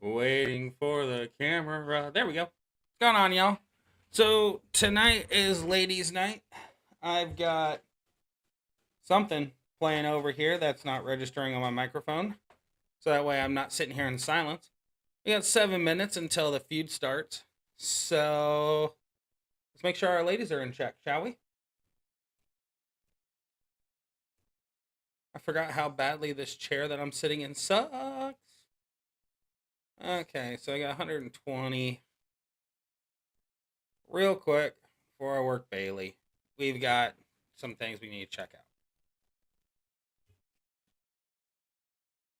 Waiting for the camera. There we go. What's going on, y'all? So tonight is ladies' night. I've got something playing over here that's not registering on my microphone, so that way I'm not sitting here in silence. We got 7 minutes until the feud starts, so let's make sure our ladies are in check, shall we? I forgot how badly this chair that I'm sitting in sucks. Okay, so I got 120. Real quick, before I work Bailey, we've got some things we need to check out.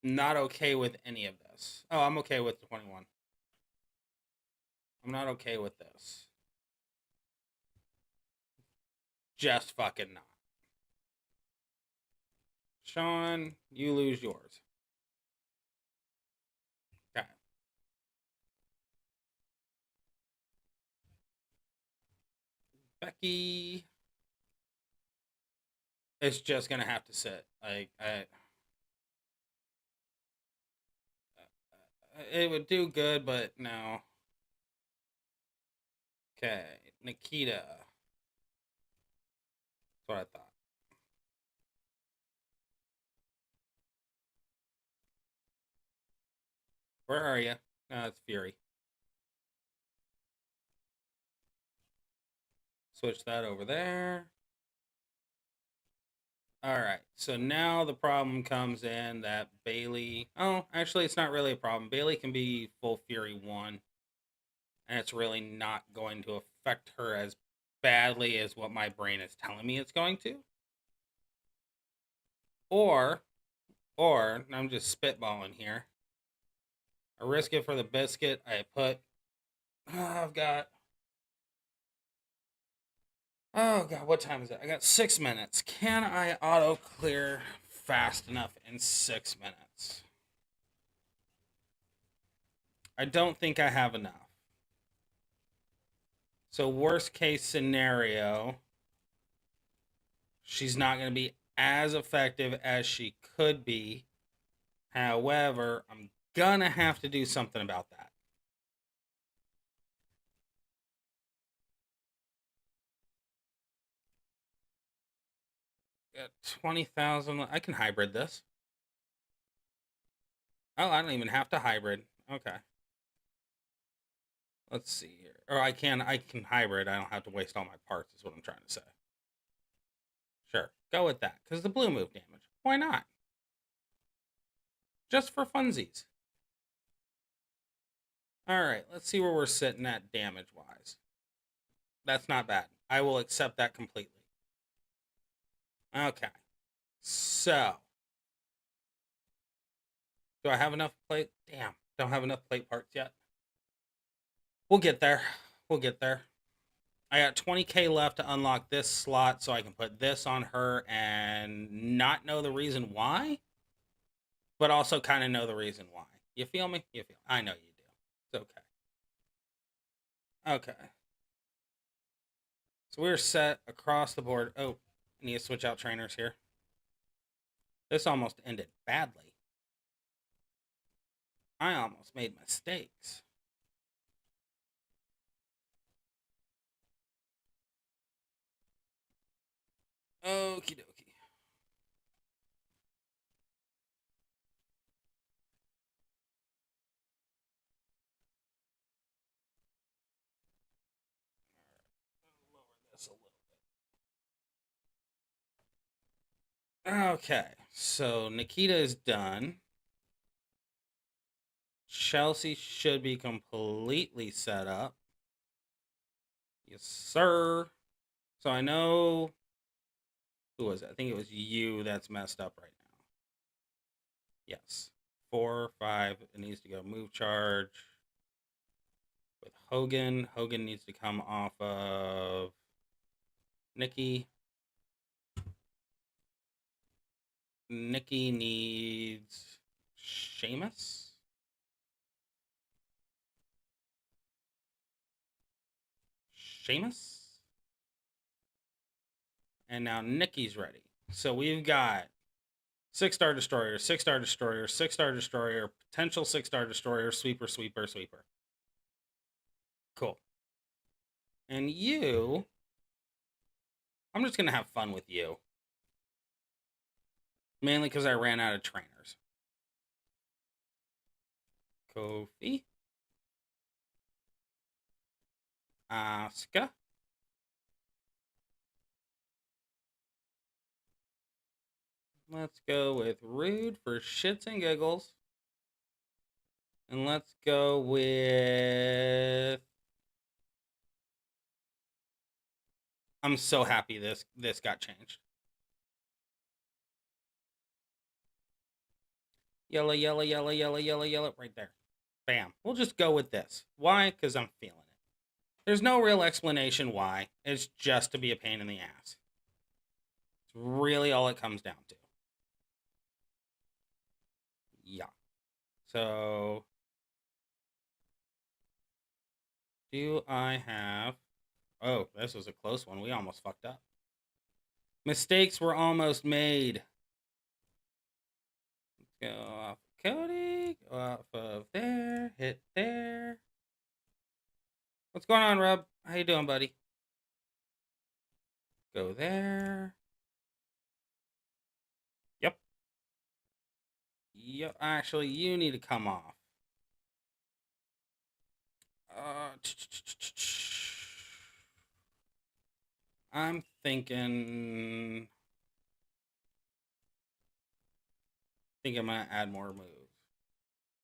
Not okay with any of this. Oh, I'm okay with 21. I'm not okay with this. Just fucking not. Sean, you lose yours. Okay. Becky is just gonna have to sit. It would do good, but no. Okay, Nikita. That's what I thought. Where are you? No, it's Fury. Switch that over there. All right. So now the problem comes in that Bailey. Oh, actually, it's not really a problem. Bailey can be full Fury 1, and it's really not going to affect her as badly as what my brain is telling me it's going to. Or, or, and I'm just spitballing here. I risk it for the biscuit. I put. I've got. Oh, God, what time is it? I got 6 minutes. Can I auto clear fast enough in 6 minutes? I don't think I have enough. So, worst case scenario, she's not going to be as effective as she could be. However, I'm going to have to do something about that. Got 20,000. I can hybrid this. Oh, I don't even have to hybrid. Okay. Let's see here. Or I can hybrid. I don't have to waste all my parts, is what I'm trying to say. Sure. Go with that. Because the blue move damage. Why not? Just for funsies. Alright, let's see where we're sitting at damage wise. That's not bad. I will accept that completely. Okay. So. Do I have enough plate? Damn. Don't have enough plate parts yet. We'll get there. We'll get there. I got 20K left to unlock this slot so I can put this on her and not know the reason why, but also kind of know the reason why. You feel me? You feel? I know you do. It's okay. Okay. So we're set across the board. Oh, I need to switch out trainers here. This almost ended badly. I almost made mistakes. Okie dokie. Lower this a little bit. Okay, so Nikita is done. Chelsea should be completely set up. Yes, sir. So I know. Who was it? I think it was you that's messed up right now. Yes. 4, 5. It needs to go move charge with Hogan. Hogan needs to come off of Nikki. Nikki needs Sheamus. Sheamus? And now Nikki's ready. So we've got 6-star destroyer, 6-star destroyer, 6-star destroyer, potential 6-star destroyer, sweeper, sweeper, sweeper. Cool. And you, I'm just going to have fun with you. Mainly because I ran out of trainers. Kofi. Asuka. Let's go with Rude for shits and giggles. And let's go with... I'm so happy this got changed. Yellow, yellow, yellow, yellow, yellow, yellow. Right there. Bam. We'll just go with this. Why? Because I'm feeling it. There's no real explanation why. It's just to be a pain in the ass. It's really all it comes down to. Yeah. So... do I have... oh, this was a close one. We almost fucked up. Mistakes were almost made. Let's go off of Cody. Go off of there. Hit there. What's going on, Rob? How you doing, buddy? Go there. Yep. Yep. Actually, you need to come off. I'm thinking... I think I'm going to add more moves.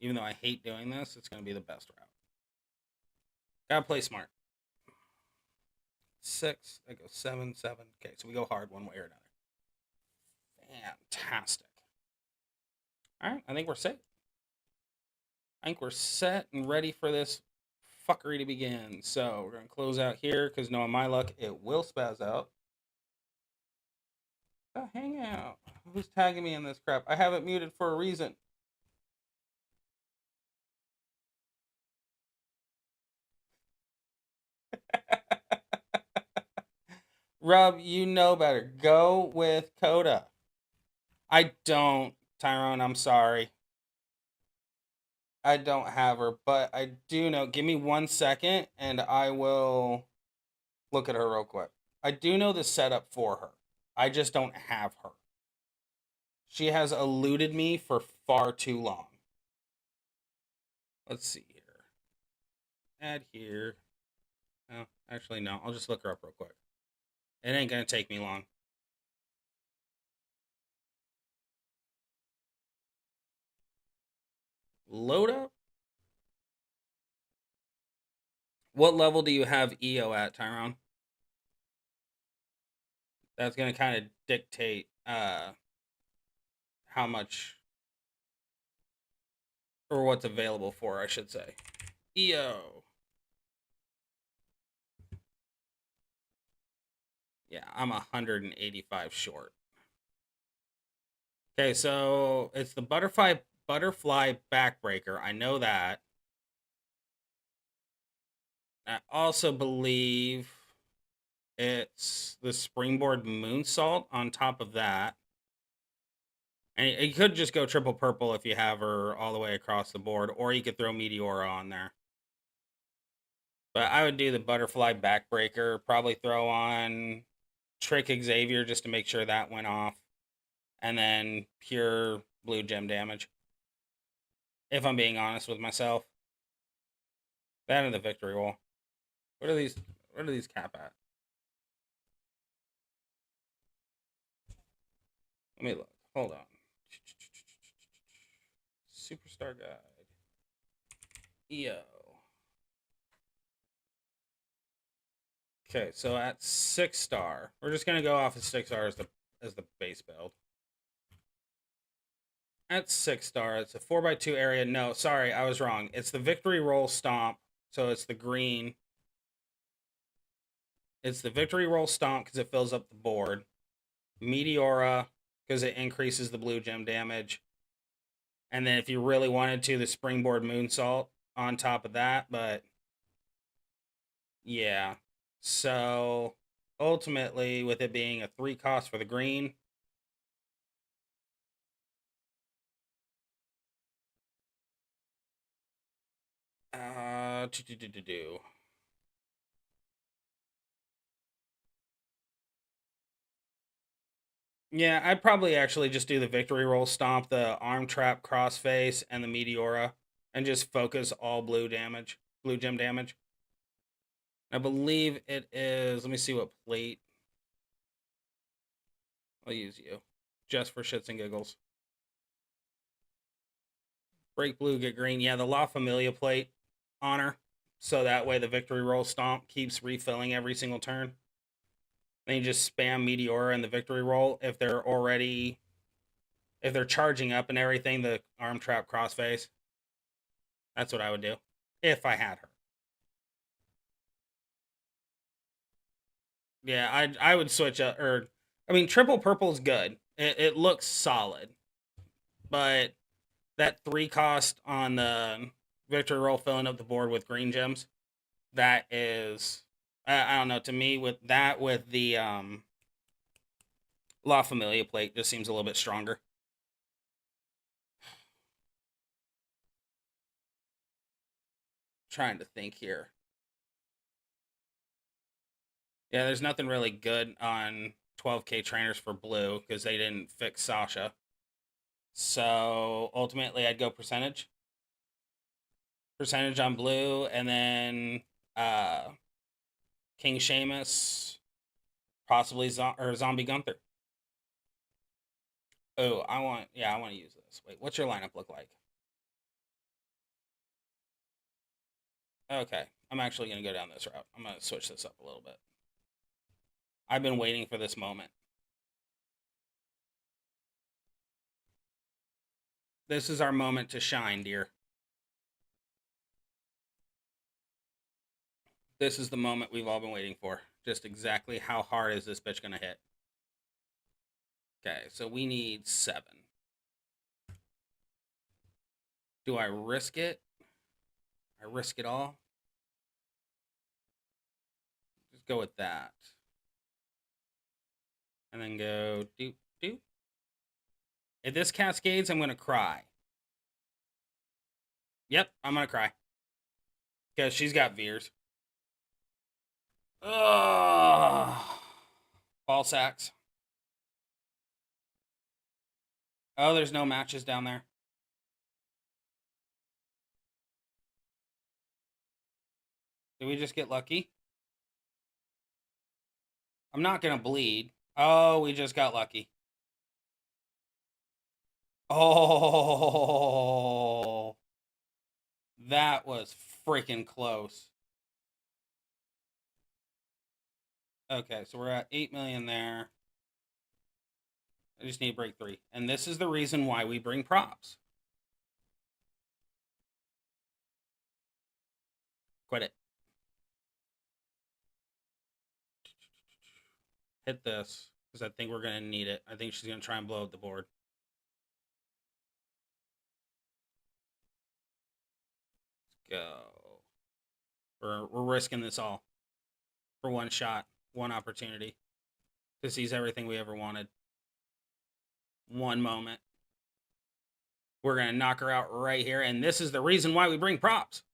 Even though I hate doing this, it's going to be the best route. Gotta play smart. 6. I go 7, 7. Okay, so we go hard one way or another. Fantastic. Alright, I think we're set. I think we're set and ready for this fuckery to begin. So we're going to close out here because knowing my luck, it will spaz out. Oh, hang out. Who's tagging me in this crap? I have it muted for a reason. Rob, you know better. Go with Coda. I don't, Tyrone. I'm sorry. I don't have her, but I do know. Give me 1 second, and I will look at her real quick. I do know the setup for her. I just don't have her. She has eluded me for far too long. Let's see here. Add here. Oh, actually, no. I'll just look her up real quick. It ain't going to take me long. Load up. What level do you have EO at, Tyrone? That's going to kind of dictate how much, or what's available for, I should say. EO. Yeah, I'm 185 short. Okay, so it's the butterfly backbreaker. I know that. I also believe it's the springboard moonsault on top of that. And you could just go triple purple if you have her all the way across the board, or you could throw Meteora on there. But I would do the butterfly backbreaker, probably throw on Trick Xavier just to make sure that went off. And then pure blue gem damage. If I'm being honest with myself. That and the victory wall. What are these cap at? Let me look. Hold on. Superstar Guide. EO. Okay, so at 6-star, we're just gonna go off of 6-star as the base build. At 6-star, it's a 4x2 area. No, sorry, I was wrong. It's the Victory Roll Stomp, so it's the green. It's the Victory Roll Stomp because it fills up the board. Meteora because it increases the blue gem damage. And then if you really wanted to, the Springboard Moonsault on top of that, but yeah. So ultimately, with it being a 3 cost for the green, do. Yeah, I'd probably actually just do the victory roll stomp, the arm trap crossface, and the Meteora, and just focus all blue gem damage. I believe it is. Let me see what plate. I'll use you, just for shits and giggles. Break blue, get green. Yeah, the La Familia plate honor, so that way the victory roll stomp keeps refilling every single turn. Then you just spam Meteora and the victory roll if they're charging up and everything. The arm trap crossface. That's what I would do if I had her. Yeah, I would switch up. Or I mean, triple purple is good. It looks solid, but that 3 cost on the victory roll filling up the board with green gems, that is, I don't know. To me, with the La Familia plate, just seems a little bit stronger. Trying to think here. Yeah, there's nothing really good on 12K trainers for blue because they didn't fix Sasha. So ultimately, I'd go percentage on blue, and then uh, King Seamus, possibly Zombie Gunther. Oh, I want to use this. Wait, what's your lineup look like? Okay, I'm actually gonna go down this route. I'm gonna switch this up a little bit. I've been waiting for this moment. This is our moment to shine, dear. This is the moment we've all been waiting for. Just exactly how hard is this bitch gonna hit? Okay, so we need 7. Do I risk it? I risk it all? Just go with that. And then go doop doop. If this cascades, I'm gonna cry. Yep, I'm gonna cry. Because she's got Veers. Ugh. Ball sacks. Oh, there's no matches down there. Did we just get lucky? I'm not gonna bleed. Oh, we just got lucky. Oh, that was freaking close. Okay, so we're at 8 million there. I just need to break 3. And this is the reason why we bring props. Quit it. Hit this, because I think we're going to need it. I think she's going to try and blow up the board. Let's go. We're risking this all for one shot, one opportunity to seize everything we ever wanted. One moment. We're going to knock her out right here, and this is the reason why we bring props.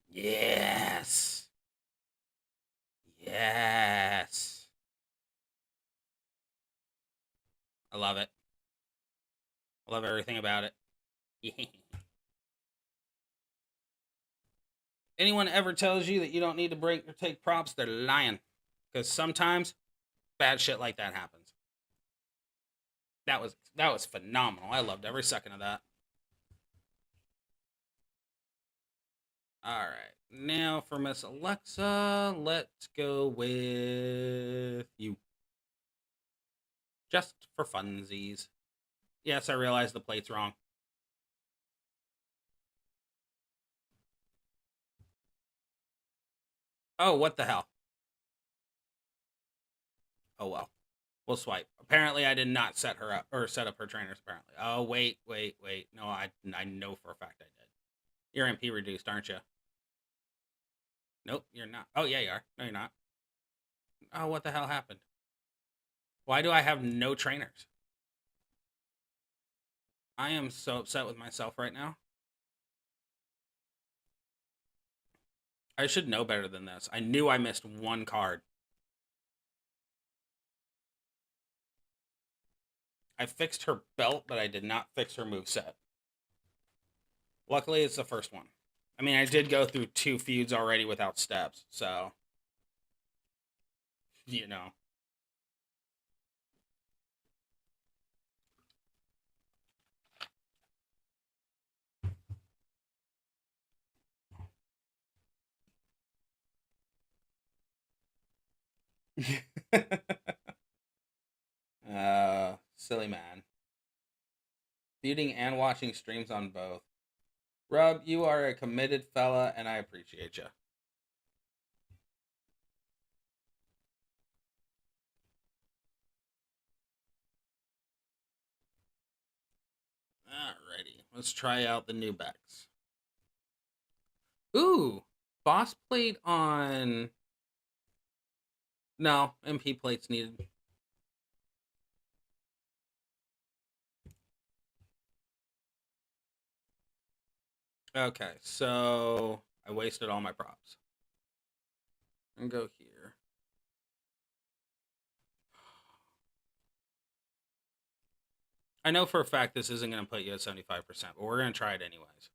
Yes. Yes. I love it. I love everything about it. Anyone ever tells you that you don't need to break or take props, they're lying. Because sometimes bad shit like that happens. That was phenomenal. I loved every second of that. All right. Now for Miss Alexa, let's go with you. Just for funsies. Yes, I realize the plate's wrong. Oh, what the hell? Oh well. We'll swipe. Apparently, I did not set her up or set up her trainers. Apparently. Oh wait. No, I know for a fact I did. You're MP reduced, aren't you? Nope, you're not. Oh, yeah, you are. No, you're not. Oh, what the hell happened? Why do I have no trainers? I am so upset with myself right now. I should know better than this. I knew I missed one card. I fixed her belt, but I did not fix her moveset. Luckily, it's the first one. I mean, I did go through 2 feuds already without steps, so you know. Silly man. Feuding and watching streams on both. Rub, you are a committed fella, and I appreciate you. Alrighty, let's try out the new backs. Ooh, boss plate on. No, MP plates needed. Okay, so I wasted all my props. And go here. I know for a fact this isn't going to put you at 75%, but we're going to try it anyways.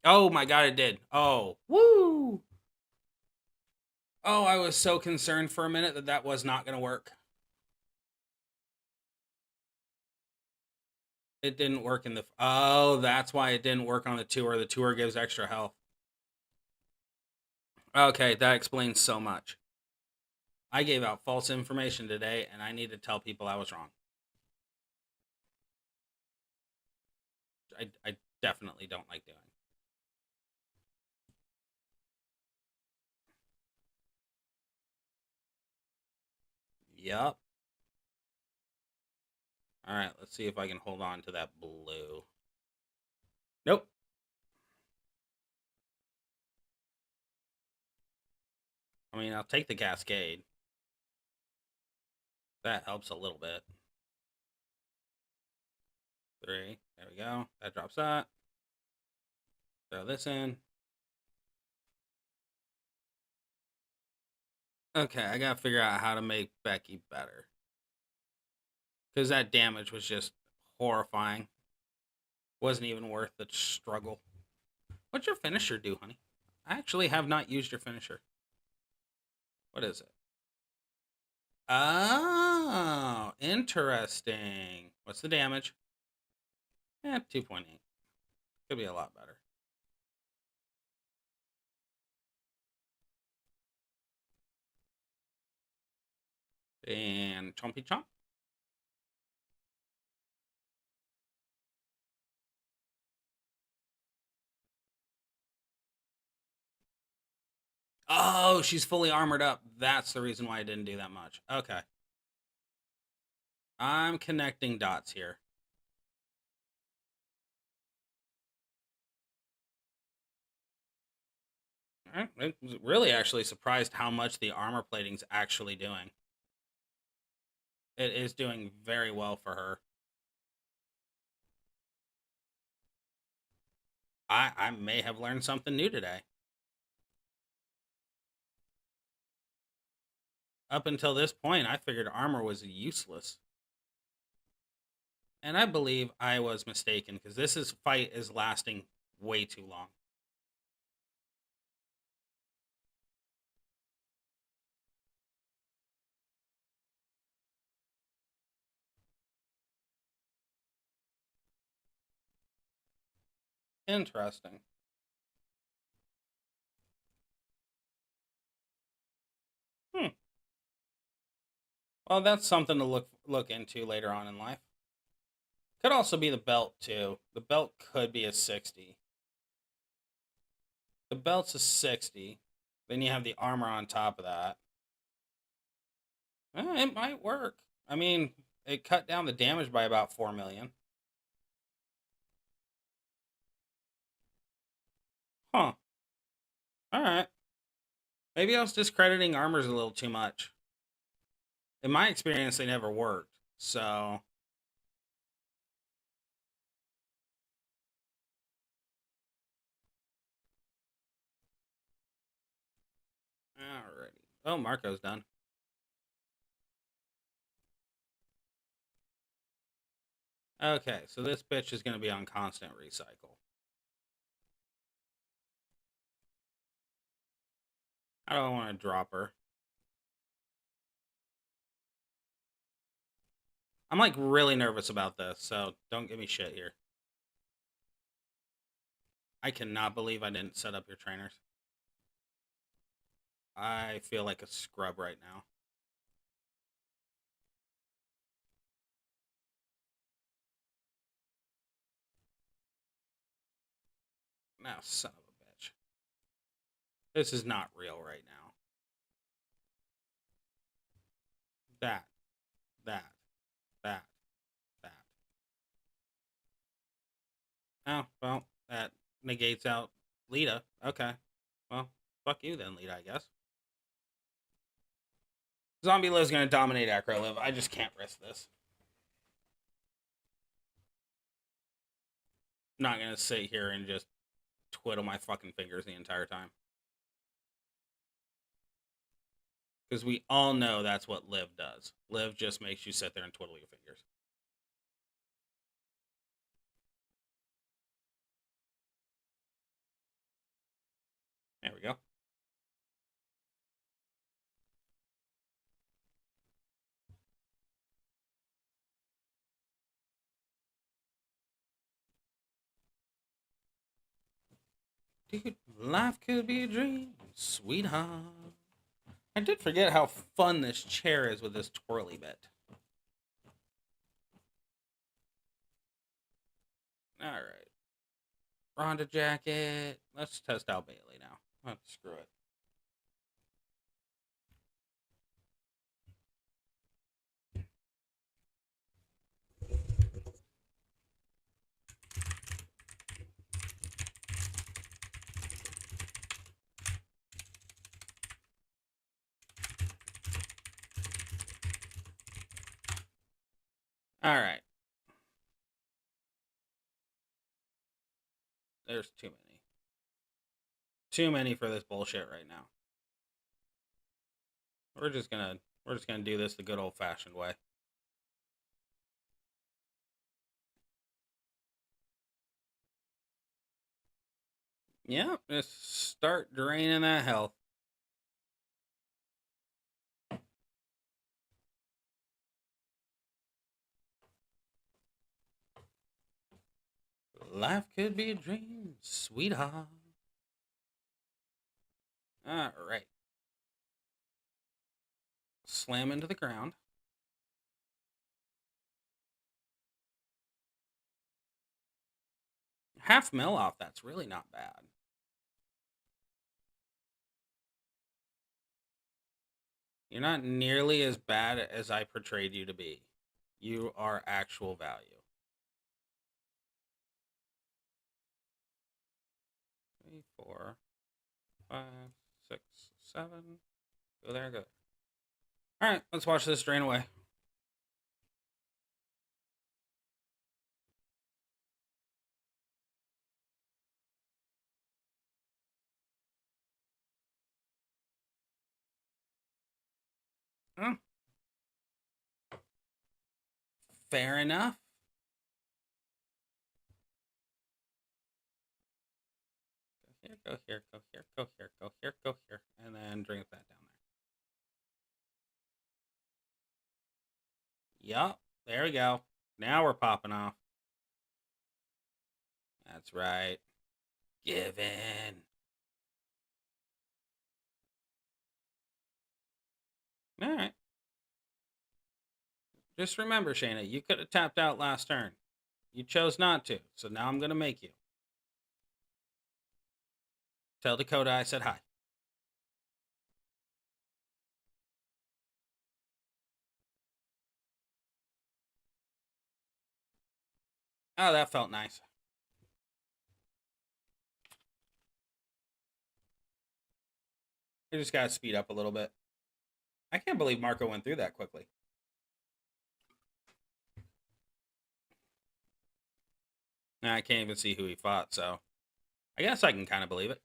Oh my god, it did. Oh, woo! Oh, I was so concerned for a minute that that was not going to work. It didn't work in the... Oh, that's why it didn't work on the tour. The tour gives extra health. Okay, that explains so much. I gave out false information today, and I need to tell people I was wrong. I definitely don't like doing. Yep. All right, let's see if I can hold on to that blue. Nope. I mean, I'll take the Cascade. That helps a little bit. 3. There we go. That drops that. Throw this in. Okay, I gotta figure out how to make Becky better. Because that damage was just horrifying. Wasn't even worth the struggle. What's your finisher do, honey? I actually have not used your finisher. What is it? Oh, interesting. What's the damage? 2.8. Could be a lot better. And chompy chomp. Oh, she's fully armored up. That's the reason why I didn't do that much. Okay. I'm connecting dots here. I was really actually surprised how much the armor plating's actually doing. It is doing very well for her. I may have learned something new today. Up until this point, I figured armor was useless. And I believe I was mistaken, because this fight is lasting way too long. Interesting. Well, that's something to look into later on in life. Could also be the belt, too. The belt could be a 60. The belt's a 60. Then you have the armor on top of that. It might work. I mean, it cut down the damage by about 4 million. Huh. Alright. Maybe I was discrediting armors a little too much. In my experience, they never worked. So. Alrighty. Oh, Marco's done. Okay, so this bitch is going to be on constant recycle. How do I want to drop her? I'm like really nervous about this, so don't give me shit here. I cannot believe I didn't set up your trainers. I feel like a scrub right now. Now, son of a bitch. This is not real right now. That, that, that, that. Oh, well, that negates out Lita. Okay. Well, fuck you then, Lita, I guess. Zombie Liv's gonna dominate Acro Liv. I just can't risk this. I'm not gonna sit here and just twiddle my fucking fingers the entire time. Because we all know that's what Liv does. Liv just makes you sit there and twiddle your fingers. There we go. Dude, life could be a dream, sweetheart. I did forget how fun this chair is with this twirly bit. Alright. Ronda jacket. Let's test out Bailey now. Oh, screw it. Alright. There's too many. Too many for this bullshit right now. We're just gonna do this the good old fashioned way. Yeah, just start draining that health. Life could be a dream, sweetheart. Alright. Slam into the ground. Half mil off, that's really not bad. You're not nearly as bad as I portrayed you to be. You are actual value. 3, 4, 5, 6, 7. Go there, go there. Alright, let's watch this drain away. Oh. Fair enough. Go here, go here, go here, go here, go here, and then drink that down there. Yup, there we go. Now we're popping off. That's right. Give in. Alright. Just remember, Shayna, you could have tapped out last turn. You chose not to, so now I'm going to make you. Tell Dakota I said hi. Oh, that felt nice. I just gotta speed up a little bit. I can't believe Marco went through that quickly. Now I can't even see who he fought, so I guess I can kind of believe it.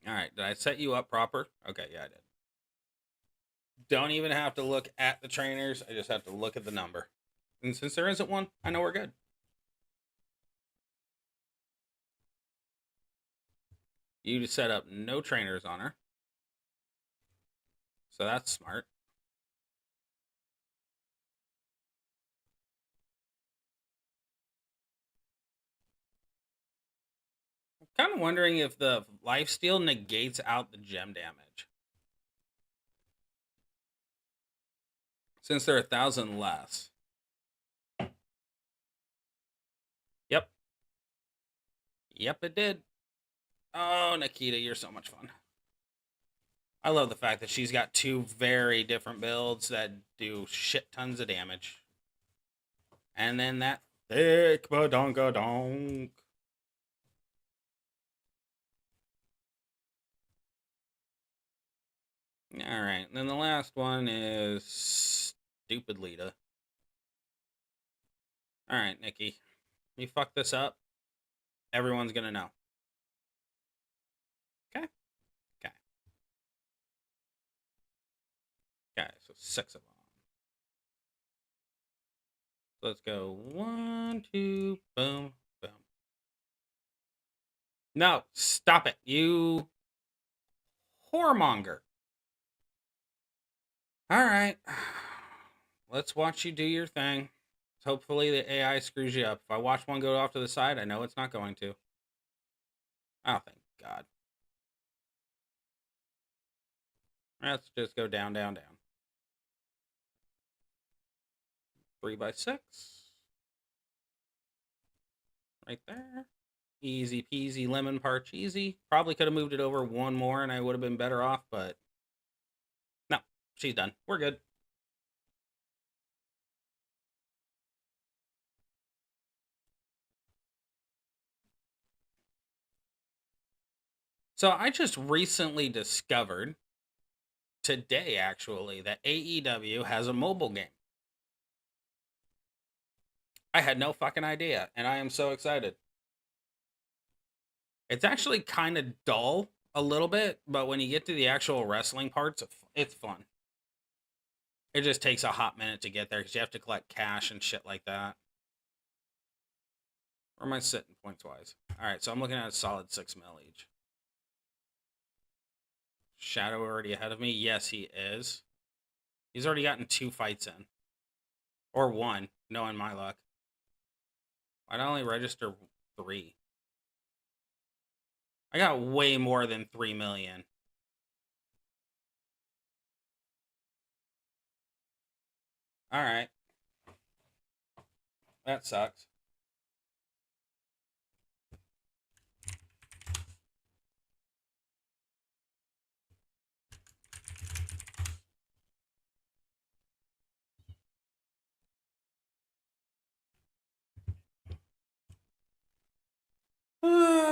All right, did I set you up proper? Okay, yeah, I did. Don't even have to look at the trainers. I just have to look at the number. And since there isn't one, I know we're good. You just set up no trainers on her. So that's smart. I'm kind of wondering if the lifesteal negates out the gem damage. Since they're 1,000 less. Yep. Yep, it did. Oh, Nikita, you're so much fun. I love the fact that she's got two very different builds that do shit tons of damage. And then that thick badonka-donk. Alright, and then the last one is Stupid Lita. Alright, Nikki. You fuck this up, everyone's gonna know. Okay? Okay. Okay, so 6 of them. So let's go 1, 2, boom, boom. No, stop it, you whoremonger. Alright. Let's watch you do your thing. Hopefully the AI screws you up. If I watch one go off to the side, I know it's not going to. Oh, thank God. Let's just go down, down, down. 3x6. Right there. Easy peasy lemon parcheesi. Probably could have moved it over one more and I would have been better off, but no, she's done. We're good. So I just recently discovered, today actually, that AEW has a mobile game. I had no fucking idea, and I am so excited. It's actually kind of dull a little bit, but when you get to the actual wrestling parts, it's fun. It just takes a hot minute to get there because you have to collect cash and shit like that. Where am I sitting points wise? All right, so I'm looking at a solid 6 mil each. Shadow already ahead of me? Yes, he is. He's already gotten 2 fights in. Or 1, knowing my luck. Why'd I only register 3? I got way more than 3 million. All right. That sucks.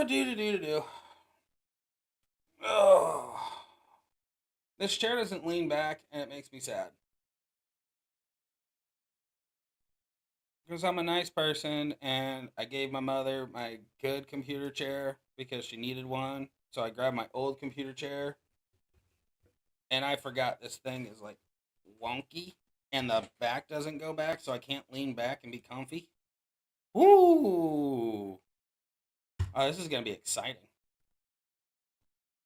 Do. Oh. This chair doesn't lean back, and it makes me sad. Because I'm a nice person, and I gave my mother my good computer chair because she needed one. So I grabbed my old computer chair, and I forgot this thing is like wonky, and the back doesn't go back, so I can't lean back and be comfy. Ooh. Oh, this is going to be exciting.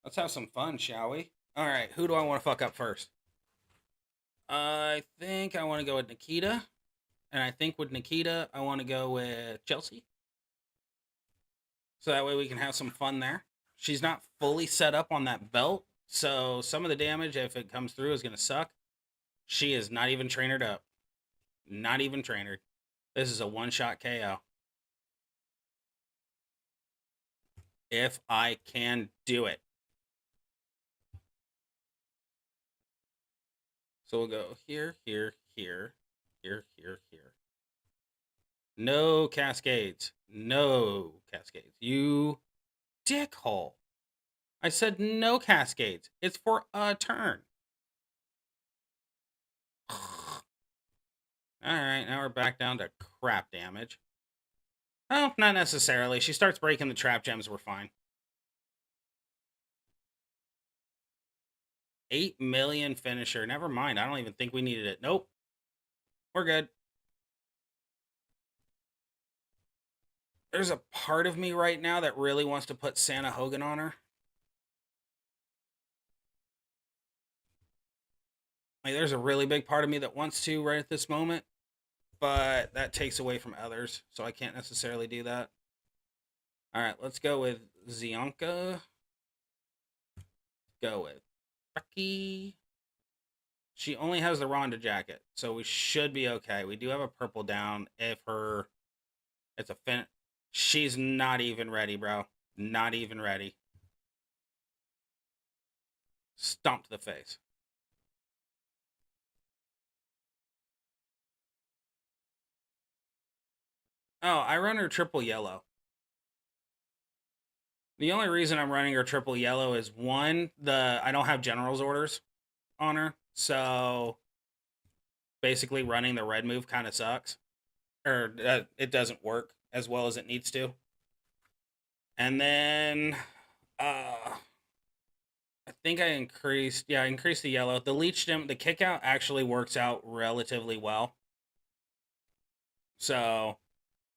Let's have some fun, shall we? All right, who do I want to fuck up first? I think I want to go with Nikita. And I think with Nikita, I want to go with Chelsea. So that way we can have some fun there. She's not fully set up on that belt. So some of the damage, if it comes through, is going to suck. She is not even trainered up. Not even trainered. This is a one-shot KO. If I can do it. So we'll go here, here, here, Here, here, here. No cascades. No cascades. You dickhole. I said no cascades. It's for a turn. Alright, now we're back down to crap damage. Oh, not necessarily. She starts breaking the trap gems, we're fine. 8 million finisher. Never mind. I don't even think we needed it. Nope. We're good. There's a part of me right now that really wants to put Santa Hogan on her. Like, there's a really big part of me that wants to right at this moment, but that takes away from others, so I can't necessarily do that. All right, let's go with Zionka. Go with Becky. She only has the Ronda jacket, so we should be okay. We do have a purple down if her... It's a fin... She's not even ready, bro. Not even ready. Stomp to the face. Oh, I run her triple yellow. The only reason I'm running her triple yellow is one, I don't have general's orders on her, so basically running the red move kind of sucks, or it doesn't work as well as it needs to. And then I think I increased the yellow. The leech gem, the kick out actually works out relatively well. So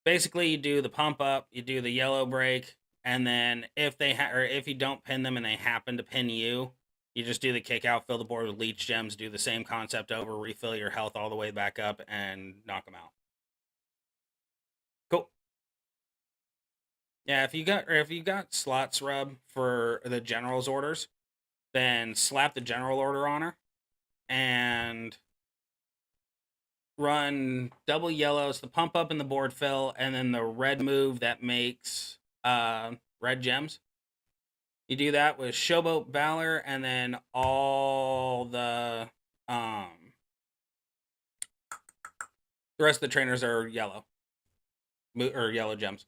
basically, you do the pump up, you do the yellow break, and then if if you don't pin them and they happen to pin you, you just do the kick out, fill the board with leech gems, do the same concept over, refill your health all the way back up, and knock them out. Cool. Yeah, if you got slots rub for the general's orders, then slap the general order on her and run double yellows, the pump up and the board fill, and then the red move that makes red gems. You do that with Showboat Valor, and then all the rest of the trainers are yellow or yellow gems.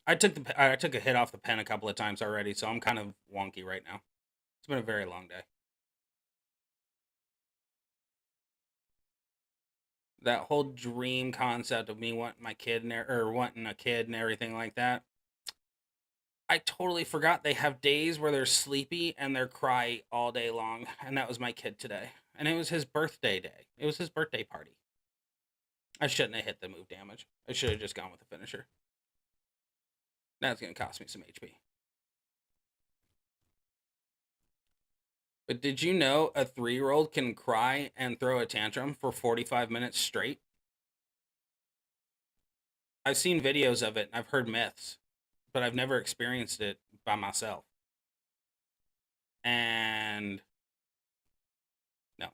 I took a hit off the pen a couple of times already, so I'm kind of wonky right now. It's been a very long day. That whole dream concept of me wanting my kid wanting a kid and everything like that. I totally forgot they have days where they're sleepy and they're cry all day long, and that was my kid today. And it was his birthday day. It was his birthday party. I shouldn't have hit the move damage. I should have just gone with the finisher. That's going to cost me some HP. But did you know a 3-year-old can cry and throw a tantrum for 45 minutes straight? I've seen videos of it, and I've heard myths, but I've never experienced it by myself. And no.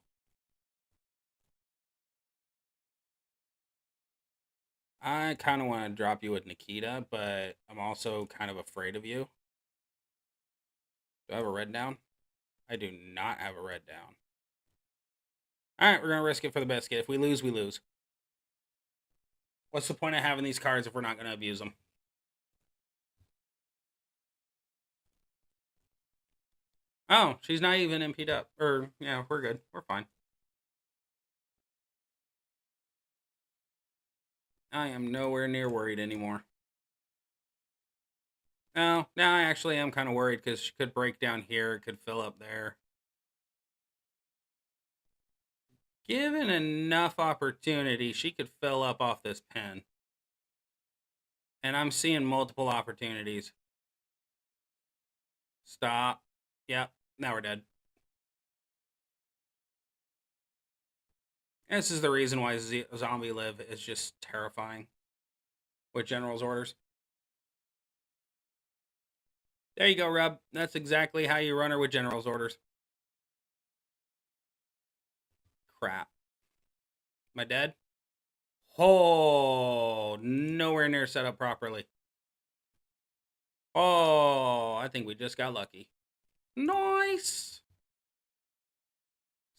I kind of want to drop you with Nikita, but I'm also kind of afraid of you. Do I have a red down? I do not have a red down. All right, we're going to risk it for the biscuit. If we lose, we lose. What's the point of having these cards if we're not going to abuse them? Oh, she's not even MP'd up. Or, yeah, we're good. We're fine. I am nowhere near worried anymore. No, now I actually am kind of worried because she could break down here. It could fill up there. Given enough opportunity, she could fill up off this pen. And I'm seeing multiple opportunities. Stop. Yep, now we're dead. And this is the reason why Zombie Live is just terrifying with General's orders. There you go, Rub. That's exactly how you run her with General's orders. Crap. Am I dead? Oh, nowhere near set up properly. Oh, I think we just got lucky. Nice.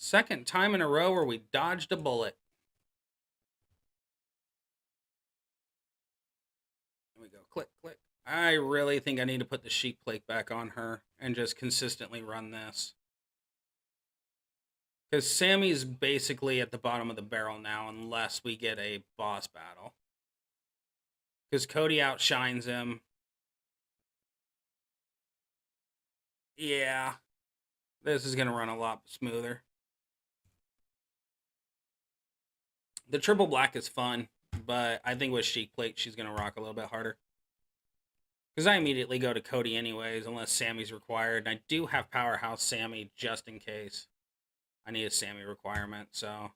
Second time in a row where we dodged a bullet. There we go. Click, click. I really think I need to put the sheep plate back on her and just consistently run this. Because Sammy's basically at the bottom of the barrel now unless we get a boss battle. Because Cody outshines him. Yeah. This is going to run a lot smoother. The triple black is fun, but I think with Sheik Plate, she's going to rock a little bit harder. Because I immediately go to Cody anyways, unless Sammy's required. And I do have Powerhouse Sammy just in case I need a Sammy requirement. So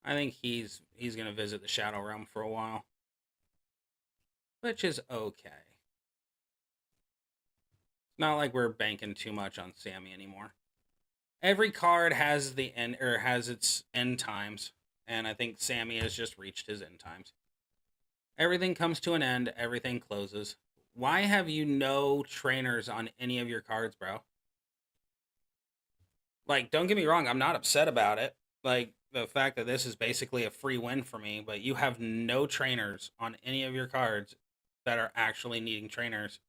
I think he's going to visit the Shadow Realm for a while. Which is okay. It's not like we're banking too much on Sammy anymore. Every card has the end or has its end times, and I think Sammy has just reached his end times. Everything comes to an end, everything closes. Why have you no trainers on any of your cards, bro? Like, don't get me wrong, I'm not upset about it. Like, the fact that this is basically a free win for me, but you have no trainers on any of your cards that are actually needing trainers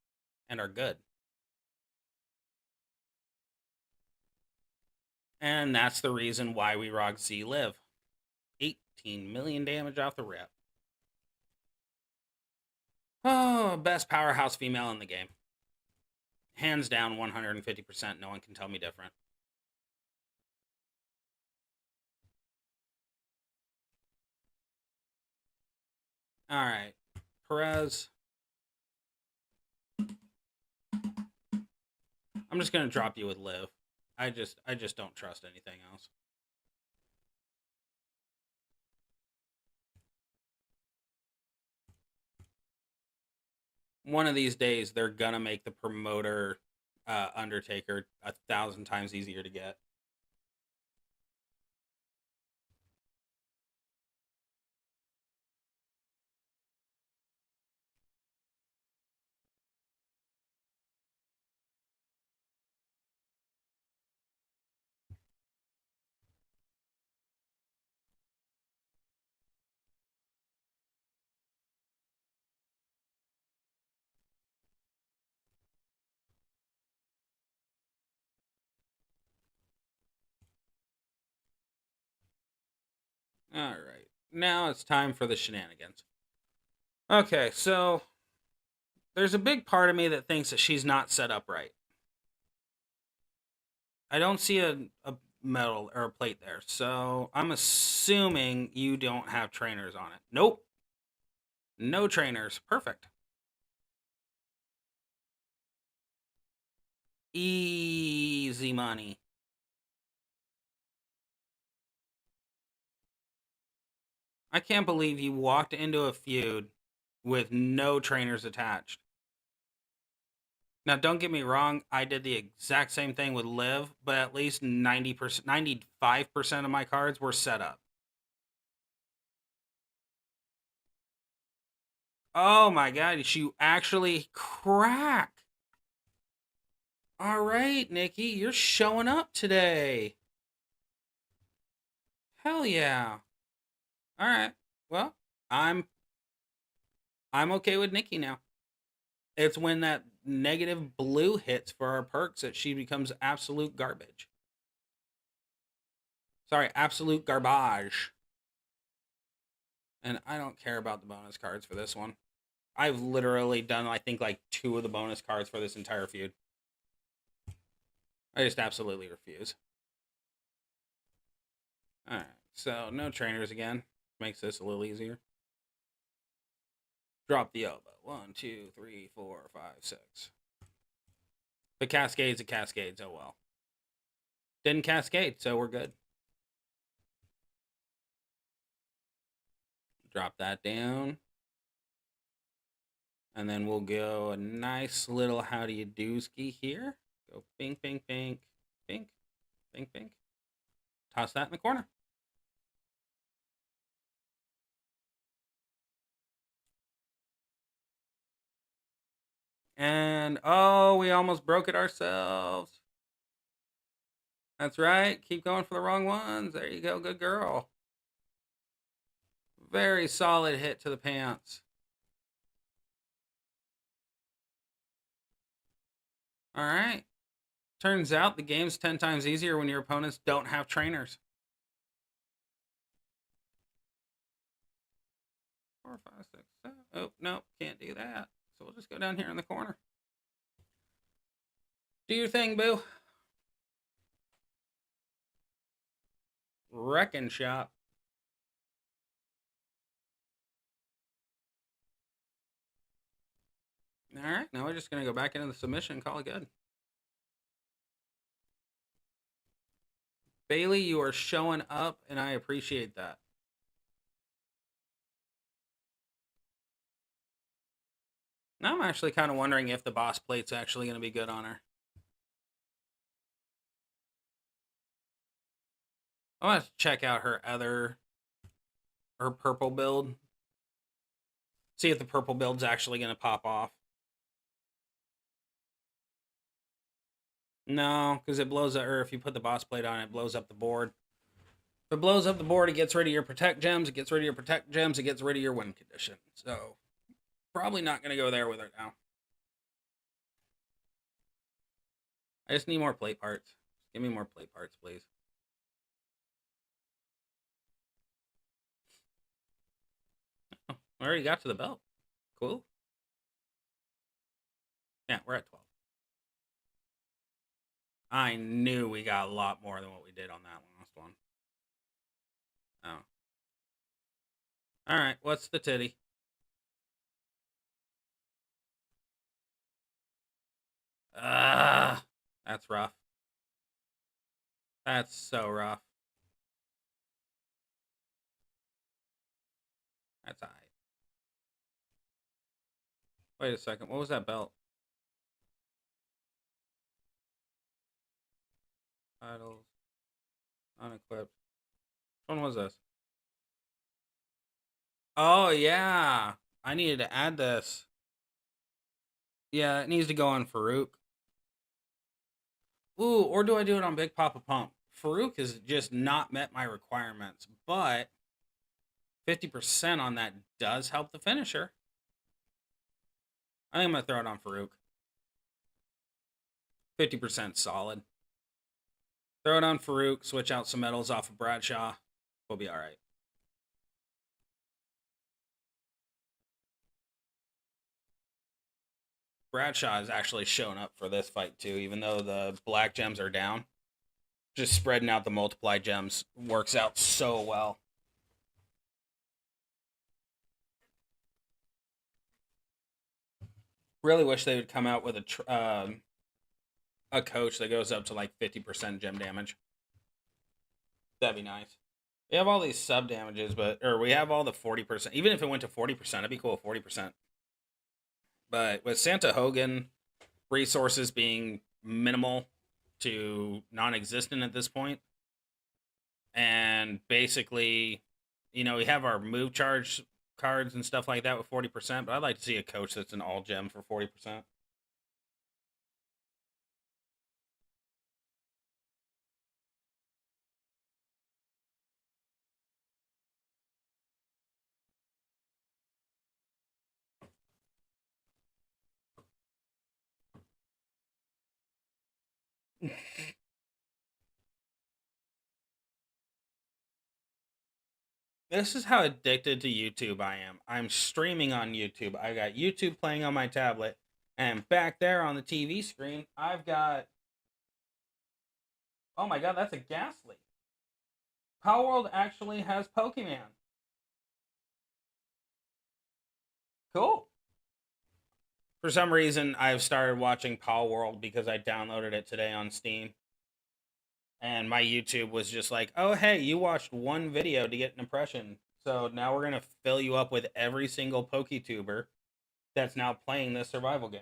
and are good. And that's the reason why we rock Z Live. 18 million damage off the rip. Oh, best powerhouse female in the game. Hands down, 150%. No one can tell me different. All right. Perez. I'm just going to drop you with Liv. I just don't trust anything else. One of these days, they're going to make the promoter Undertaker 1,000 times easier to get. All right. Now it's time for the shenanigans. Okay, so there's a big part of me that thinks that she's not set up right. I don't see a metal or a plate there, so I'm assuming you don't have trainers on it. Nope. No trainers. Perfect. Easy money. I can't believe you walked into a feud with no trainers attached. Now, don't get me wrong, I did the exact same thing with Liv, but at least 90%, 95% of my cards were set up. Oh my god, you actually crack. All right, Nikki, you're showing up today. Hell yeah. All right. Well, I'm okay with Nikki now. It's when that negative blue hits for our perks that she becomes absolute garbage. Sorry, absolute garbage. And I don't care about the bonus cards for this one. I've literally done, I think, like 2 of the bonus cards for this entire feud. I just absolutely refuse. Alright, so no trainers again. Makes this a little easier. Drop the elbow. 1, 2, 3, 4, 5, 6. The Cascades of Cascades, oh well. Didn't cascade, so we're good. Drop that down. And then we'll go a nice little how do you do ski here. Go pink, pink, pink, pink, pink, pink. Toss that in the corner. And oh, we almost broke it ourselves. That's right. Keep going for the wrong ones. There you go. Good girl. Very solid hit to the pants. All right. Turns out the game's 10 times easier when your opponents don't have trainers. 4, 5, 6, 7. Oh, no, can't do that. So we'll just go down here in the corner. Do your thing, boo. Wrecking shop. All right, now we're just going to go back into the submission and call it good. Bailey, you are showing up, and I appreciate that. Now I'm actually kind of wondering if the boss plate's actually going to be good on her. I'm going to check out her purple build. See if the purple build's actually going to pop off. No, because it blows up, or if you put the boss plate on, it blows up the board. If it blows up the board, it gets rid of your protect gems. It gets rid of your protect gems. It gets rid of your win condition. So, probably not going to go there with it now. I just need more plate parts. Give me more plate parts, please. Oh, I already got to the belt. Cool. Yeah, we're at 12. I knew we got a lot more than what we did on that last one. Oh. Alright, what's the titty? That's rough. That's so rough. That's alright. Wait a second, what was that belt? Titles. Unequipped. Which one was this? Oh, yeah. I needed to add this. Yeah, it needs to go on Farouk. Ooh, or do I do it on Big Papa Pump? Farouk has just not met my requirements, but 50% on that does help the finisher. I think I'm going to throw it on Farouk. 50% solid. Throw it on Farouk, switch out some medals off of Bradshaw. We'll be all right. Bradshaw has actually shown up for this fight too, even though the black gems are down. Just spreading out the multiply gems works out so well. Really wish they would come out with a coach that goes up to like 50% gem damage. That'd be nice. We have all these sub damages, or we have all the 40%. Even if it went to 40%, that'd be cool. 40%. But with Santa Hogan resources being minimal to non-existent at this point, and basically, we have our move charge cards and stuff like that with 40%, but I'd like to see a coach that's an all gem for 40%. This is how addicted to YouTube I am. I'm streaming on YouTube. I got YouTube playing on my tablet, and back there on the TV screen, I've got. Oh my god, that's a Ghastly. Power World actually has Pokemon. Cool. For some reason, I've started watching Power World because I downloaded it today on Steam. And my YouTube was just like, oh, hey, you watched one video to get an impression. So now we're going to fill you up with every single PokeTuber that's now playing this survival game.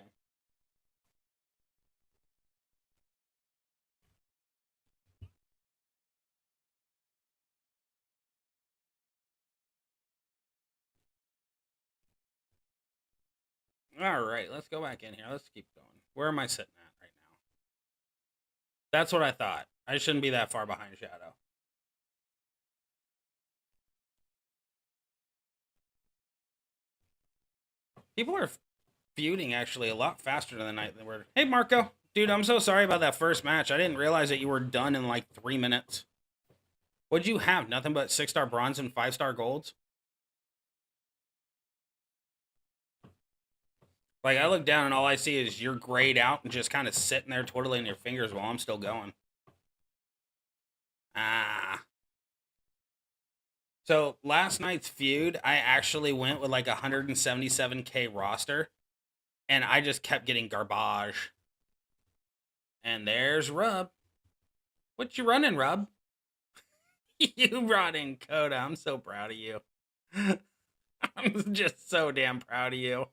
All right, let's go back in here. Let's keep going. Where am I sitting at right now? That's what I thought. I shouldn't be that far behind Shadow. People are feuding actually a lot faster than I were. Hey, Marco. Dude, I'm so sorry about that first match. I didn't realize that you were done in like 3 minutes. What'd you have? Nothing but 6-star bronze and 5-star golds? Like, I look down and all I see is you're grayed out and just kind of sitting there twiddling your fingers while I'm still going. Ah. So, last night's feud, I actually went with like a 177k roster, and I just kept getting garbage. And there's Rub. What you running, Rub? You brought in Coda. I'm so proud of you. I'm just so damn proud of you.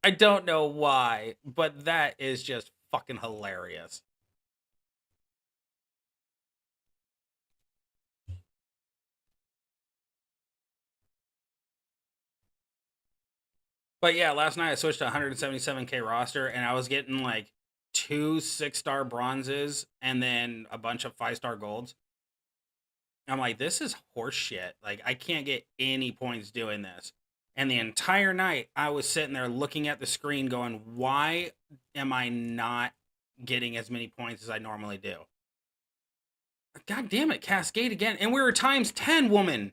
I don't know why, but that is just fucking hilarious. But yeah, last night I switched to 177k roster and I was getting like 2 6-star bronzes and then a bunch of 5-star golds. I'm like, this is horseshit. Like, I can't get any points doing this. And the entire night, I was sitting there looking at the screen going, why am I not getting as many points as I normally do? God damn it, Cascade again. And we were times 10, woman.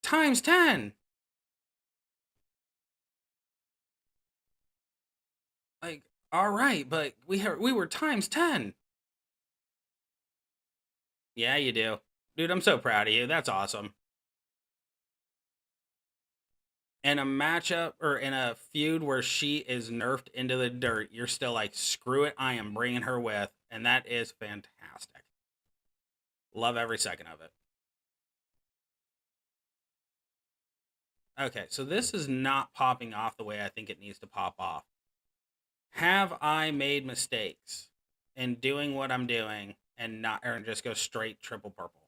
Times 10. Like, all right, but we were times 10. Yeah, you do. Dude, I'm so proud of you. That's awesome. In a matchup or in a feud where she is nerfed into the dirt, you're still like, screw it, I am bringing her with. And that is fantastic. Love every second of it. Okay, so this is not popping off the way I think it needs to pop off. Have I made mistakes in doing what I'm doing and not, or just go straight triple purple?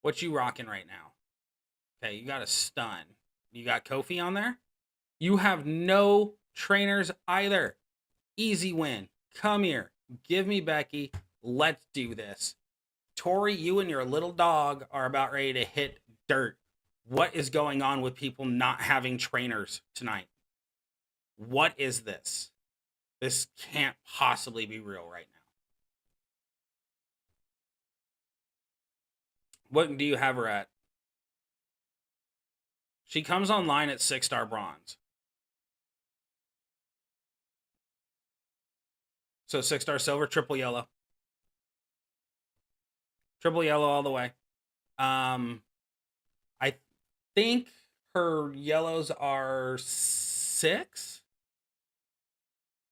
What you rocking right now? Okay, you got a stun. You got Kofi on there? You have no trainers either. Easy win. Come here. Give me Becky. Let's do this. Tori, you and your little dog are about ready to hit dirt. What is going on with people not having trainers tonight? What is this? This can't possibly be real right now. What do you have her at? She comes online at 6-star bronze. So 6-star silver, triple yellow. Triple yellow all the way. I think her yellows are 6.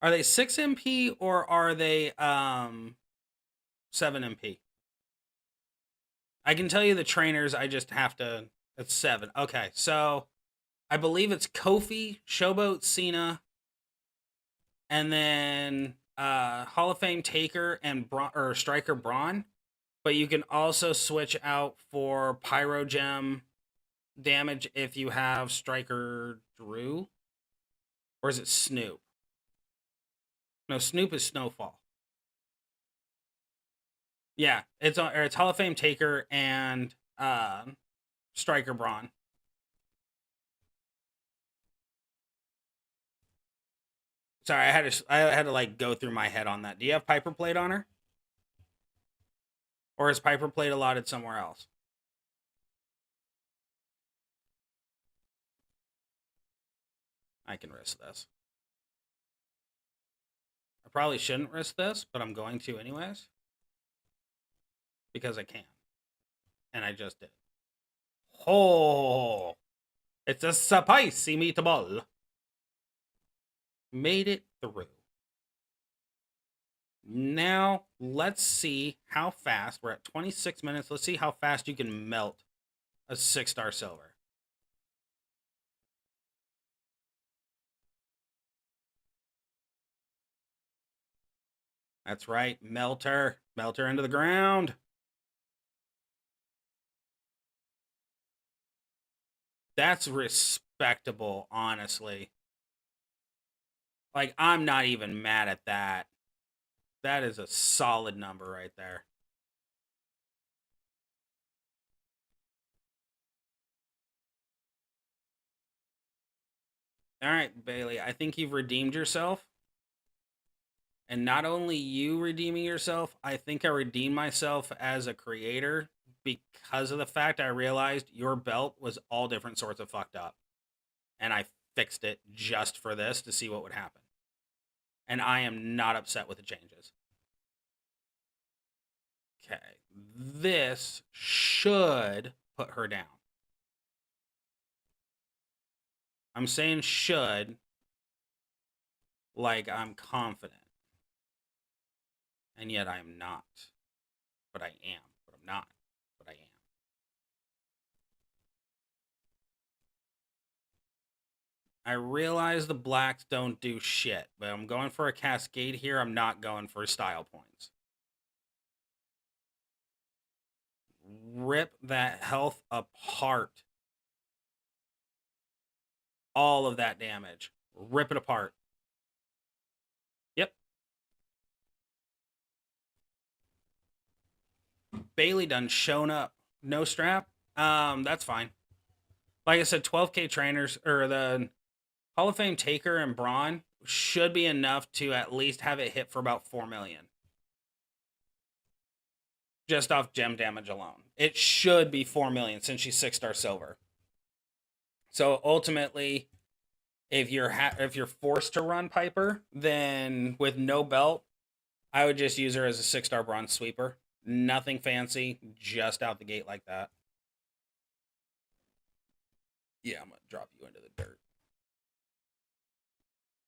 Are they 6 MP or are they 7 MP? I can tell you the trainers. I just have to. It's 7. Okay, so I believe it's Kofi, Showboat, Cena, and then Hall of Fame Taker and or Striker Braun. But you can also switch out for Pyro Gem damage if you have Striker Drew, or is it Snoop? No, Snoop is Snowfall. Yeah, it's Hall of Fame Taker and Striker Braun. Sorry, I had to like go through my head on that. Do you have Piper Plate on her, or is Piper Plate allotted somewhere else? I can risk this. I probably shouldn't risk this, but I'm going to anyways because I can, and I just did. Oh, it's a spicy meatball. Made it through. Now, let's see how fast. We're at 26 minutes. Let's see how fast you can melt a 6-star silver. That's right. Melt her. Melt her into the ground. That's respectable, honestly. Like, I'm not even mad at that. That is a solid number right there. All right, Bailey, I think you've redeemed yourself. And not only you redeeming yourself, I think I redeemed myself as a creator because of the fact I realized your belt was all different sorts of fucked up. And I fixed it just for this to see what would happen. And I am not upset with the changes. Okay. This should put her down. I'm saying should like I'm confident. And yet I am not. But I am. But I'm not. But I am. I realize the blacks don't do shit, but I'm going for a cascade here. I'm not going for style points. Rip that health apart. All of that damage. Rip it apart. Yep. Bailey done shown up. No strap. That's fine. Like I said, 12K trainers or the Hall of Fame Taker and Braun should be enough to at least have it hit for about 4 million. Just off gem damage alone. It should be 4 million since she's 6-star silver. So ultimately, if you're forced to run Piper, then with no belt, I would just use her as a 6-star bronze sweeper. Nothing fancy, just out the gate like that. Yeah, I'm gonna drop you into the dirt.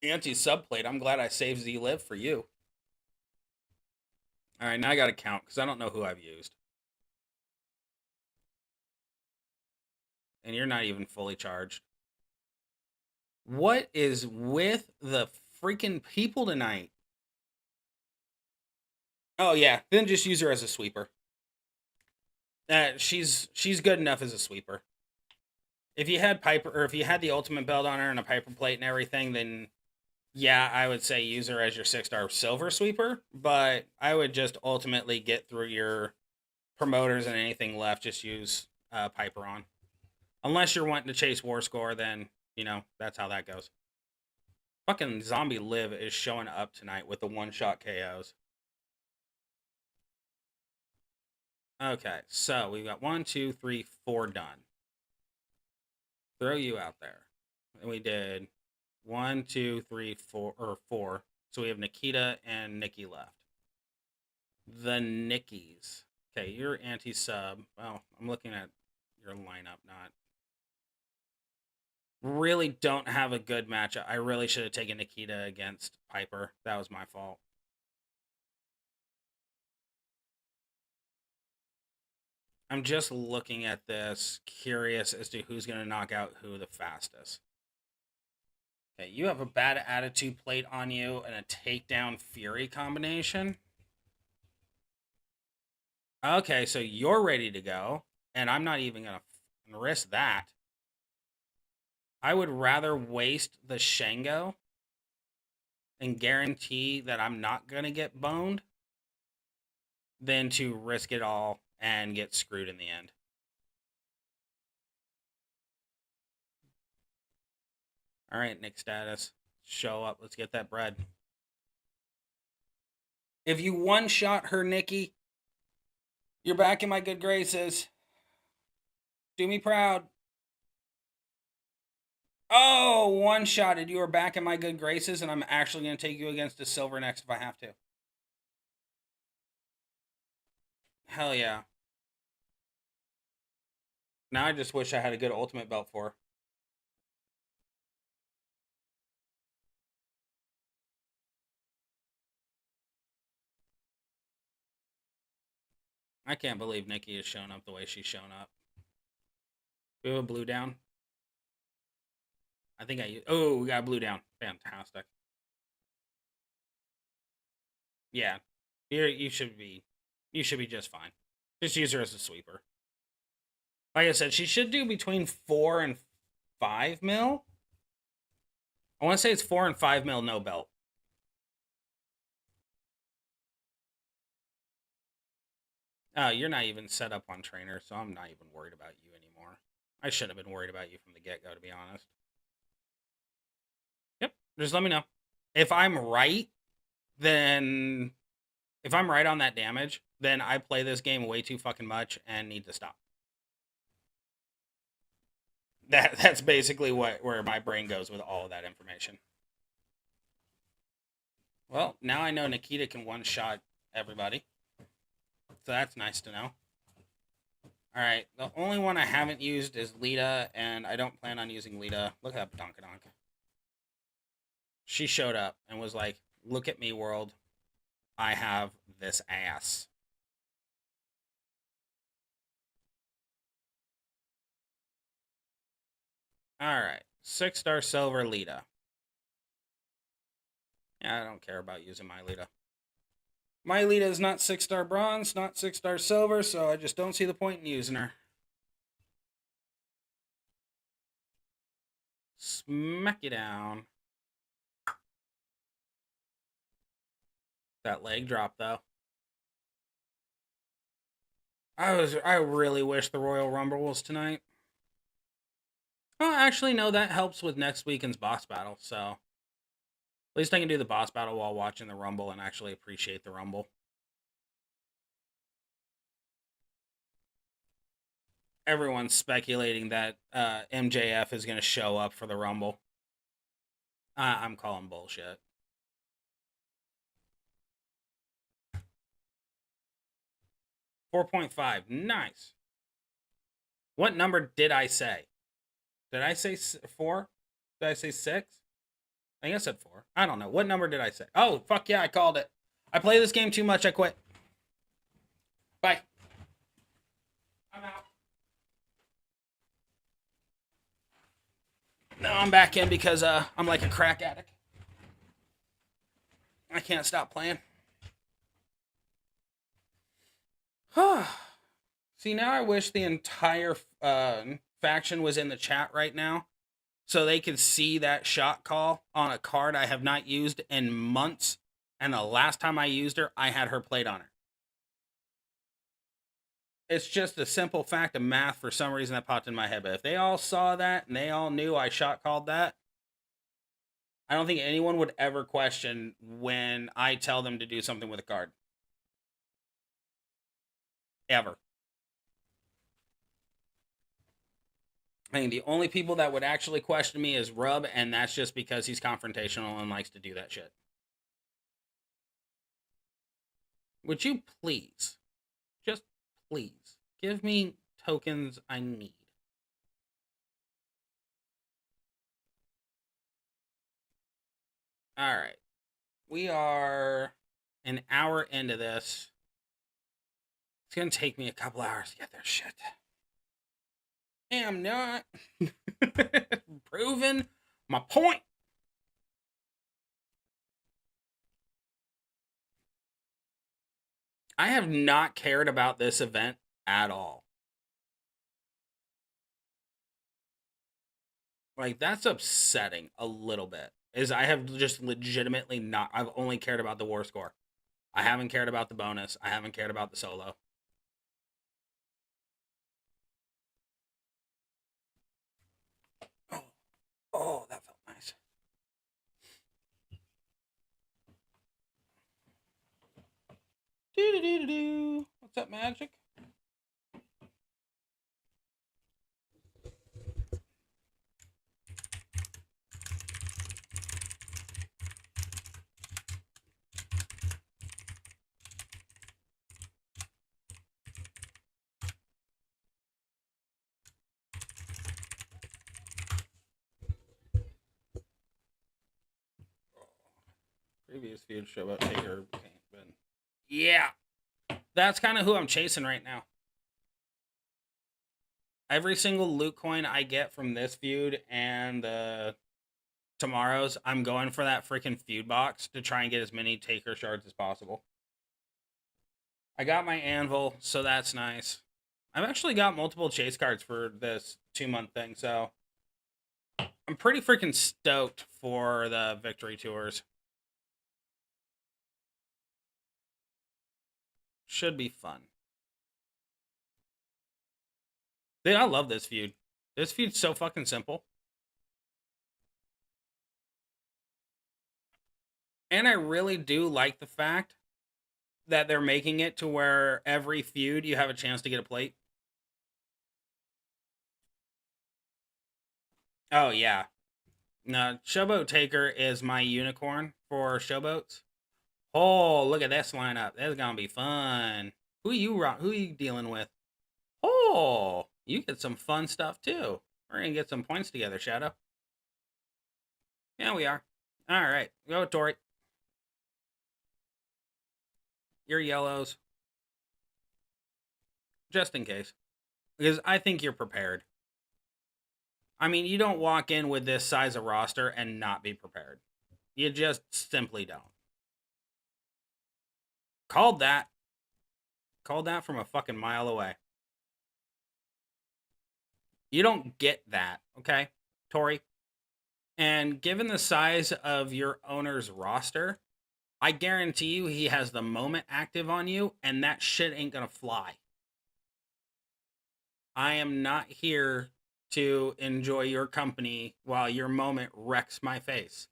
Anti-subplate, I'm glad I saved Z-Live for you. Alright, now I gotta count, because I don't know who I've used. And you're not even fully charged. What is with the freaking people tonight? Oh yeah, then just use her as a sweeper. She's good enough as a sweeper. If you had Piper, or if you had the ultimate belt on her and a Piper plate and everything, then yeah, I would say use her as your 6-star silver sweeper. But I would just ultimately get through your promoters and anything left. Just use Piper on, unless you're wanting to chase war score. Then that's how that goes. Fucking Zombie Liv is showing up tonight with the one-shot KOs. Okay, so we've got 1, 2, 3, 4 done. Throw you out there. And we did 1, 2, 3, 4, or 4. So we have Nikita and Nikki left. The Nickies. Okay, you're anti-sub. Well, I'm looking at your lineup, not. Really don't have a good matchup. I really should have taken Nikita against Piper. That was my fault. I'm just looking at this, curious as to who's going to knock out who the fastest. Okay, you have a bad attitude plate on you and a takedown fury combination. Okay, so you're ready to go, and I'm not even going to risk that. I would rather waste the Shango and guarantee that I'm not going to get boned than to risk it all and get screwed in the end. All right, Nick status. Show up. Let's get that bread. If you one-shot her, Nikki, you're back in my good graces. Do me proud. Oh, one-shotted. You are back in my good graces, and I'm actually going to take you against a silver next if I have to. Hell yeah. Now I just wish I had a good ultimate belt for her. I can't believe Nikki has shown up the way she's shown up. We have a blue down. I think oh, we got blue down. Fantastic. Yeah. You should be just fine. Just use her as a sweeper. Like I said, she should do between 4 and 5 mil. I want to say it's 4 and 5 mil no belt. You're not even set up on trainer, so I'm not even worried about you anymore. I should have been worried about you from the get-go, to be honest. Yep, just let me know. If I'm right, then... If I'm right on that damage, then I play this game way too fucking much and need to stop. That's basically where my brain goes with all of that information. Well, now I know Nikita can one-shot everybody. So that's nice to know. Alright, the only one I haven't used is Lita, and I don't plan on using Lita. Look at that Donkadonk. She showed up and was like, look at me, world. I have this ass. Alright, 6-star silver Lita. Yeah, I don't care about using my Lita. My Lita is not 6-star bronze, not 6-star silver, so I just don't see the point in using her. Smack you down. That leg drop, though. I really wish the Royal Rumble was tonight. Oh, actually, no, that helps with next weekend's boss battle, so... At least I can do the boss battle while watching the Rumble and actually appreciate the Rumble. Everyone's speculating that MJF is going to show up for the Rumble. I'm calling bullshit. $4.5. Nice. What number did I say? Did I say 4? Did I say 6? I think I said 4. I don't know. What number did I say? Oh, fuck yeah, I called it. I play this game too much, I quit. Bye. I'm out. No, I'm back in because I'm like a crack addict. I can't stop playing. See, now I wish the entire faction was in the chat right now so they could see that shot call on a card I have not used in months. And the last time I used her, I had her played on her. It's just a simple fact of math for some reason that popped in my head. But if they all saw that and they all knew I shot called that, I don't think anyone would ever question when I tell them to do something with a card. Ever. I think the only people that would actually question me is Rub, and that's just because he's confrontational and likes to do that shit. Would you please, just please, give me tokens I need? Alright. We are an hour into this. It's going to take me a couple hours to get their shit. I'm not. Proving my point. I have not cared about this event at all. Like, that's upsetting a little bit. Is I have just legitimately not. I've only cared about the war score. I haven't cared about the bonus. I haven't cared about the solo. Oh, that felt nice. Do-do-do-do-do. What's up, Magic? Previous feud show about Taker. Yeah. That's kind of who I'm chasing right now. Every single loot coin I get from this feud and tomorrow's, I'm going for that freaking feud box to try and get as many Taker shards as possible. I got my anvil, so that's nice. I've actually got multiple chase cards for this 2-month thing, so I'm pretty freaking stoked for the victory tours. Should be fun. Dude, I love this feud. This feud's so fucking simple. And I really do like the fact that they're making it to where every feud you have a chance to get a plate. Oh, yeah. No, Showboat Taker is my unicorn for showboats. Oh, look at this lineup. That's gonna be fun. Who you dealing with? Oh, you get some fun stuff too. We're gonna get some points together, Shadow. Yeah, we are. All right, go Tori. Your yellows, just in case, because I think you're prepared. I mean, you don't walk in with this size of roster and not be prepared. You just simply don't. Called that. Called that from a fucking mile away. You don't get that, okay, Tori? And given the size of your owner's roster, I guarantee you he has the moment active on you, and that shit ain't gonna fly. I am not here to enjoy your company while your moment wrecks my face.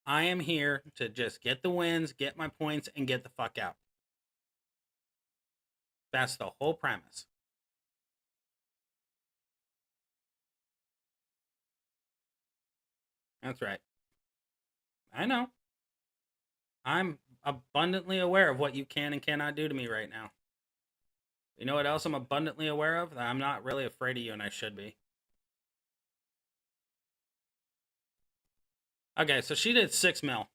I am here to just get the wins, get my points, and get the fuck out. That's the whole premise. That's right. I know. I'm abundantly aware of what you can and cannot do to me right now. You know what else I'm abundantly aware of? That I'm not really afraid of you, and I should be. Okay, so she did 6 mil.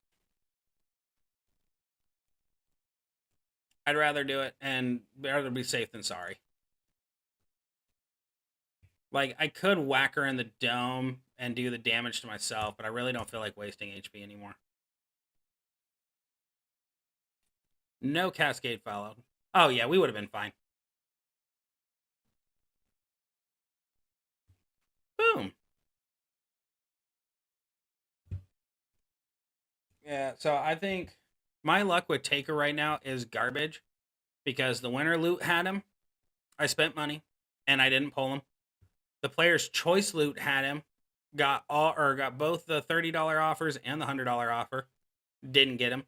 I'd rather do it and rather be safe than sorry. Like, I could whack her in the dome and do the damage to myself, but I really don't feel like wasting HP anymore. No cascade followed. Oh, yeah, we would have been fine. Boom. Yeah, so I think my luck with Taker right now is garbage because the winner loot had him. I spent money and I didn't pull him. The player's choice loot had him. Got both the $30 offers and the $100 offer. Didn't get him.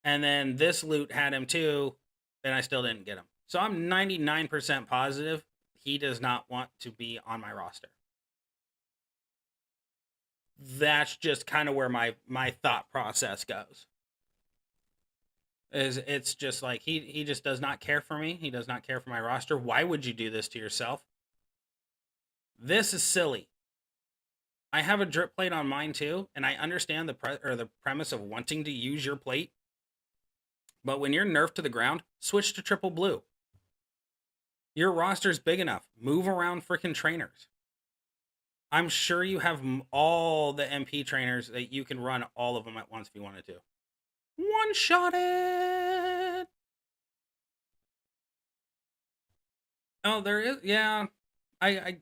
And then this loot had him too, and I still didn't get him. So I'm 99% positive he does not want to be on my roster. That's just kind of where my thought process goes. It's just like he just does not care for me. He does not care for my roster. Why would you do this to yourself? This is silly. I have a drip plate on mine too, and I understand the premise of wanting to use your plate. But when you're nerfed to the ground, switch to triple blue. Your roster's big enough. Move around freaking trainers. I'm sure you have all the MP trainers that you can run all of them at once if you wanted to. One shot it. Oh, there is. Yeah, I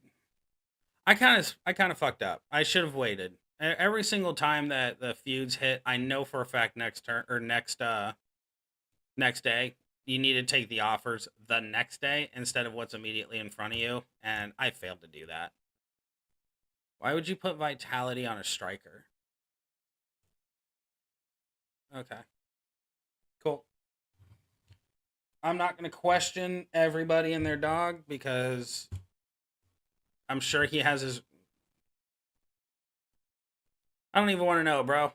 kind of fucked up. I should have waited. Every single time that the feuds hit, I know for a fact next turn or next day you need to take the offers the next day instead of what's immediately in front of you, and I failed to do that. Why would you put vitality on a striker? Okay. Cool. I'm not going to question everybody and their dog because I'm sure he has his. I don't even want to know, bro.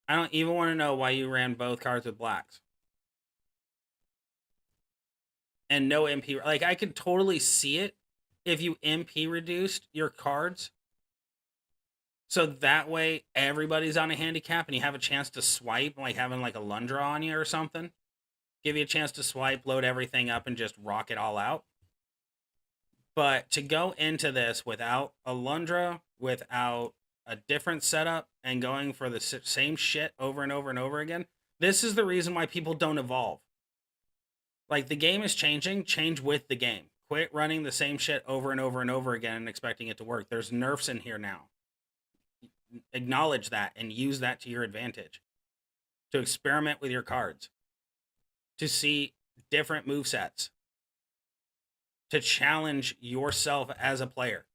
I don't even want to know why you ran both cards with blacks. And no MP. Like, I could totally see it if you MP reduced your cards. So that way everybody's on a handicap and you have a chance to swipe, like having like a Lundra on you or something. Give you a chance to swipe, load everything up, and just rock it all out. But to go into this without a Lundra, without a different setup, and going for the same shit over and over and over again, this is the reason why people don't evolve. Like, the game is changing, change with the game. Quit running the same shit over and over and over again and expecting it to work. There's nerfs in here now. Acknowledge that and use that to your advantage. To experiment with your cards. To see different movesets. to challenge yourself as a player.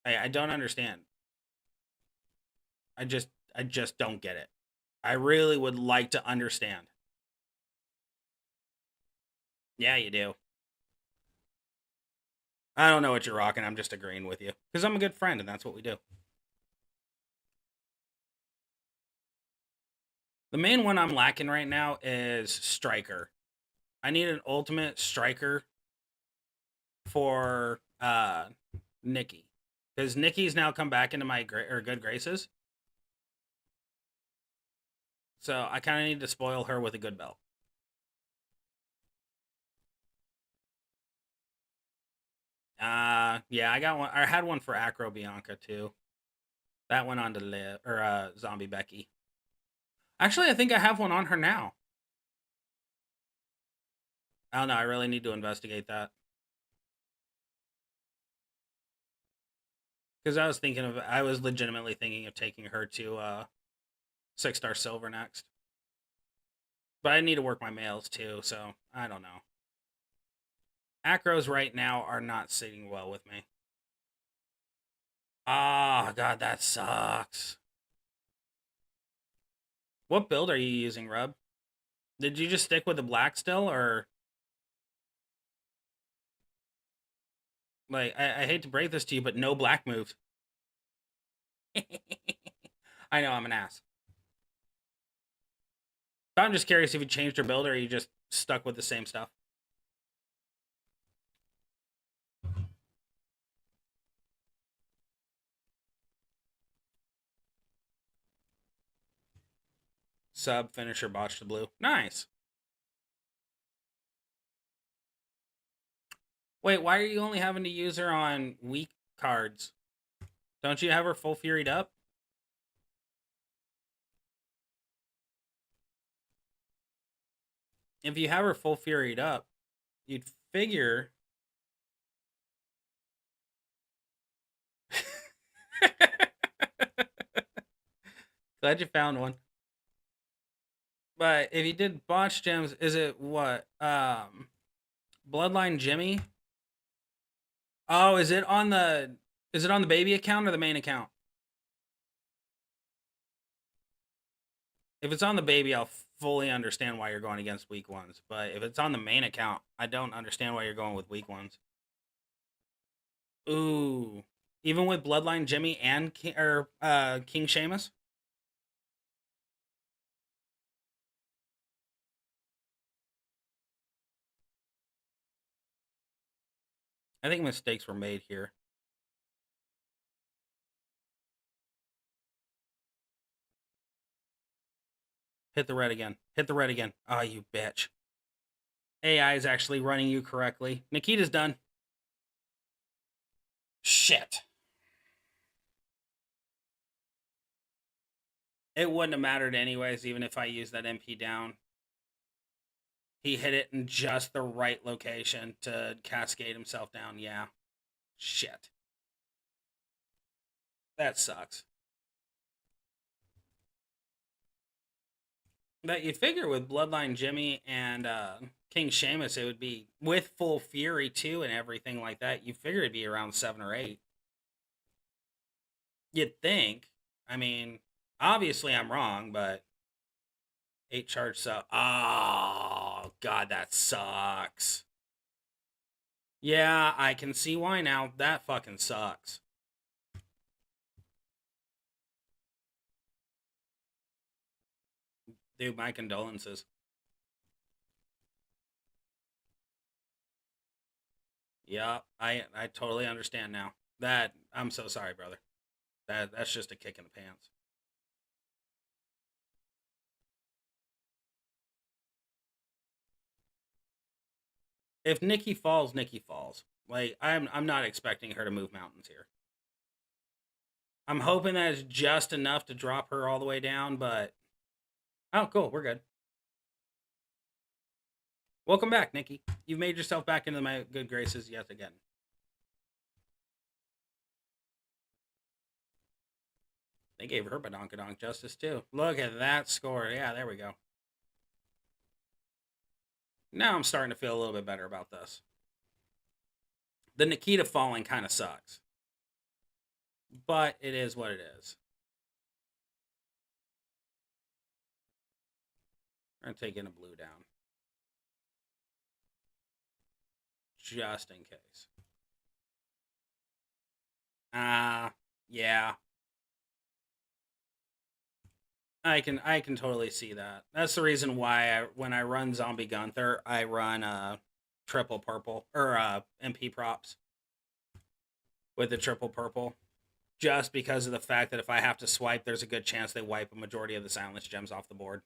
I don't understand. I just don't get it. I really would like to understand. Yeah, you do. I don't know what you're rocking. I'm just agreeing with you because I'm a good friend, and that's what we do. The main one I'm lacking right now is striker. I need an ultimate striker for Nikki because Nikki's now come back into my good graces. So I kind of need to spoil her with a good belt. Yeah, I got one. I had one for Acro Bianca too. That went on to live or Zombie Becky. Actually, I think I have one on her now. I don't know. I really need to investigate that because I was legitimately thinking of taking her to 6-star silver next. But I need to work my mails too, so I don't know. Acros right now are not sitting well with me. Ah, oh, God, that sucks. What build are you using, Rub? Did you just stick with the black still, or like I hate to break this to you, but no black moves. I know I'm an ass. But I'm just curious if you changed your build or you just stuck with the same stuff. Sub, finisher, botch the blue. Nice. Wait, why are you only having to use her on weak cards? Don't you have her full furied up? If you have her full furied up, you'd figure. Glad you found one. But if you did botch gems, is it what? Bloodline Jimmy? Oh, is it on the baby account or the main account? If it's on the baby, I'll fully understand why you're going against weak ones. But if it's on the main account, I don't understand why you're going with weak ones. Ooh. Even with Bloodline Jimmy and King Sheamus? I think mistakes were made here. Hit the red again. Hit the red again. Oh, you bitch. AI is actually running you correctly. Nikita's done. Shit. It wouldn't have mattered anyways, even if I used that MP down. He hit it in just the right location to cascade himself down. Yeah. Shit. That sucks. That you figure with Bloodline Jimmy and King Sheamus, it would be with full fury too and everything like that. You figure it'd be around 7 or 8. You'd think. I mean, obviously I'm wrong, but 8 charge so. Oh God, that sucks. Yeah, I can see why now. That fucking sucks. Dude, my condolences. Yeah, I totally understand now. That I'm so sorry, brother. That's just a kick in the pants. If Nikki falls, Nikki falls. Like I'm not expecting her to move mountains here. I'm hoping that it's just enough to drop her all the way down, but oh, cool, we're good. Welcome back, Nikki. You've made yourself back into my good graces yet again. They gave her badonkadonk justice too. Look at that score. Yeah, there we go. Now I'm starting to feel a little bit better about this. The Nikita falling kind of sucks, but it is what it is. I'm taking a blue down. Just in case. Yeah. I can totally see that. That's the reason why when I run Zombie Gunther, I run triple purple or MP props with the triple purple. Just because of the fact that if I have to swipe, there's a good chance they wipe a majority of the silence gems off the board.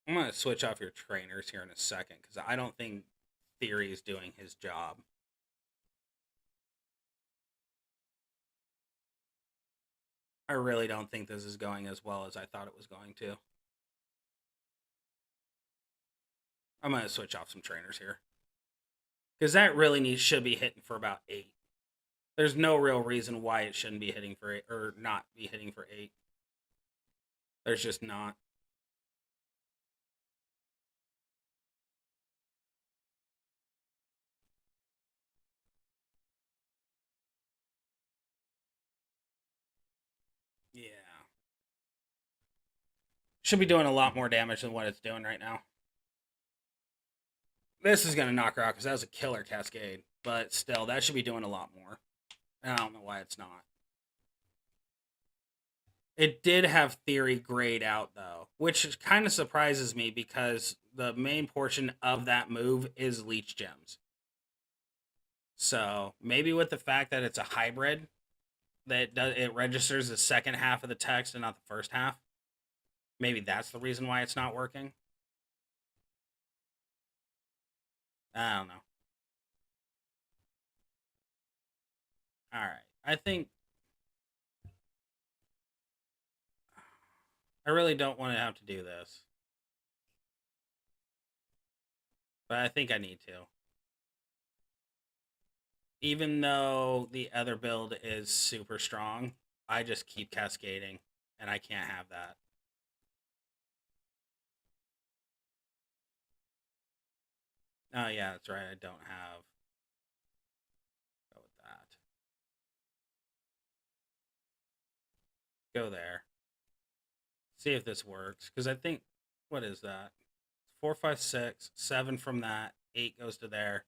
I'm going to switch off your trainers here in a second because I don't think Theory is doing his job. I really don't think this is going as well as I thought it was going to. I'm going to switch off some trainers here because that really should be hitting for about 8. There's no real reason why it shouldn't be hitting for 8 or not be hitting for 8. There's just not. Yeah. Should be doing a lot more damage than what it's doing right now. This is going to knock her out because that was a killer cascade. But still, that should be doing a lot more. I don't know why it's not. It did have Theory grayed out, though, which kind of surprises me because the main portion of that move is Leech Gems. So maybe with the fact that it's a hybrid, that it registers the second half of the text and not the first half. Maybe that's the reason why it's not working. I don't know. All right. I think I really don't want to have to do this, but I think I need to. Even though the other build is super strong, I just keep cascading, and I can't have that. Oh yeah, that's right. I don't have. Go with that. Go there. See if this works. Because I think what is that? 4, 5, 6, 7 from that. 8 goes to there.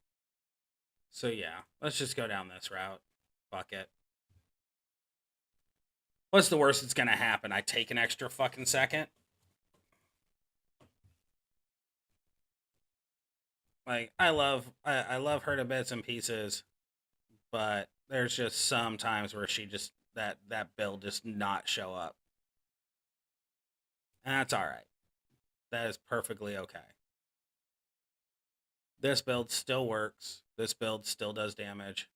So yeah, let's just go down this route. Fuck it. What's the worst that's gonna happen? I take an extra fucking second. Like I love her to bits and pieces, but there's just some times where she just that build just not show up, and that's all right. That is perfectly okay. This build still works. This build still does damage.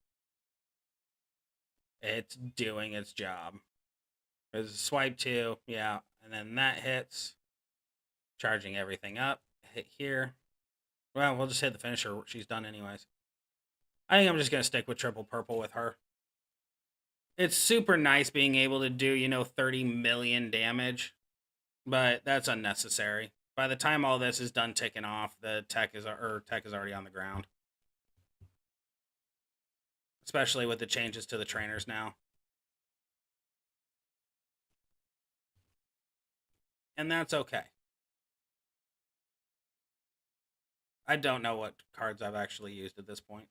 It's doing its job. There's a swipe 2, yeah, and then that hits, charging everything up. Hit here. Well, we'll just hit the finisher. She's done anyways. I think I'm just gonna stick with triple purple with her. It's super nice being able to do 30 million damage, but that's unnecessary. By the time all this is done ticking off, the tech is already on the ground. Especially with the changes to the trainers now. And that's okay. I don't know what cards I've actually used at this point.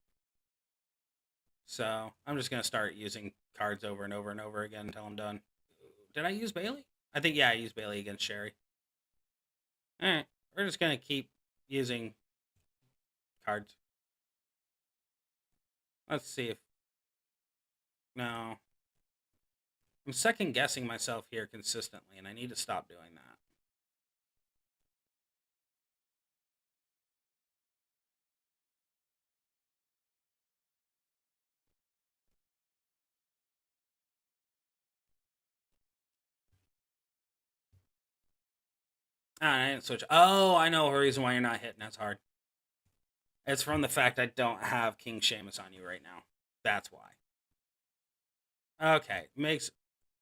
So I'm just going to start using cards over and over and over again until I'm done. Did I use Bailey? I think, yeah, I used Bailey against Sherry. All right. We're just going to keep using cards. Let's see if. No. I'm second guessing myself here consistently, and I need to stop doing that. I didn't switch. Oh, I know a reason why you're not hitting. That's hard. It's from the fact I don't have King Seamus on you right now. That's why. Okay, makes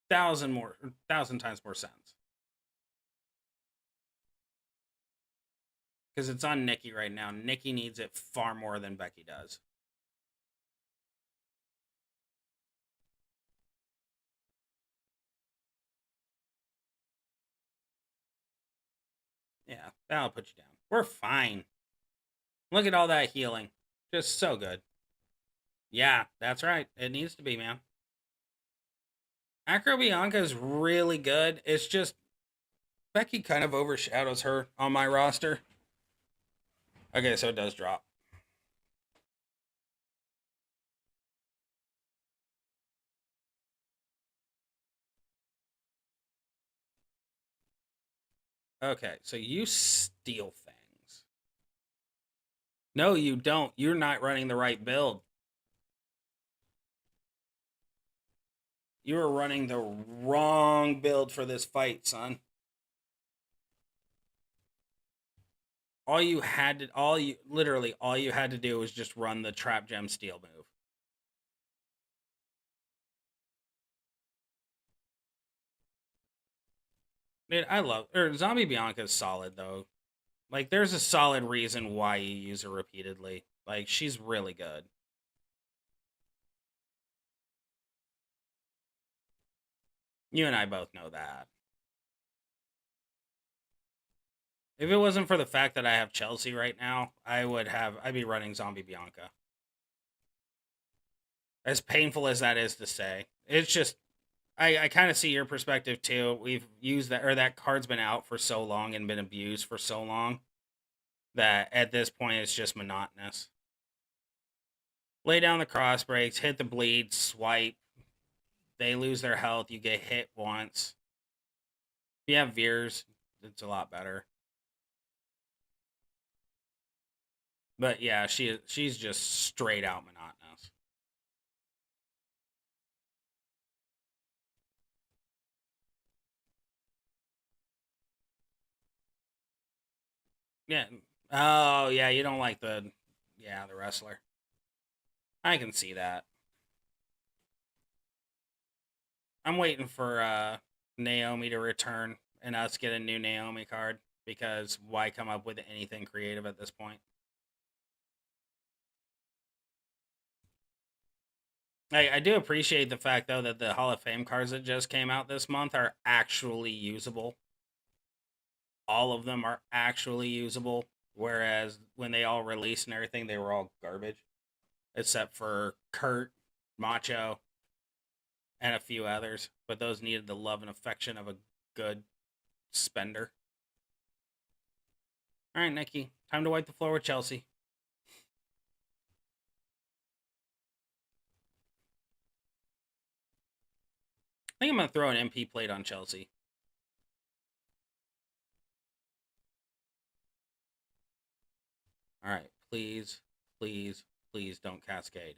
thousand times more sense. Because it's on Nikki right now. Nikki needs it far more than Becky does. Yeah, that'll put you down. We're fine. Look at all that healing. Just so good. Yeah, that's right. It needs to be, man. Acro Bianca is really good. It's just Becky kind of overshadows her on my roster. Okay, so it does drop. Okay, so you steal things. No, you don't. You're not running the right build. You are running the wrong build for this fight, son. All you had to do was just run the trap gem steal move. Dude, Zombie Bianca is solid though. Like, there's a solid reason why you use her repeatedly. Like, she's really good. You and I both know that. If it wasn't for the fact that I have Chelsea right now, I'd be running Zombie Bianca. As painful as that is to say, it's just I kind of see your perspective too. We've used that card's been out for so long and been abused for so long that at this point it's just monotonous. Lay down the cross breaks, hit the bleed, swipe. They lose their health. You get hit once. If you have Veers, it's a lot better. But yeah, she's just straight out monotonous. Yeah. Oh yeah, you don't like the wrestler. I can see that. I'm waiting for Naomi to return and us get a new Naomi card because why come up with anything creative at this point? I do appreciate the fact though that the Hall of Fame cards that just came out this month are actually usable. All of them are actually usable, whereas when they all released and everything, they were all garbage, except for Kurt, Macho, and a few others. But those needed the love and affection of a good spender. All right, Nikki, time to wipe the floor with Chelsea. I think I'm gonna throw an MP plate on Chelsea. All right, please, please, please don't cascade.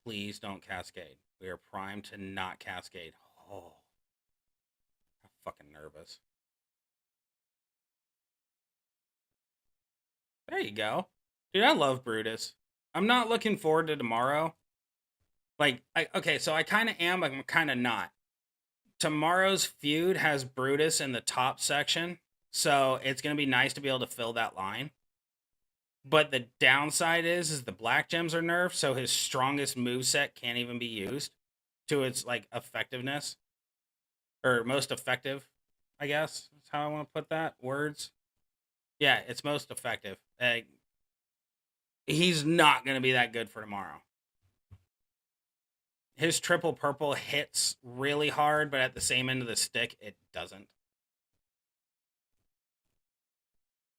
Please don't cascade. We are primed to not cascade. Oh, I'm fucking nervous. There you go. Dude, I love Brutus. I'm not looking forward to tomorrow. Okay, so I kind of am, but I'm kind of not. Tomorrow's feud has Brutus in the top section, so it's going to be nice to be able to fill that line. But the downside is the black gems are nerfed, so his strongest move set can't even be used to its like effectiveness or most effective. I guess that's how I want to put that. Words. Yeah, it's most effective. He's not going to be that good for tomorrow. His triple purple hits really hard, but at the same end of the stick, it doesn't.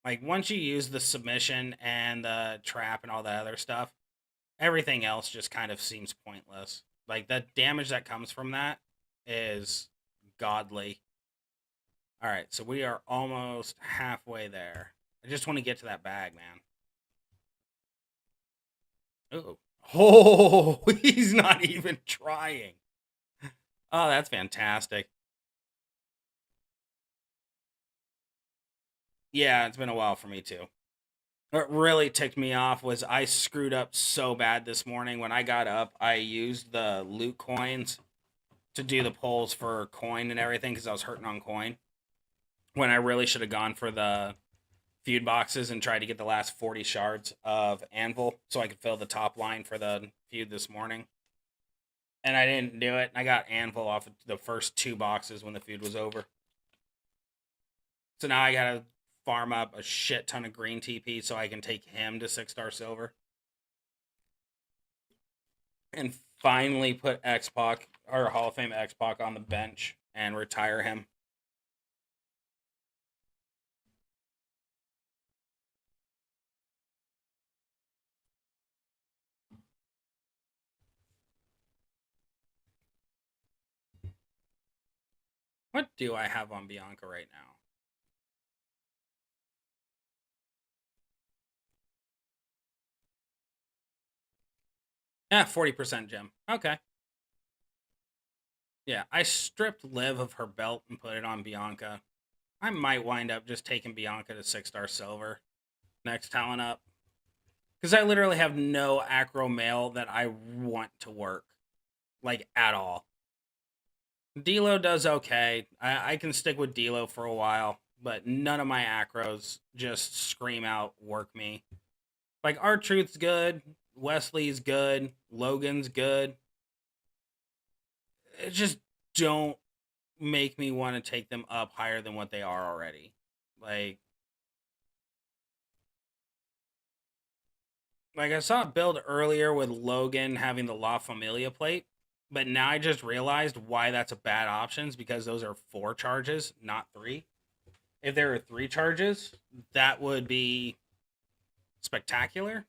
Like, once you use the submission and the trap and all that other stuff, everything else just kind of seems pointless. Like, the damage that comes from that is godly. All right, so we are almost halfway there. I just want to get to that bag, man. Ooh. Oh, he's not even trying. Oh, that's fantastic. Yeah, it's been a while for me too. What really ticked me off was I screwed up so bad this morning. When I got up, I used the loot coins to do the polls for coin and everything because I was hurting on coin. When I really should have gone for the feud boxes and tried to get the last 40 shards of anvil so I could fill the top line for the feud this morning. And I didn't do it. I got anvil off of the first two boxes when the feud was over. So now I gotta farm up a shit ton of green TP so I can take him to 6-star silver. And finally put X-Pac, or Hall of Fame X-Pac, on the bench and retire him. What do I have on Bianca right now? Yeah, 40% gem. Okay. Yeah, I stripped Liv of her belt and put it on Bianca. I might wind up just taking Bianca to 6-star silver next talent up. Because I literally have no acro mail that I want to work. Like, at all. Delo does okay. I can stick with Delo for a while, but none of my acros just scream out work me. Like, R-Truth's good, Wesley's good, Logan's good. It just don't make me want to take them up higher than what they are already. Like I saw a build earlier with Logan having the La Familia plate, but now I just realized why that's a bad option because those are 4 charges, not 3. If there were 3 charges, that would be spectacular.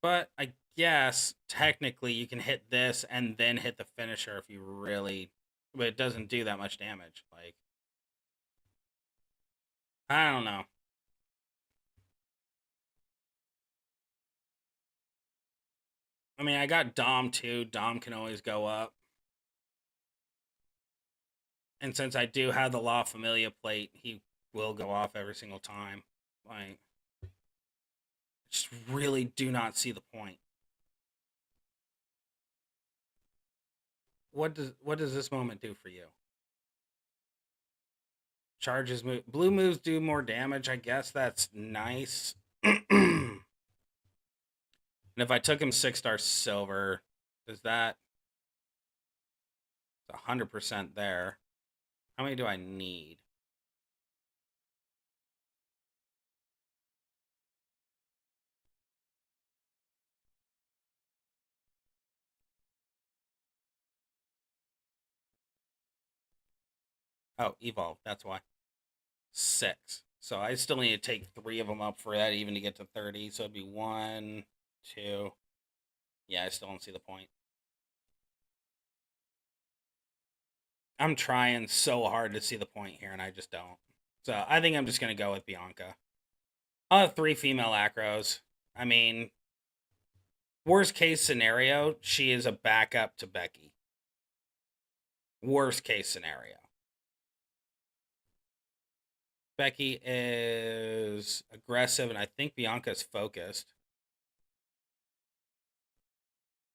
But I guess technically you can hit this and then hit the finisher if you really, but it doesn't do that much damage. Like, I don't know. I mean, I got Dom too. Dom can always go up. And since I do have the La Familia plate, he will go off every single time. Like, just really do not see the point. What does this moment do for you? Charges move. Blue moves do more damage. I guess that's nice. And if I took him 6-star silver, is that 100% there? How many do I need? Oh, evolve. That's why. 6. So I still need to take 3 of them up for that even to get to 30. So it'd be 1, 2. Yeah, I still don't see the point. I'm trying so hard to see the point here, and I just don't. So I think I'm just gonna go with Bianca. I'll have 3 female acros. I mean, worst case scenario, she is a backup to Becky. Worst case scenario. Becky is aggressive, and I think Bianca's focused.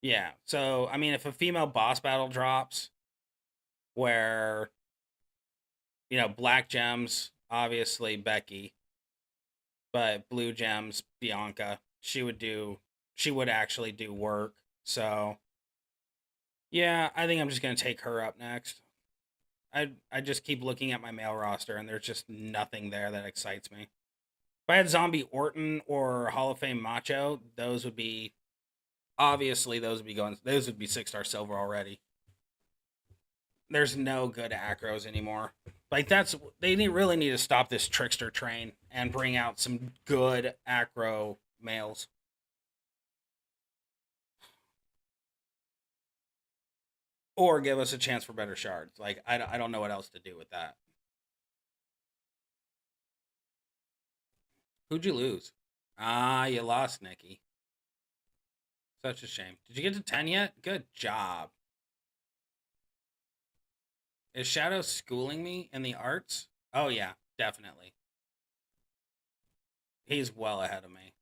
Yeah. So I mean, if a female boss battle drops, where black gems, obviously Becky, but blue gems, Bianca, she would actually do work. So yeah, I think I'm just gonna take her up next. I just keep looking at my male roster and there's just nothing there that excites me. If I had Zombie Orton or Hall of Fame Macho, those would be obviously those would be 6-star silver already. There's no good acros anymore. Like they really need to stop this trickster train and bring out some good acro males. Or give us a chance for better shards. Like I don't know what else to do with that. Who'd you lose? Ah, you lost, Nikki. Such a shame. Did you get to 10 yet? Good job. Is Shadow schooling me in the arts? Oh yeah, definitely. He's well ahead of me.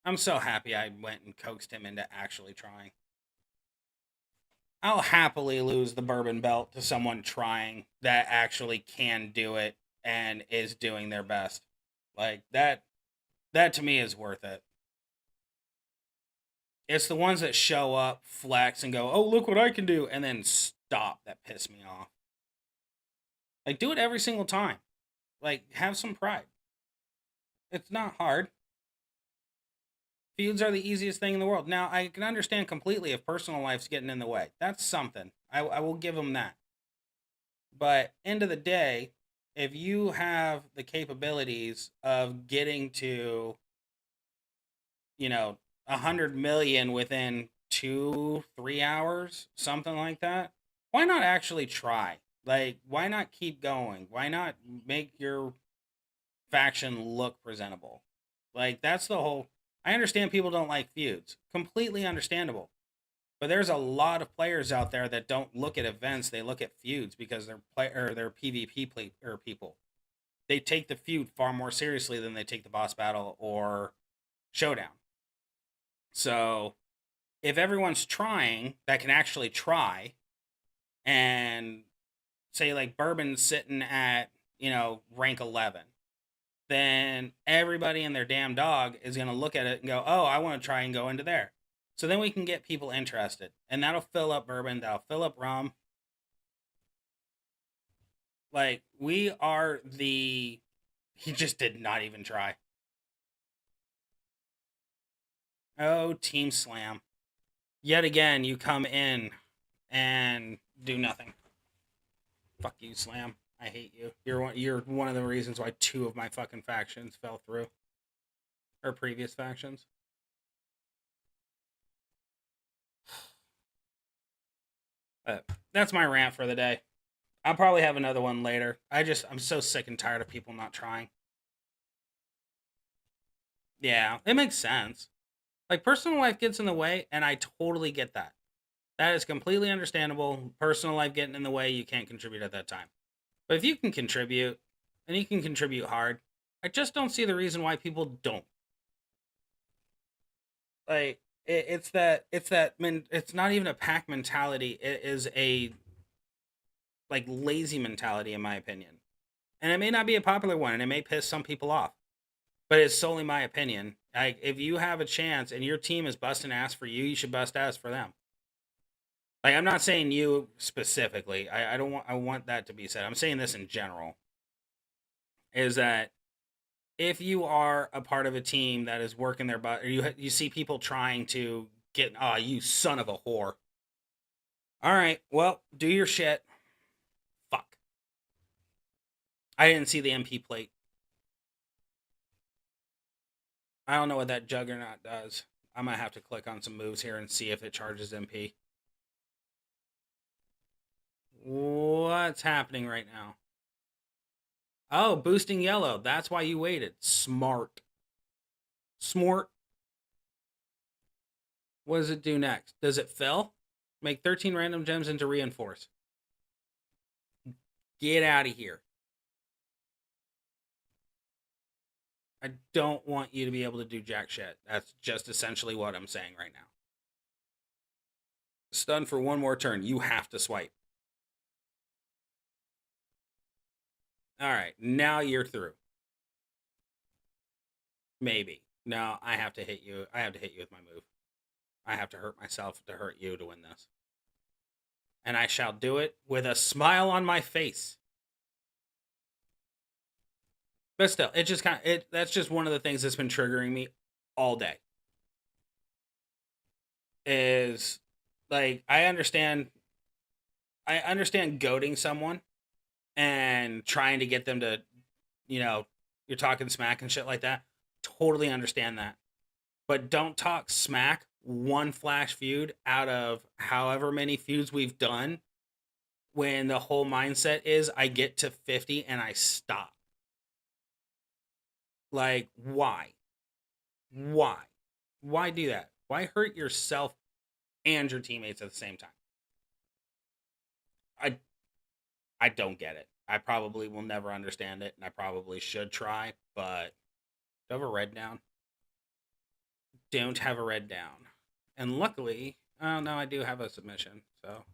I'm so happy I went and coaxed him into actually trying. I'll happily lose the bourbon belt to someone trying that actually can do it and is doing their best. Like that to me is worth it. It's the ones that show up, flex, and go, "Oh, look what I can do," and then stop that piss me off. Like, do it every single time. Like, have some pride. It's not hard. Feuds are the easiest thing in the world. Now, I can understand completely if personal life's getting in the way. That's something. I will give them that. But end of the day, if you have the capabilities of getting to, 100 million within 2-3 hours, something like that, why not actually try? Like, why not keep going? Why not make your faction look presentable? Like, that's the whole. I understand people don't like feuds. Completely understandable. But there's a lot of players out there that don't look at events; they look at feuds because they're PvP people. They take the feud far more seriously than they take the boss battle or showdown. So if everyone's trying that can actually try, and say like Bourbon's sitting at rank 11, then everybody and their damn dog is going to look at it and go, "Oh, I want to try and go into there." So then we can get people interested, and that'll fill up Bourbon, that'll fill up rum. Like, we are the. He just did not even try. Oh, Team Slam. Yet again, you come in and do nothing. Fuck you, Slam. I hate you. You're one of the reasons why 2 of my fucking factions fell through. Or previous factions. That's my rant for the day. I'll probably have another one later. I'm so sick and tired of people not trying. Yeah, it makes sense. Like, personal life gets in the way, and I totally get that. That is completely understandable. Personal life getting in the way, you can't contribute at that time. But if you can contribute, and you can contribute hard, I just don't see the reason why people don't. Like, it's not even a pack mentality. It is a like lazy mentality, in my opinion. And it may not be a popular one, and it may piss some people off, but it's solely my opinion. Like, if you have a chance and your team is busting ass for you, you should bust ass for them. Like, I'm not saying you specifically. I don't want. I want that to be said. I'm saying this in general. Is that if you are a part of a team that is working their butt, or you see people trying to get, oh, you son of a whore. All right, well, do your shit. Fuck. I didn't see the MP plate. I don't know what that juggernaut does. I might have to click on some moves here and see if it charges MP. What's happening right now? Oh, boosting yellow. That's why you waited. Smart. Smart. What does it do next? Does it fill? Make 13 random gems into reinforce. Get out of here. I don't want you to be able to do jack shit. That's just essentially what I'm saying right now. Stun for one more turn. You have to swipe. All right, now you're through. Maybe. No, I have to hit you. I have to hit you with my move. I have to hurt myself to hurt you to win this. And I shall do it with a smile on my face. But still, it just that's just one of the things that's been triggering me all day. Is like, I understand goading someone and trying to get them to, you're talking smack and shit like that. Totally understand that. But don't talk smack one flash feud out of however many feuds we've done, when the whole mindset is I get to 50 and I stop. Like, why? Why? Why do that? Why hurt yourself and your teammates at the same time? I don't get it. I probably will never understand it, and I probably should try, but do I have a red down? Don't have a red down. And luckily, oh no, I do have a submission, so.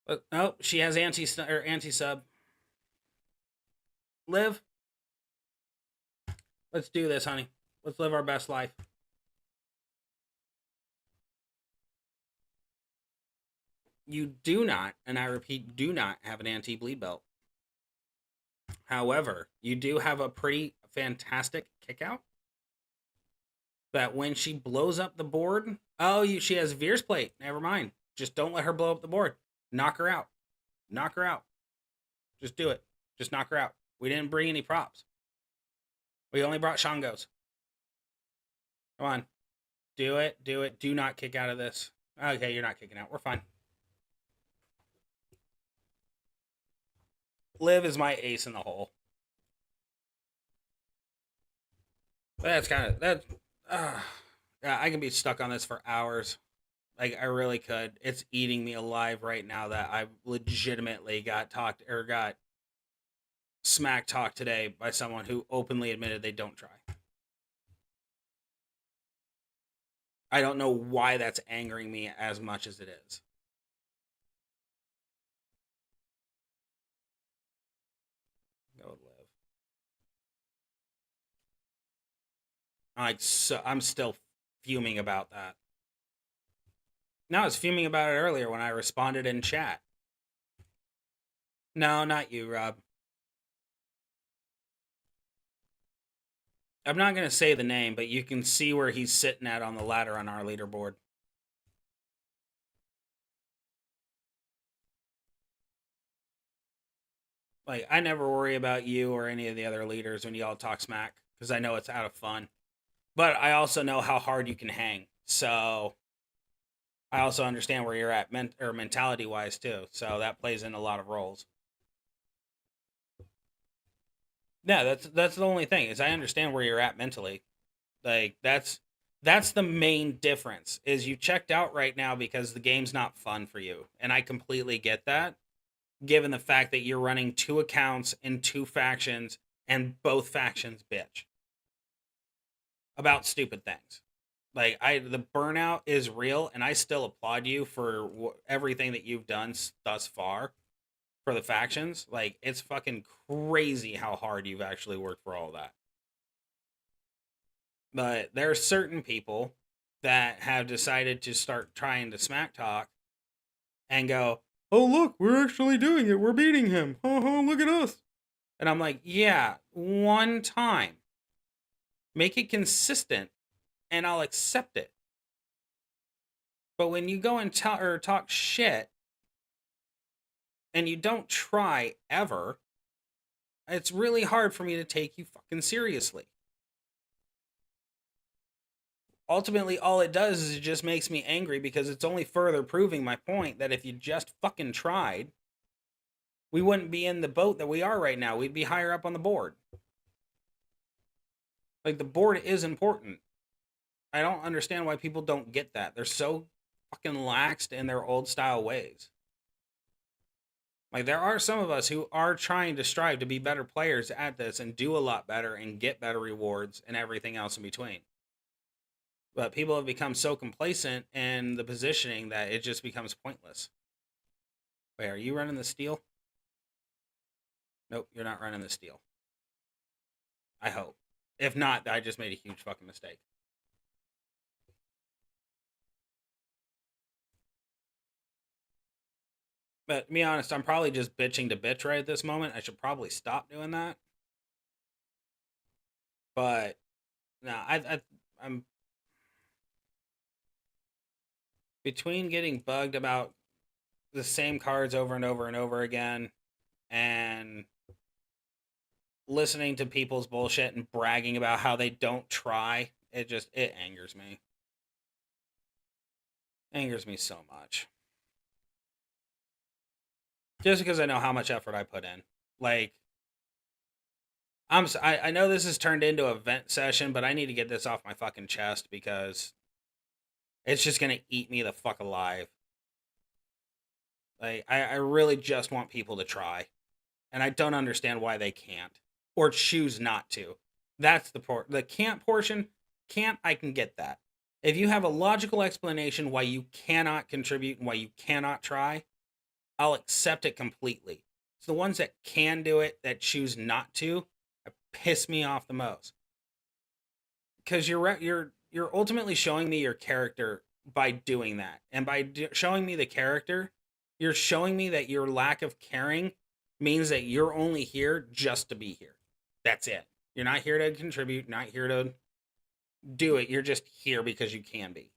But, oh, she has anti-sub. Live. Let's do this, honey. Let's live our best life. You do not, and I repeat, do not have an anti-bleed belt. However, you do have a pretty fantastic kick out. That when she blows up the board, she has Veer's plate. Never mind. Just don't let her blow up the board. Knock her out. Knock her out. Just do it. Just knock her out. We didn't bring any props. We only brought Shangos. Come on. Do it. Do it. Do not kick out of this. Okay, you're not kicking out. We're fine. Liv is my ace in the hole. That's kind of that. Yeah, I can be stuck on this for hours. Like I really could. It's eating me alive right now that I legitimately got smack talked today by someone who openly admitted they don't try. I don't know why that's angering me as much as it is. Go live. I'm still fuming about that. No, I was fuming about it earlier when I responded in chat. No, not you, Rob. I'm not going to say the name, but you can see where he's sitting at on the ladder on our leaderboard. Like, I never worry about you or any of the other leaders when y'all talk smack, because I know it's out of fun. But I also know how hard you can hang. So I also understand where you're at mentality-wise, too. So that plays in a lot of roles. Yeah, that's the only thing, is I understand where you're at mentally. Like, that's the main difference, is you checked out right now because the game's not fun for you. And I completely get that, given the fact that you're running 2 accounts in 2 factions, and both factions bitch about stupid things. Like, the burnout is real, and I still applaud you for everything that you've done thus far for the factions. Like, it's fucking crazy how hard you've actually worked for all that. But there are certain people that have decided to start trying to smack talk and go, oh, look, we're actually doing it. We're beating him. Oh, look at us. And I'm like, yeah, one time. Make it consistent, and I'll accept it. But when you go and talk shit, and you don't try ever, it's really hard for me to take you fucking seriously. Ultimately, all it does is it just makes me angry, because it's only further proving my point that if you just fucking tried, we wouldn't be in the boat that we are right now. We'd be higher up on the board. Like, the board is important. I don't understand why people don't get that. They're so fucking laxed in their old style ways. Like, there are some of us who are trying to strive to be better players at this and do a lot better and get better rewards and everything else in between. But people have become so complacent in the positioning that it just becomes pointless. Wait, are you running the steel? Nope, you're not running the steel. I hope. If not, I just made a huge fucking mistake. But to be honest, I'm probably just bitching to bitch right at this moment. I should probably stop doing that. But no, I'm between getting bugged about the same cards over and over and over again, and listening to people's bullshit and bragging about how they don't try. It angers me. Angers me so much. Just because I know how much effort I put in. Like, I know this has turned into a vent session, but I need to get this off my fucking chest, because it's just gonna eat me the fuck alive. Like, I really just want people to try. and I don't understand why they can't or choose not to. That's the can't portion. Can't, I can get that. If you have a logical explanation why you cannot contribute and why you cannot try, I'll accept it completely. It's the ones that can do it that choose not to that piss me off the most. Because you're ultimately showing me your character by doing that, and by showing me the character, you're showing me that your lack of caring means that you're only here just to be here. That's it. You're not here to contribute, not here to do it. You're just here because you can be.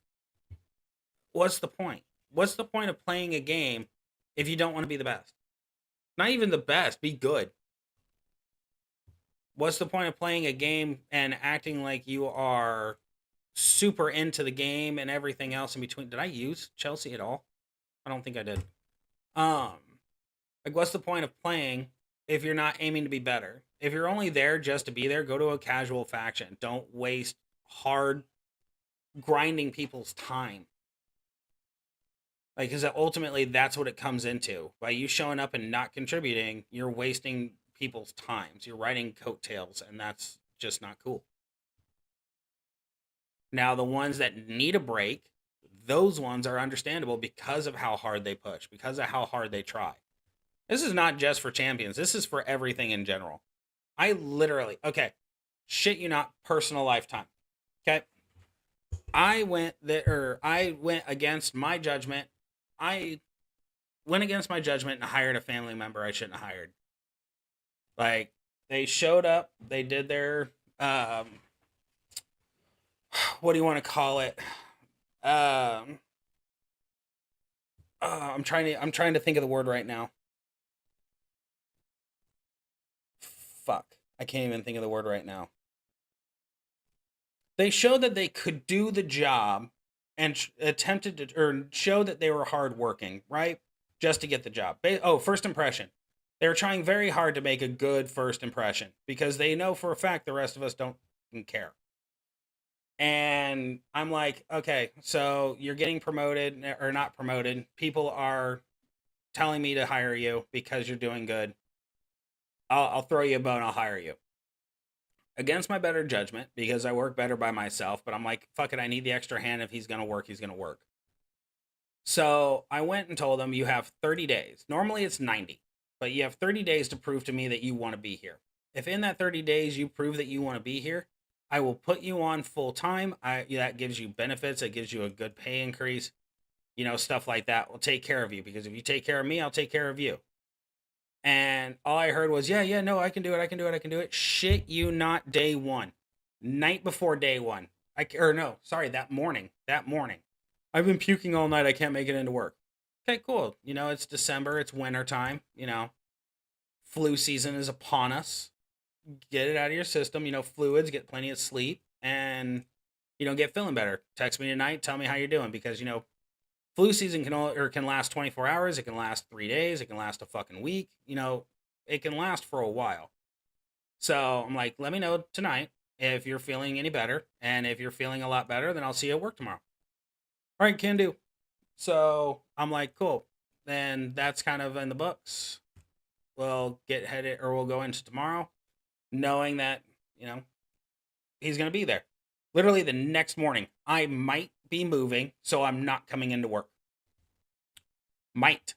What's the point? What's the point of playing a game if you don't want to be the best? Not even the best, be good. What's the point of playing a game and acting like you are super into the game and everything else in between? Did I use Chelsea at all? I don't think I did. Um, like, what's the point of playing if you're not aiming to be better? If you're only there just to be there, go to a casual faction. Don't waste hard grinding people's time. Like, because ultimately that's what it comes into. By you showing up and not contributing, you're wasting people's times. You're riding coattails, and that's just not cool. Now, the ones that need a break, those ones are understandable because of how hard they push, because of how hard they try. This is not just for champions. This is for everything in general. I literally, okay, shit you not, personal lifetime. Okay. I went against my judgment. I went against my judgment and hired a family member I shouldn't have hired. Like, they showed up, they did their what do you want to call it? I'm trying to think of the word right now. Fuck. I can't even think of the word right now. They showed that they could do the job and attempted to, or show that they were hardworking, right? Just to get the job. First impression. They were trying very hard to make a good first impression because they know for a fact the rest of us don't care. And I'm like, okay, so you're getting promoted or not promoted. People are telling me to hire you because you're doing good. I'll throw you a bone. I'll hire you. Against my better judgment, because I work better by myself, but I'm like, fuck it, I need the extra hand. If he's going to work, he's going to work. So I went and told him, you have 30 days. Normally it's 90, but you have 30 days to prove to me that you want to be here. If in that 30 days you prove that you want to be here, I will put you on full time. That gives you benefits. It gives you a good pay increase. Stuff like that will take care of you, because if you take care of me, I'll take care of you. And all I heard was, yeah, no, I can do it. Shit you not, day one. Night before day one. That morning. I've been puking all night. I can't make it into work. Okay, cool. It's December. It's winter time. Flu season is upon us. Get it out of your system. Fluids, get plenty of sleep, and, get feeling better. Text me tonight. Tell me how you're doing, because, flu season can last 24 hours. It can last 3 days. It can last a fucking week. It can last for a while. So I'm like, let me know tonight if you're feeling any better. And if you're feeling a lot better, then I'll see you at work tomorrow. All right, can do. So I'm like, cool. Then that's kind of in the books. We'll we'll go into tomorrow knowing that, he's going to be there. Literally the next morning, I might be moving, so I'm not coming into work. Might.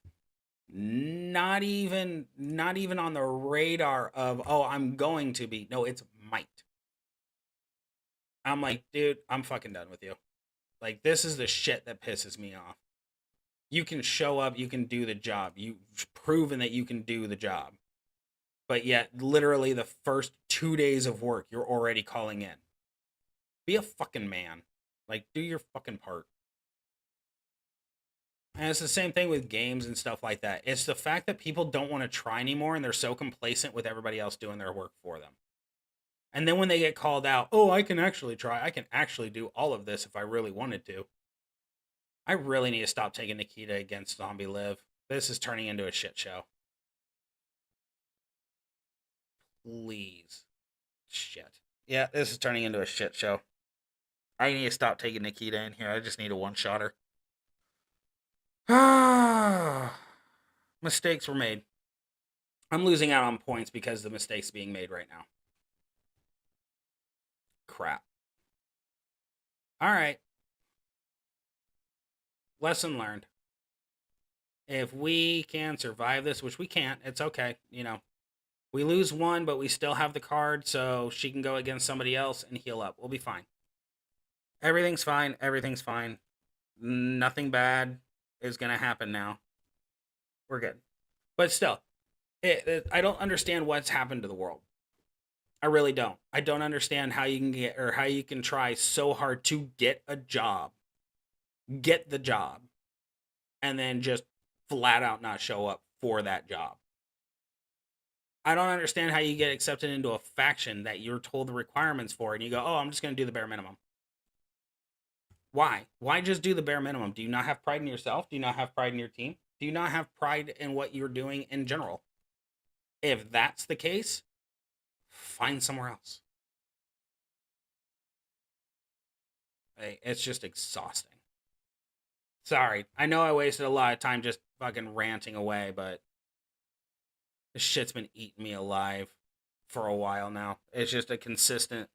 Not even on the radar of, I'm going to be. No, it's might. I'm like, dude, I'm fucking done with you. Like, this is the shit that pisses me off. You can show up, you can do the job. You've proven that you can do the job. But yet, literally the first 2 days of work, you're already calling in. Be a fucking man. Like, do your fucking part. And it's the same thing with games and stuff like that. It's the fact that people don't want to try anymore, and they're so complacent with everybody else doing their work for them. And then when they get called out, I can actually try. I can actually do all of this if I really wanted to. I really need to stop taking Nikita against Zombie Live. This is turning into a shit show. Please. Shit. Yeah, this is turning into a shit show. I need to stop taking Nikita in here. I just need a one-shotter. Mistakes were made. I'm losing out on points because the mistakes being made right now. Crap. All right. Lesson learned. If we can survive this, which we can't, it's okay. You know, we lose one, but we still have the card, so she can go against somebody else and heal up. We'll be fine. Everything's fine. Everything's fine. Nothing bad is going to happen now. We're good. But still, I don't understand what's happened to the world. I really don't. I don't understand how you can get or how you can try so hard to get a job, get the job, and then just flat out not show up for that job. I don't understand how you get accepted into a faction that you're told the requirements for and you go, "Oh, I'm just going to do the bare minimum." Why? Why just do the bare minimum? Do you not have pride in yourself? Do you not have pride in your team? Do you not have pride in what you're doing in general? If that's the case, find somewhere else. It's just exhausting. Sorry. I know I wasted a lot of time just fucking ranting away, but this shit's been eating me alive for a while now. It's just a consistent.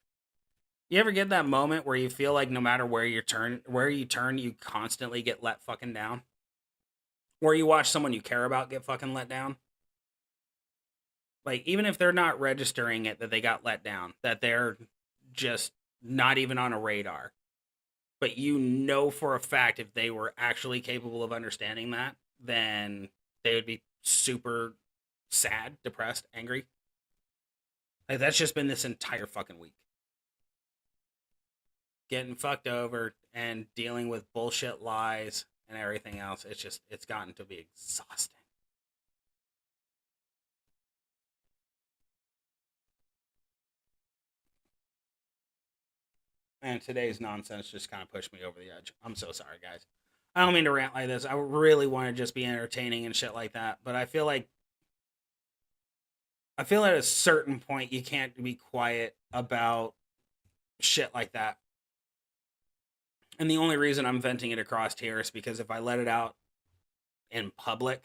You ever get that moment where you feel like no matter where you turn, you constantly get let fucking down? Or you watch someone you care about get fucking let down? Like, even if they're not registering it that they got let down, that they're just not even on a radar. But you know for a fact if they were actually capable of understanding that, then they would be super sad, depressed, angry. Like, that's just been this entire fucking week. Getting fucked over and dealing with bullshit lies and everything else. It's gotten to be exhausting. And today's nonsense just kind of pushed me over the edge. I'm so sorry, guys. I don't mean to rant like this. I really want to just be entertaining and shit like that, but I feel at a certain point you can't be quiet about shit like that. And the only reason I'm venting it across here is because if I let it out in public,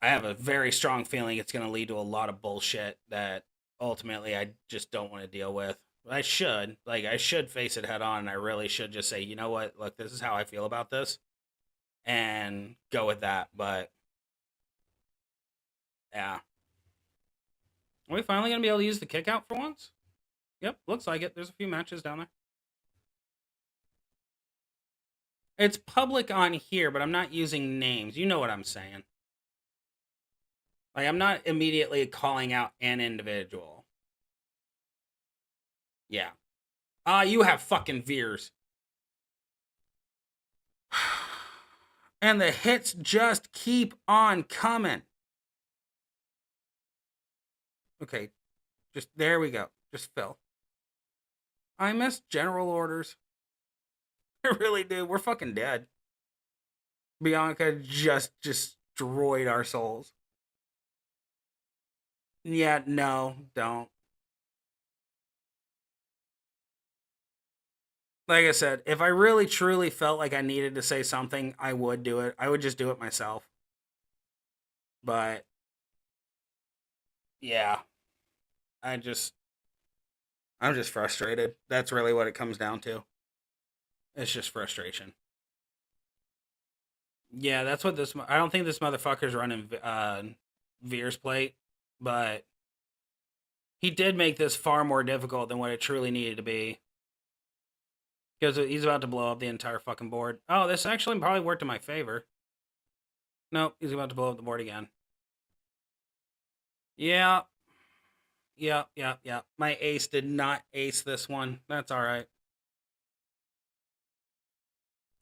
I have a very strong feeling it's going to lead to a lot of bullshit that ultimately I just don't want to deal with. I should face it head on, and I really should just say, you know what, look, this is how I feel about this, and go with that. But yeah, are we finally gonna be able to use the kick out for once? Yep, looks like it. There's a few matches down there. It's public on here, but I'm not using names. You know what I'm saying? Like, I'm not immediately calling out an individual. Yeah. You have fucking Veers. And the hits just keep on coming. Okay, just there we go. Just fill. I miss general orders. I really do. We're fucking dead. Bianca just destroyed our souls. Yeah, no, don't. Like I said, if I really truly felt like I needed to say something, I would do it. I would just do it myself. But yeah, I just I'm just frustrated. That's really what it comes down to. It's just frustration. Yeah, that's what this. I don't think this motherfucker's running Veer's plate, but he did make this far more difficult than what it truly needed to be. Because he's about to blow up the entire fucking board. Oh, this actually probably worked in my favor. Nope, he's about to blow up the board again. Yeah, yeah. My ace did not ace this one. That's all right.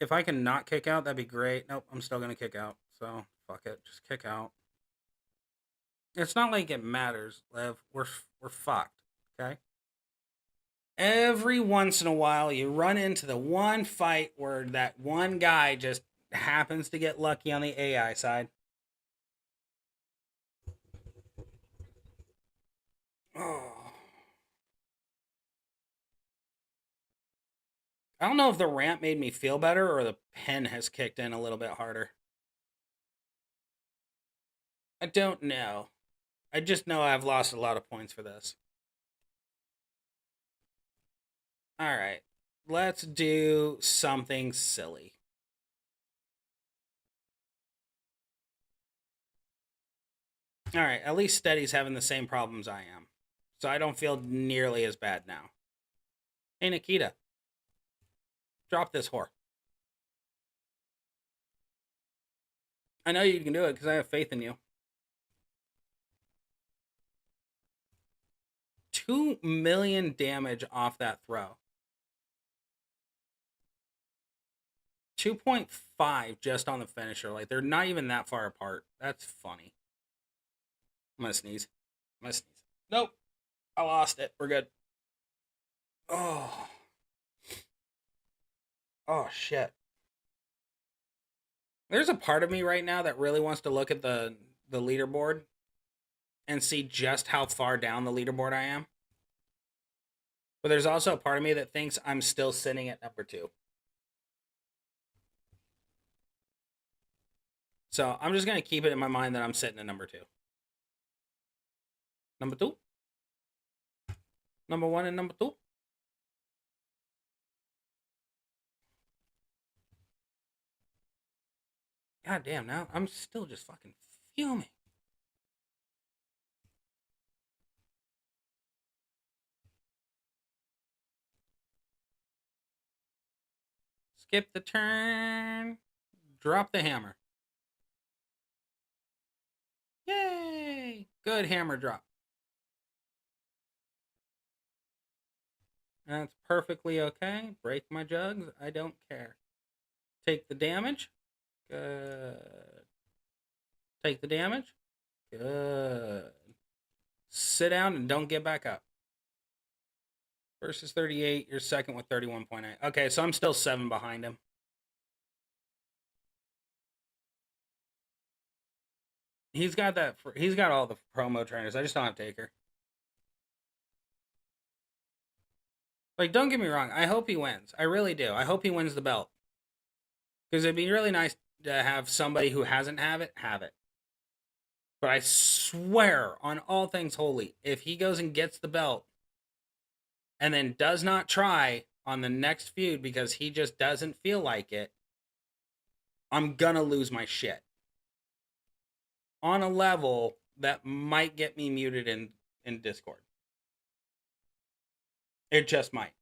If I can not kick out, that'd be great. Nope, I'm still gonna kick out. So fuck it, just kick out. It's not like it matters, Lev. We're fucked. Okay. Every once in a while, you run into the one fight where that one guy just happens to get lucky on the AI side. Oh. I don't know if the ramp made me feel better or the pen has kicked in a little bit harder. I don't know. I just know I've lost a lot of points for this. All right. Let's do something silly. All right. At least Steady's having the same problems I am. So I don't feel nearly as bad now. Hey, Nikita. Drop this whore. I know you can do it because I have faith in you. 2 million damage off that throw. 2.5 just on the finisher. Like, they're not even that far apart. That's funny. I'm gonna sneeze. Nope. I lost it. We're good. Oh. Oh, shit. There's a part of me right now that really wants to look at the leaderboard and see just how far down the leaderboard I am. But there's also a part of me that thinks I'm still sitting at number 2. So I'm just going to keep it in my mind that I'm sitting at number 2. Number 2. Number 1 and number 2. God damn, now I'm still just fucking fuming. Skip the turn. Drop the hammer. Yay! Good hammer drop. That's perfectly okay. Break my jugs. I don't care. Take the damage. Good. Take the damage. Good. Sit down and don't get back up. Versus 38. You're second with 31.8. Okay, so I'm still 7 behind him. He's got that. He's got all the promo trainers. I just don't have Taker. Like, don't get me wrong. I hope he wins. I really do. I hope he wins the belt. Because it'd be really nice to have somebody who hasn't have it. But I swear on all things holy, if he goes and gets the belt and then does not try on the next feud because he just doesn't feel like it, I'm gonna lose my shit. On a level that might get me muted in Discord. It just might.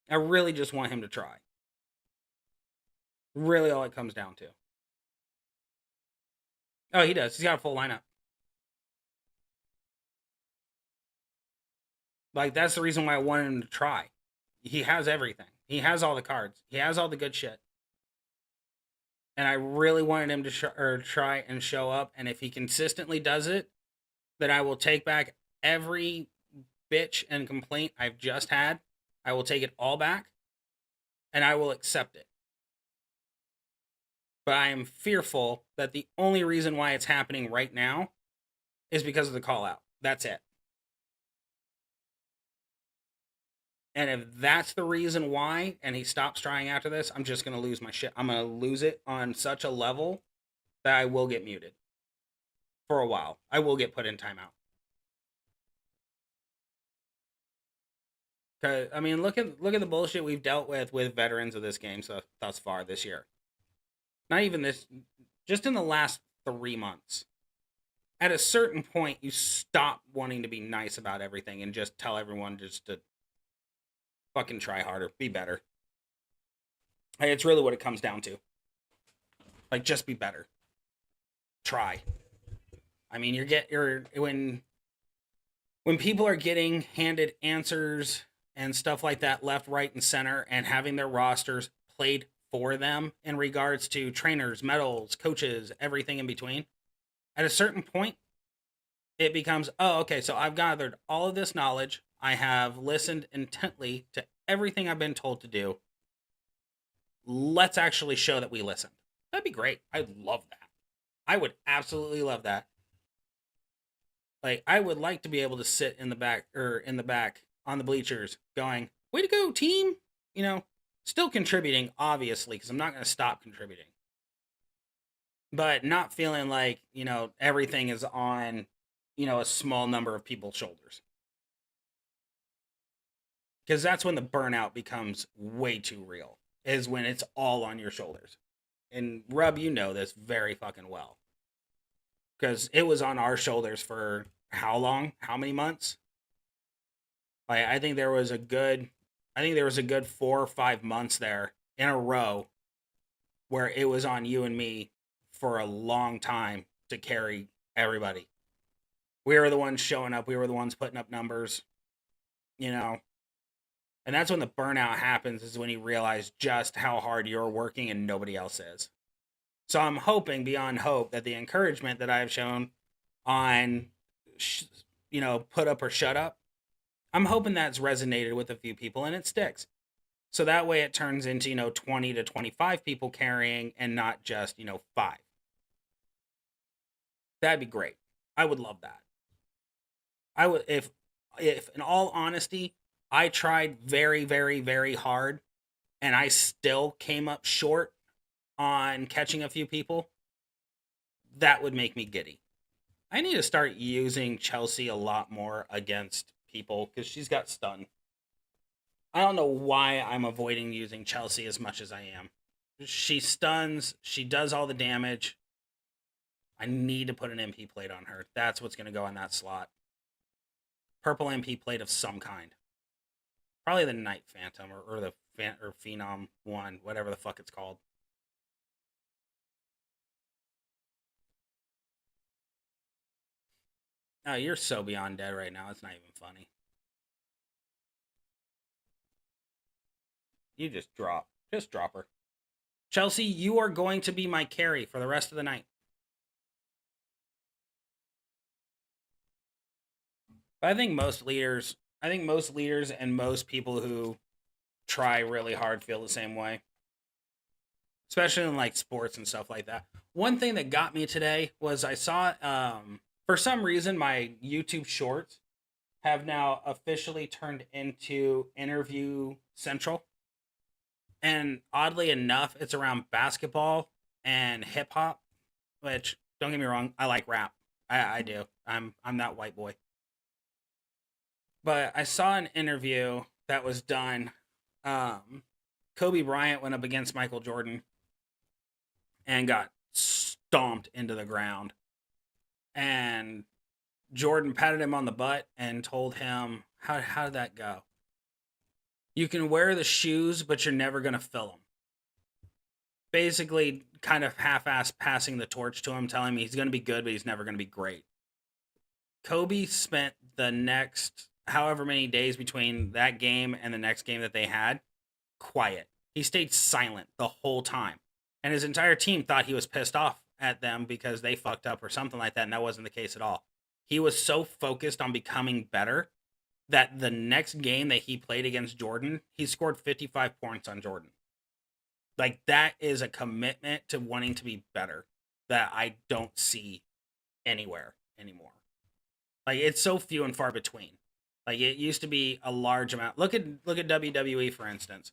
I really just want him to try. Really all it comes down to. Oh, he does. He's got a full lineup. Like, that's the reason why I wanted him to try. He has everything. He has all the cards. He has all the good shit. And I really wanted him to try and show up. And if he consistently does it, then I will take back every bitch and complaint I've just had. I will take it all back. And I will accept it. But I am fearful that the only reason why it's happening right now is because of the call out. That's it. And if that's the reason why, and he stops trying after this, I'm just going to lose my shit. I'm going to lose it on such a level that I will get muted for a while. I will get put in timeout. Cause I mean, look at the bullshit we've dealt with veterans of this game thus far this year. Not even this, just in the last 3 months. At a certain point, you stop wanting to be nice about everything and just tell everyone just to fucking try harder, be better. Hey, it's really what it comes down to. Like, just be better. Try. I mean, when people are getting handed answers and stuff like that left, right, and center, and having their rosters played for them in regards to trainers, medals, coaches, everything in between, at a certain point, it becomes, oh, okay, so I've gathered all of this knowledge. I have listened intently to everything I've been told to do. Let's actually show that we listened. That'd be great. I'd love that. I would absolutely love that. Like, I would like to be able to sit in the back on the bleachers going, way to go, team. You know, still contributing, obviously, because I'm not going to stop contributing. but not feeling like, everything is on, a small number of people's shoulders. Because that's when the burnout becomes way too real, is when it's all on your shoulders. And Rub, you know this very fucking well. Because it was on our shoulders for how long? How many months? Like I think there was a good 4 or 5 months there in a row where it was on you and me for a long time to carry everybody. We were the ones showing up. We were the ones putting up numbers, you know. And that's when the burnout happens, is when you realize just how hard you're working and nobody else is. So I'm hoping beyond hope that the encouragement that I have shown on, put up or shut up, I'm hoping that's resonated with a few people and it sticks. So that way it turns into, 20 to 25 people carrying and not just, 5. That'd be great. I would love that. I would, if in all honesty, I tried very, very, very hard and I still came up short on catching a few people, that would make me giddy. I need to start using Chelsea a lot more against people because she's got stun. I don't know why I'm avoiding using Chelsea as much as I am. She stuns, she does all the damage. I need to put an MP plate on her. That's what's going to go in that slot. Purple MP plate of some kind. Probably the Night Phantom or the Phenom one, whatever the fuck it's called. Oh, you're so beyond dead right now. It's not even funny. You just drop. Just drop her. Chelsea, you are going to be my carry for the rest of the night. But I think most leaders and most people who try really hard feel the same way, especially in like sports and stuff like that. One thing that got me today was I saw, for some reason, my YouTube shorts have now officially turned into Interview Central. And oddly enough, it's around basketball and hip hop, which, don't get me wrong, I like rap. I do. I'm that white boy. But I saw an interview that was done. Um, Kobe Bryant went up against Michael Jordan and got stomped into the ground. And Jordan patted him on the butt and told him, how did that go? You can wear the shoes, but you're never going to fill them. Basically, kind of half-ass passing the torch to him, telling me he's going to be good, but he's never going to be great. Kobe spent the next however many days between that game and the next game that they had quiet. He stayed silent the whole time. And his entire team thought he was pissed off at them because they fucked up or something like that, and that wasn't the case at all. He was so focused on becoming better that the next game that he played against Jordan, he scored 55 points on Jordan. Like, that is a commitment to wanting to be better that I don't see anywhere anymore. Like, it's so few and far between. Like, it used to be a large amount. Look at WWE, for instance.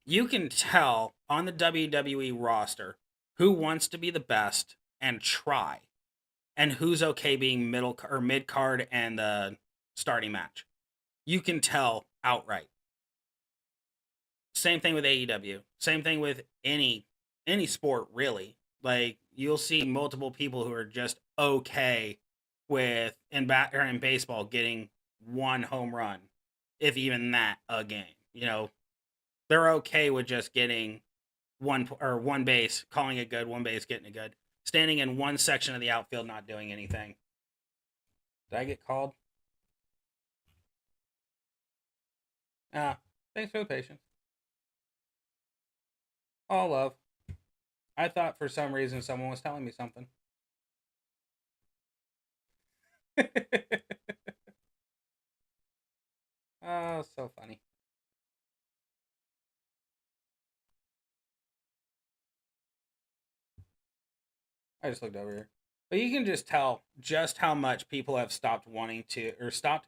You can tell on the WWE roster who wants to be the best and try, and who's okay being middle or mid card and the starting match. You can tell outright. Same thing with AEW. Same thing with any sport, really. Like, you'll see multiple people who are just okay with in baseball getting one home run, if even that, a game. They're okay with just getting one base, calling it good, one base, getting it good, standing in one section of the outfield, not doing anything. Did I get called? Thanks for the patience. All love. I thought for some reason someone was telling me something. Oh, so funny. I just looked over here. But you can just tell just how much people have stopped wanting to, or stopped,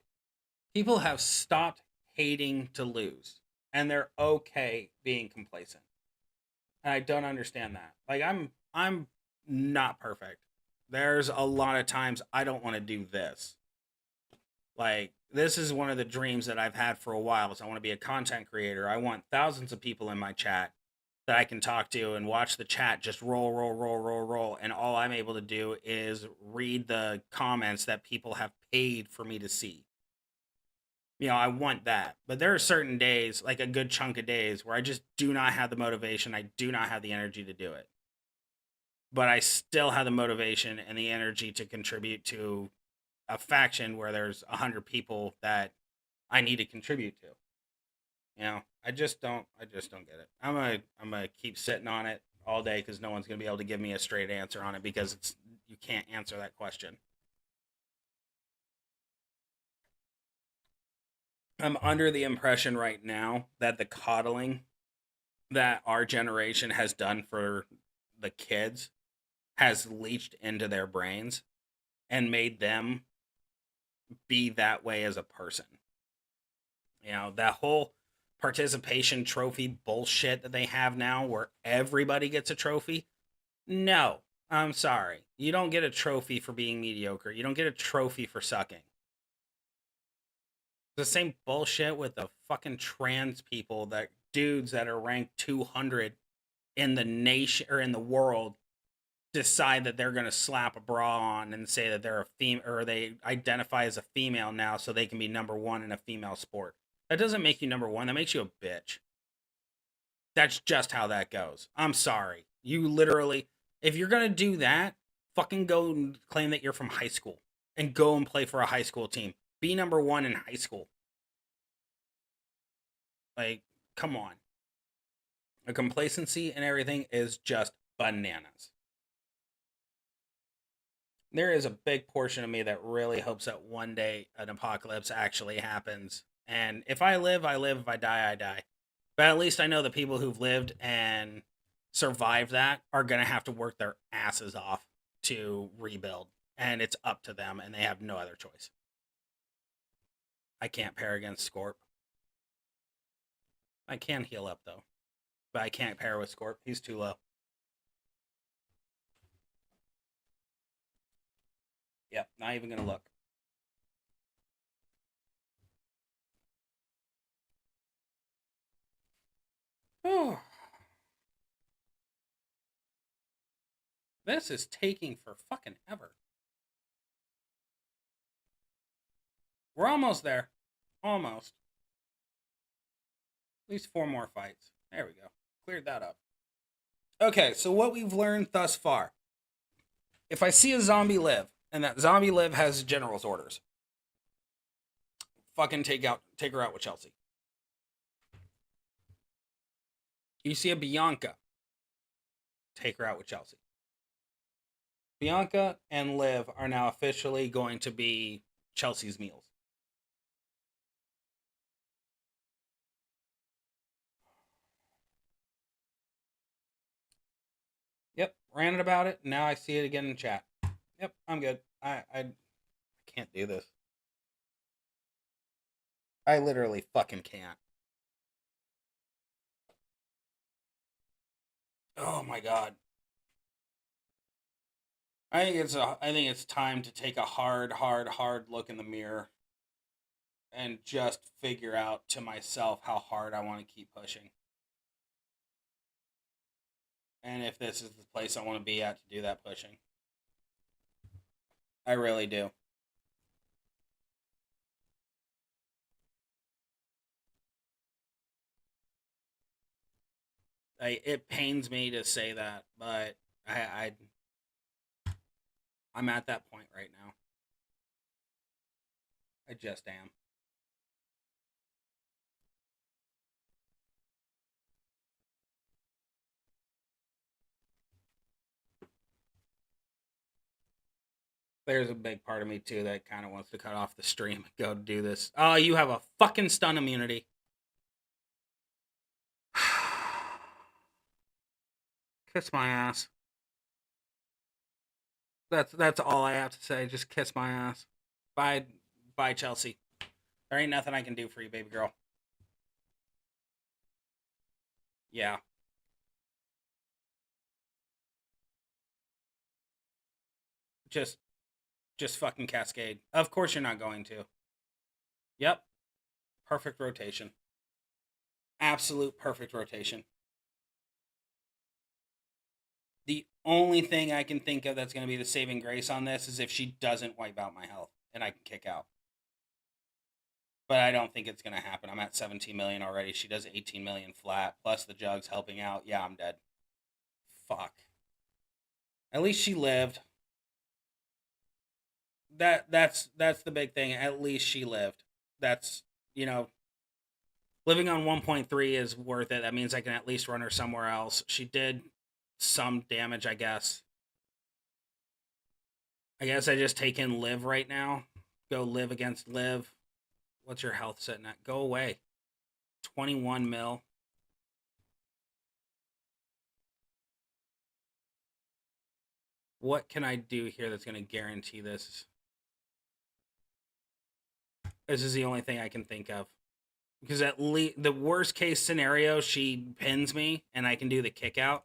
people have stopped hating to lose. And they're okay being complacent. And I don't understand that. Like, I'm not perfect. There's a lot of times I don't want to do this. Like, this is one of the dreams that I've had for a while. Is I want to be a content creator. I want thousands of people in my chat that I can talk to and watch the chat just roll, roll, roll, roll, roll. And all I'm able to do is read the comments that people have paid for me to see. I want that. But there are certain days, like a good chunk of days, where I just do not have the motivation. I do not have the energy to do it. But I still have the motivation and the energy to contribute to a faction where there's 100 people that I need to contribute to. I just don't get it. I'm gonna keep sitting on it all day because no one's gonna be able to give me a straight answer on it because you can't answer that question. I'm under the impression right now that the coddling that our generation has done for the kids has leached into their brains and made them be that way as a person. That whole participation trophy bullshit that they have now where everybody gets a trophy. No, I'm sorry. You don't get a trophy for being mediocre. You don't get a trophy for sucking. The same bullshit with the fucking trans people, that dudes that are ranked 200 in the nation or in the world decide that they're going to slap a bra on and say that they're a female or they identify as a female now so they can be number one in a female sport. That doesn't make you number one. That makes you a bitch. That's just how that goes. I'm sorry. You literally, if you're going to do that, fucking go and claim that you're from high school and go and play for a high school team. Be number one in high school. Like, come on. The complacency and everything is just bananas. There is a big portion of me that really hopes that one day an apocalypse actually happens. And if I live, I live. If I die, I die. But at least I know the people who've lived and survived that are going to have to work their asses off to rebuild. And it's up to them, and they have no other choice. I can't pair against Scorp. I can heal up, though. But I can't pair with Scorp. He's too low. Yep, not even going to look. Oh. This is taking for fucking ever. We're almost there. Almost. At least 4 more fights. There we go. Cleared that up. Okay, so what we've learned thus far. If I see a zombie live, and that zombie live has general's orders, fucking take her out with Chelsea. You see a Bianca, take her out with Chelsea. Bianca and Liv are now officially going to be Chelsea's meals. Yep, ranted about it. Now I see it again in chat. Yep, I'm good. I can't do this. I literally fucking can't. Oh my god. I think it's time to take a hard look in the mirror and just figure out to myself how hard I want to keep pushing. And if this is the place I want to be at to do that pushing. I really do. It pains me to say that, but I'm at that point right now. I just am. There's a big part of me too that kind of wants to cut off the stream and go do this. Oh, you have a fucking stun immunity. Kiss my ass. That's all I have to say. Just kiss my ass. Bye, Chelsea. There ain't nothing I can do for you, baby girl. Yeah. Just fucking cascade. Of course you're not going to. Yep. Perfect rotation. Absolute perfect rotation. The only thing I can think of that's going to be the saving grace on this is if she doesn't wipe out my health and I can kick out. But I don't think it's going to happen. I'm at 17 million already. She does 18 million flat, plus the jugs helping out. Yeah, I'm dead. Fuck. At least she lived. That's the big thing. At least she lived. That's, you know, living on 1.3 is worth it. That means I can at least run her somewhere else. She did some damage, I guess. I guess I just take in Liv right now. Go Liv against Liv. What's your health sitting at? Go away. 21 mil. What can I do here that's going to guarantee this? This is the only thing I can think of. Because at least the worst case scenario, she pins me and I can do the kick out.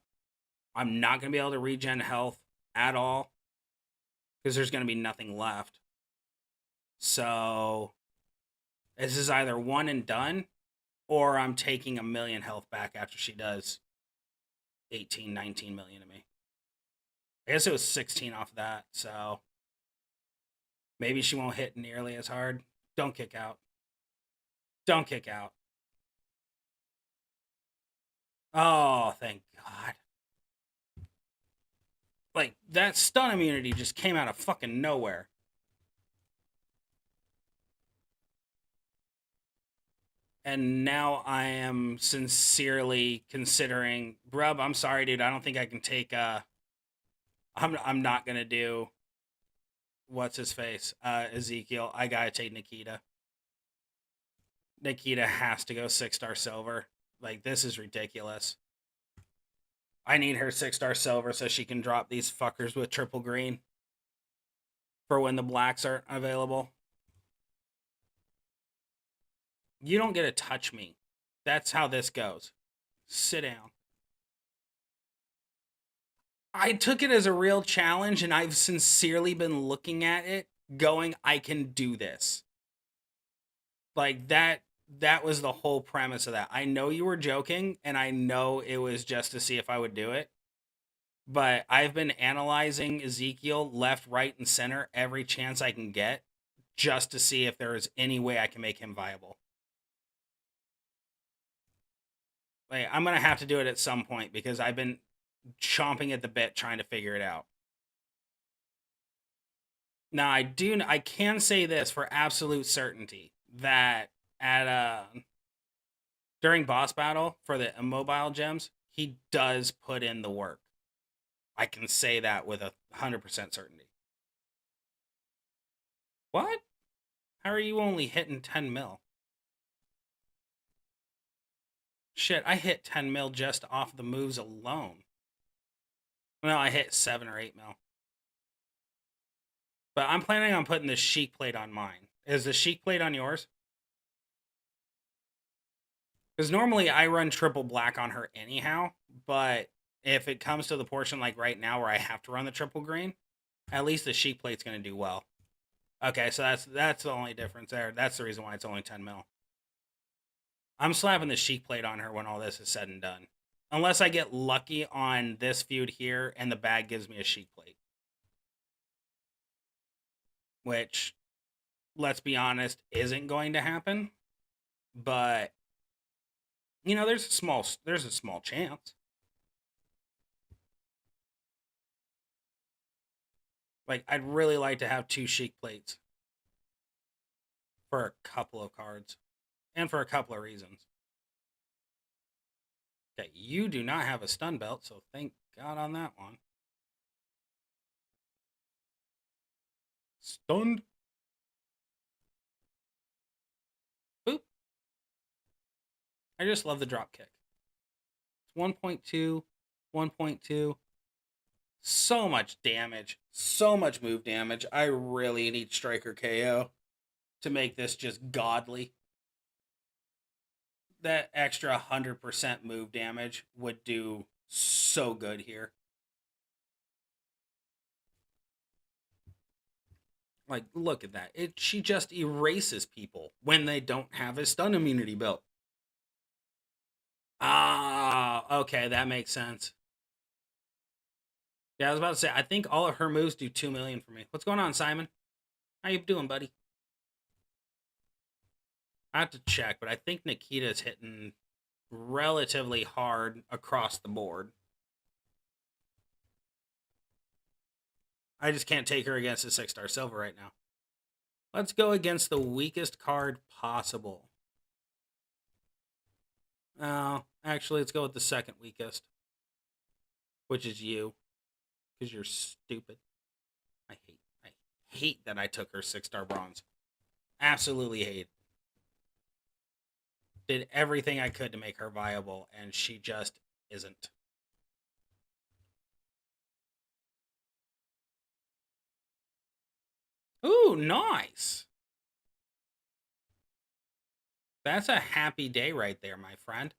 I'm not going to be able to regen health at all. Because there's going to be nothing left. So this is either one and done, or I'm taking a million health back after she does 18, 19 million to me. I guess it was 16 off that, so maybe she won't hit nearly as hard. Don't kick out. Don't kick out. Oh, thank God. Like, that stun immunity just came out of fucking nowhere. And now I am sincerely considering, Brub, I'm sorry, dude. I don't think I can take, I'm not going to do, what's his face? Ezekiel. I got to take Nikita. Nikita has to go 6-star silver. Like, this is ridiculous. I need her 6-star silver so she can drop these fuckers with triple green for when the blacks aren't available. You don't get to touch me. That's how this goes. Sit down. I took it as a real challenge, and I've sincerely been looking at it going, I can do this. Like, that was the whole premise of that. I know you were joking, and I know it was just to see if I would do it. But I've been analyzing Ezekiel left, right, and center every chance I can get just to see if there is any way I can make him viable. Like, I'm going to have to do it at some point because I've been chomping at the bit trying to figure it out. Now, I can say this for absolute certainty that at during boss battle for the immobile gems, he does put in the work. I can say that with 100% certainty. What? How are you only hitting 10 mil? Shit, I hit 10 mil just off the moves alone. Well, I hit 7 or 8 mil. But I'm planning on putting the Sheik plate on mine. Is the Sheik plate on yours? Because normally I run triple black on her anyhow, but if it comes to the portion like right now where I have to run the triple green, at least the Sheik plate's going to do well. Okay, so that's the only difference there. That's the reason why it's only 10 mil. I'm slapping the Sheik plate on her when all this is said and done. Unless I get lucky on this feud here and the bag gives me a Sheik plate. Which, let's be honest, isn't going to happen. But, you know, there's a small chance. Like, I'd really like to have 2 Sheik plates for a couple of cards and for a couple of reasons. Okay, you do not have a stun belt, so thank God on that one. Stunned. Boop. I just love the drop kick. It's 1.2, 1.2. So much damage. So much move damage. I really need Striker KO to make this just godly. That extra 100% move damage would do so good here. Like, look at that. She just erases people when they don't have a stun immunity built. Ah, okay, that makes sense. Yeah, I was about to say, I think all of her moves do 2 million for me. What's going on, Simon? How you doing, buddy? I have to check, but I think Nikita's hitting relatively hard across the board. I just can't take her against a 6-star silver right now. Let's go against the weakest card possible. Actually, let's go with the second weakest, which is you, because you're stupid. I hate that I took her 6-star bronze. Absolutely hate. Did everything I could to make her viable, and she just isn't. Ooh, nice. That's a happy day right there, my friend.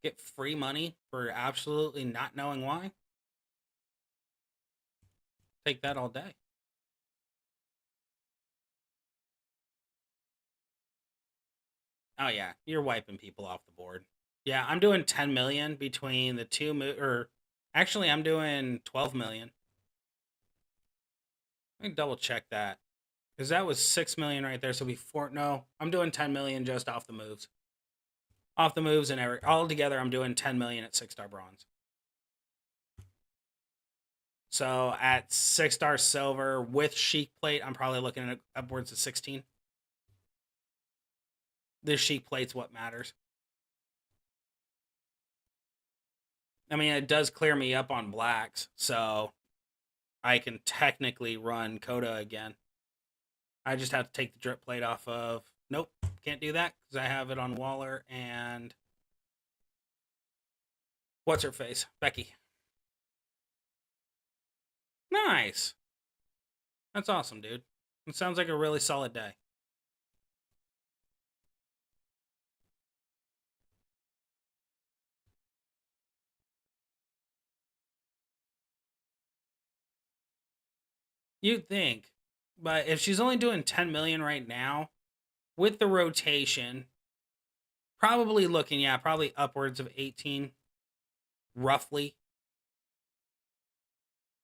Get free money for absolutely not knowing why. Take that all day. Oh yeah, you're wiping people off the board. Yeah, I'm doing 10 million between the two or actually I'm doing 12 million. Let me double check that. Because that was 6 million right there. So before, no, I'm doing 10 million just off the moves. Off the moves and all together, I'm doing 10 million at 6-star bronze. So at 6-star silver with chic plate, I'm probably looking at upwards of 16. This chic plate's what matters. I mean, it does clear me up on blacks, so I can technically run Coda again. I just have to take the drip plate off of. Nope, can't do that because I have it on Waller and what's her face, Becky. Nice. That's awesome, dude. It sounds like a really solid day. You'd think, but if she's only doing 10 million right now with the rotation, probably looking, yeah, probably upwards of 18, roughly.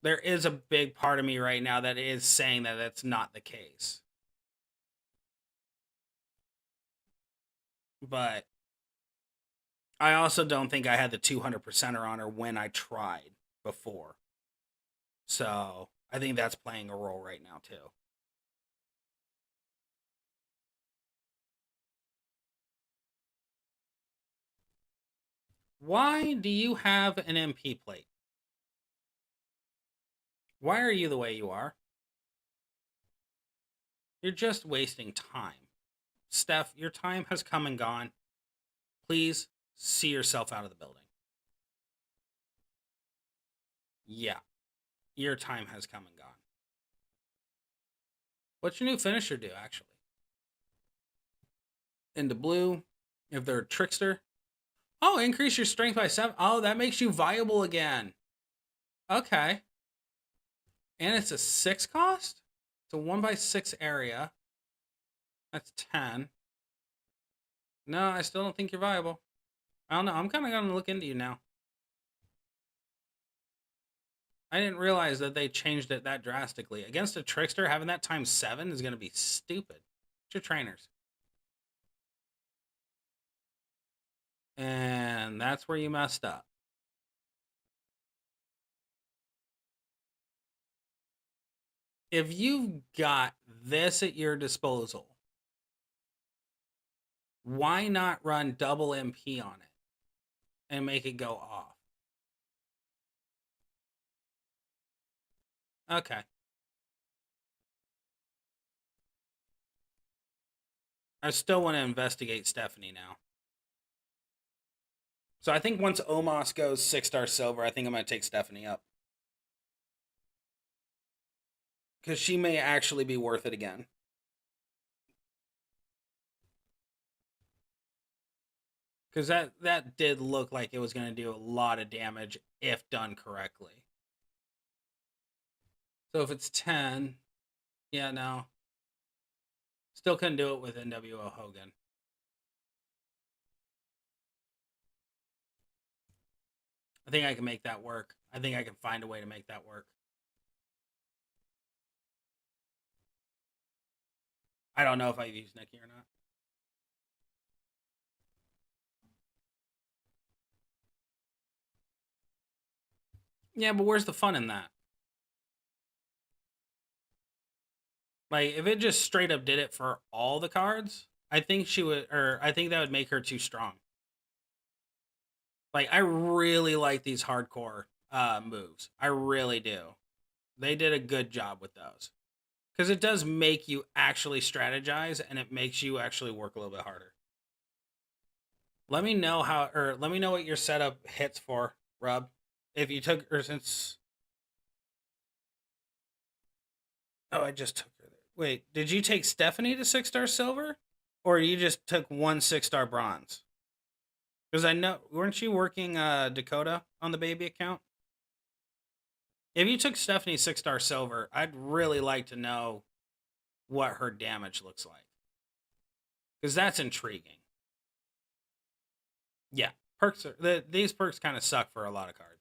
There is a big part of me right now that is saying that that's not the case. But I also don't think I had the 200%er on her when I tried before. So I think that's playing a role right now, too. Why do you have an MP plate? Why are you the way you are? You're just wasting time. Steph, your time has come and gone. Please see yourself out of the building. Yeah, your time has come and gone. What's your new finisher do, actually? Into blue, if they're a trickster. Oh, increase your strength by 7. Oh, that makes you viable again. Okay. And it's a 6 cost? It's a 1/6 area. That's 10. No, I still don't think you're viable. I don't know. I'm kind of going to look into you now. I didn't realize that they changed it that drastically. Against a trickster, having that times 7 is going to be stupid. It's your trainers. And that's where you messed up. If you've got this at your disposal, why not run double MP on it and make it go off? Okay. I still want to investigate Stephanie now. So I think once Omos goes 6-star silver, I think I'm going to take Stephanie up. Because she may actually be worth it again. Because that did look like it was going to do a lot of damage if done correctly. So if it's 10, yeah, no. Still couldn't do it with NWO Hogan. I think I can make that work. I think I can find a way to make that work. I don't know if I've used Nikki or not. Yeah, but where's the fun in that? Like, if it just straight up did it for all the cards, I think she would, or I think that would make her too strong. Like, I really like these hardcore moves. I really do. They did a good job with those. Because it does make you actually strategize and it makes you actually work a little bit harder. Let me know let me know what your setup hits for, Rub. If you took, or since, oh, I just took her there. Wait, did you take Stephanie to 6-star silver? Or you just took one 6-star bronze? Because I know, weren't you working Dakota on the baby account? If you took Stephanie 6-star silver, I'd really like to know what her damage looks like. Because that's intriguing. Yeah, perks are, these perks kind of suck for a lot of cards.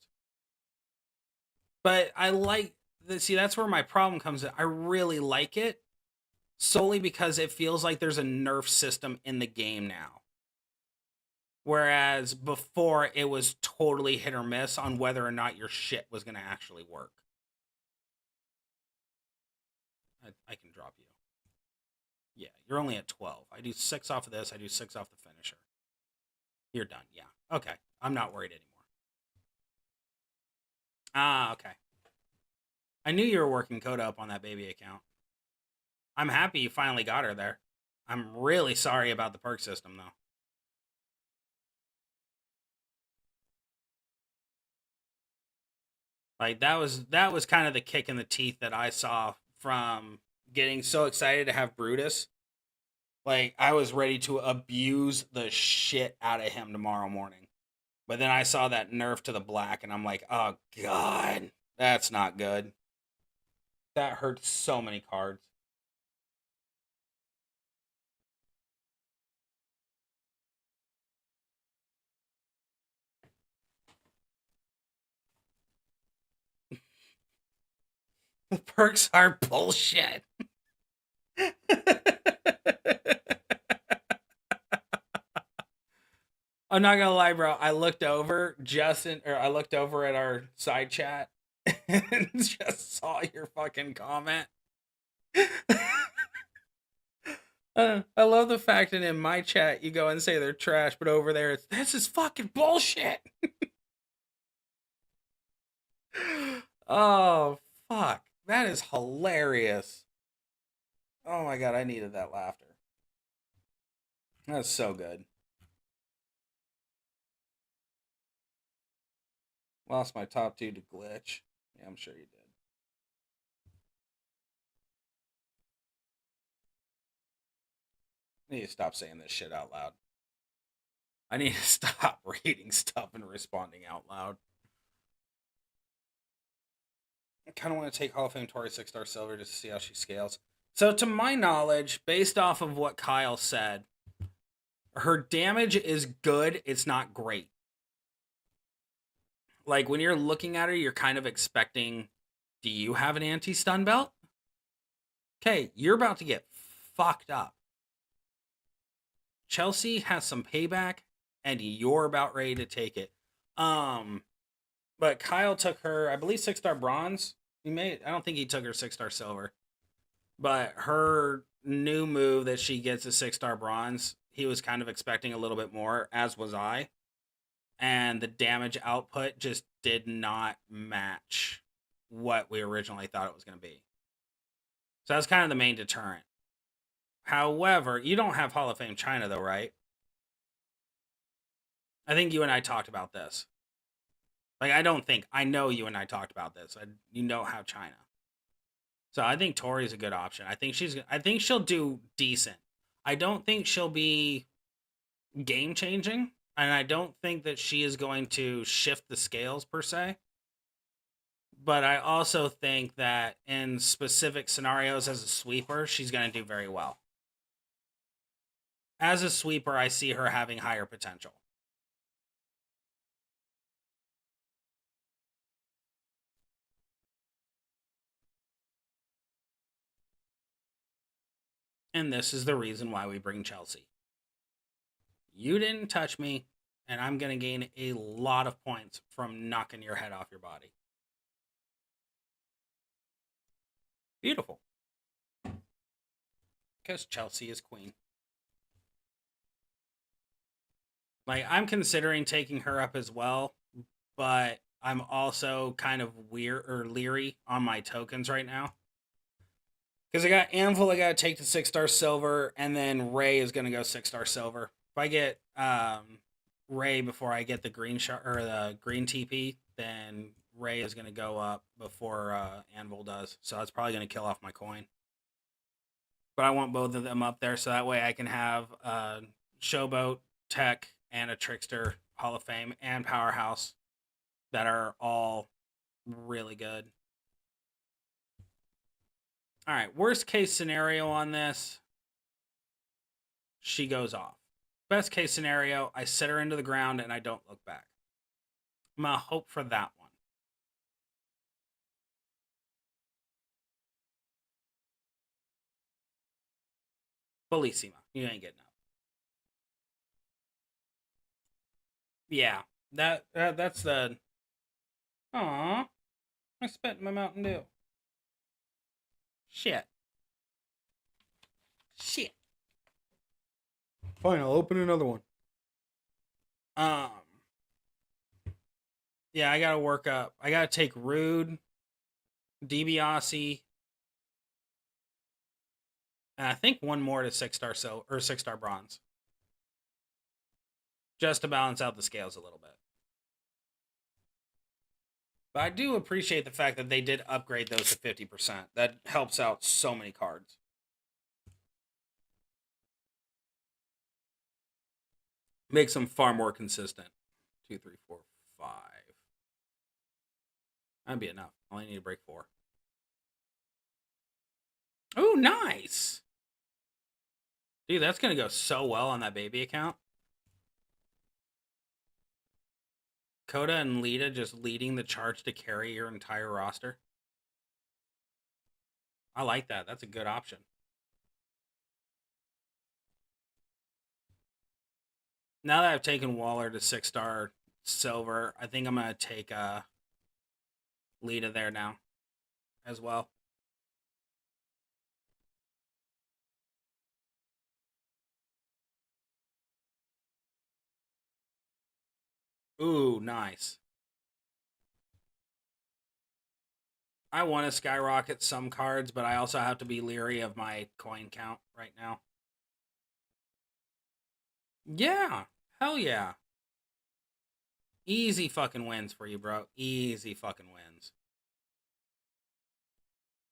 But I like, see, that's where my problem comes in. I really like it solely because it feels like there's a nerf system in the game now. Whereas before it was totally hit or miss on whether or not your shit was going to actually work. I can drop you. Yeah, you're only at 12. I do 6 off of this. I do 6 off the finisher. You're done. Yeah. Okay. I'm not worried anymore. Ah, okay. I knew you were working Coda up on that baby account. I'm happy you finally got her there. I'm really sorry about the perk system, though. Like, that was kind of the kick in the teeth that I saw from getting so excited to have Brutus. Like, I was ready to abuse the shit out of him tomorrow morning. But then I saw that nerf to the black, and I'm like, oh, God, that's not good. That hurts so many cards. The perks are bullshit. I'm not gonna lie, bro. I looked over I looked over at our side chat and just saw your fucking comment. I love the fact that in my chat you go and say they're trash, but over there it's this is fucking bullshit. Oh fuck, that is hilarious. Oh my god, I needed that laughter. That's so good. Lost my top 2 to glitch. Yeah, I'm sure you did. I need to stop saying this shit out loud. I need to stop reading stuff and responding out loud. I kind of want to take Hall of Fame Tori 6-star silver just to see how she scales. So, to my knowledge, based off of what Kyle said, her damage is good. It's not great. Like, when you're looking at her, you're kind of expecting, do you have an anti-stun belt? Okay, you're about to get fucked up. Chelsea has some payback, and you're about ready to take it. But Kyle took her, I believe, 6-star bronze. I don't think he took her 6-star silver. But her new move that she gets a 6-star bronze, he was kind of expecting a little bit more, as was I. And the damage output just did not match what we originally thought it was going to be. So that's kind of the main deterrent. However, you don't have Hall of Fame China, though, right? I think you and I talked about this. Like, I know you and I talked about this. You know how China. So I think Tori's a good option. I think she'll do decent. I don't think she'll be game changing, and I don't think that she is going to shift the scales per se. But I also think that in specific scenarios as a sweeper, she's going to do very well. As a sweeper, I see her having higher potential. And this is the reason why we bring Chelsea. You didn't touch me, and I'm going to gain a lot of points from knocking your head off your body. Beautiful. Because Chelsea is queen. Like, I'm considering taking her up as well, but I'm also kind of weird or leery on my tokens right now. Because I got Anvil, I got to take to 6-star silver, and then Ray is going to go 6-star silver. If I get Ray before I get the green or the green TP, then Ray is going to go up before Anvil does. So that's probably going to kill off my coin. But I want both of them up there so that way I can have Showboat, Tech, and a Trickster Hall of Fame and Powerhouse that are all really good. All right, worst case scenario on this, she goes off. Best case scenario, I set her into the ground and I don't look back. I'm going to hope for that one. Bellissima, you ain't getting up. Yeah, that's the... Aww, I spent my Mountain Dew. Shit. Fine, I'll open another one. Yeah, I gotta work up. I gotta take Rude, DiBiase, and I think one more to 6-star silver or 6-star bronze, just to balance out the scales a little bit. But I do appreciate the fact that they did upgrade those to 50%. That helps out so many cards. Makes them far more consistent. 2, 3, 4, 5. That'd be enough. I only need to break 4. Oh, nice! Dude, that's going to go so well on that baby account. Coda and Lita just leading the charge to carry your entire roster. I like that. That's a good option. Now that I've taken Waller to 6-star silver, I think I'm going to take Lita there now as well. Ooh, nice. I want to skyrocket some cards, but I also have to be leery of my coin count right now. Yeah, hell yeah. Easy fucking wins for you, bro. Easy fucking wins.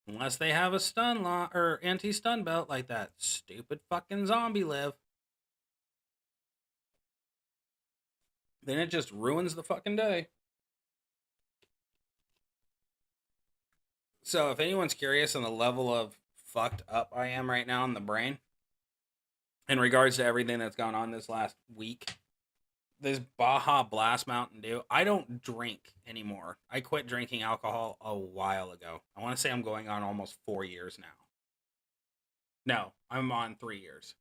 Unless they have a stun or anti-stun belt like that stupid fucking zombie live. Then it just ruins the fucking day. So if anyone's curious on the level of fucked up I am right now in the brain, in regards to everything that's gone on this last week, this Baja Blast Mountain Dew, I don't drink anymore. I quit drinking alcohol a while ago. I want to say I'm going on almost 4 years now. No, I'm on 3 years.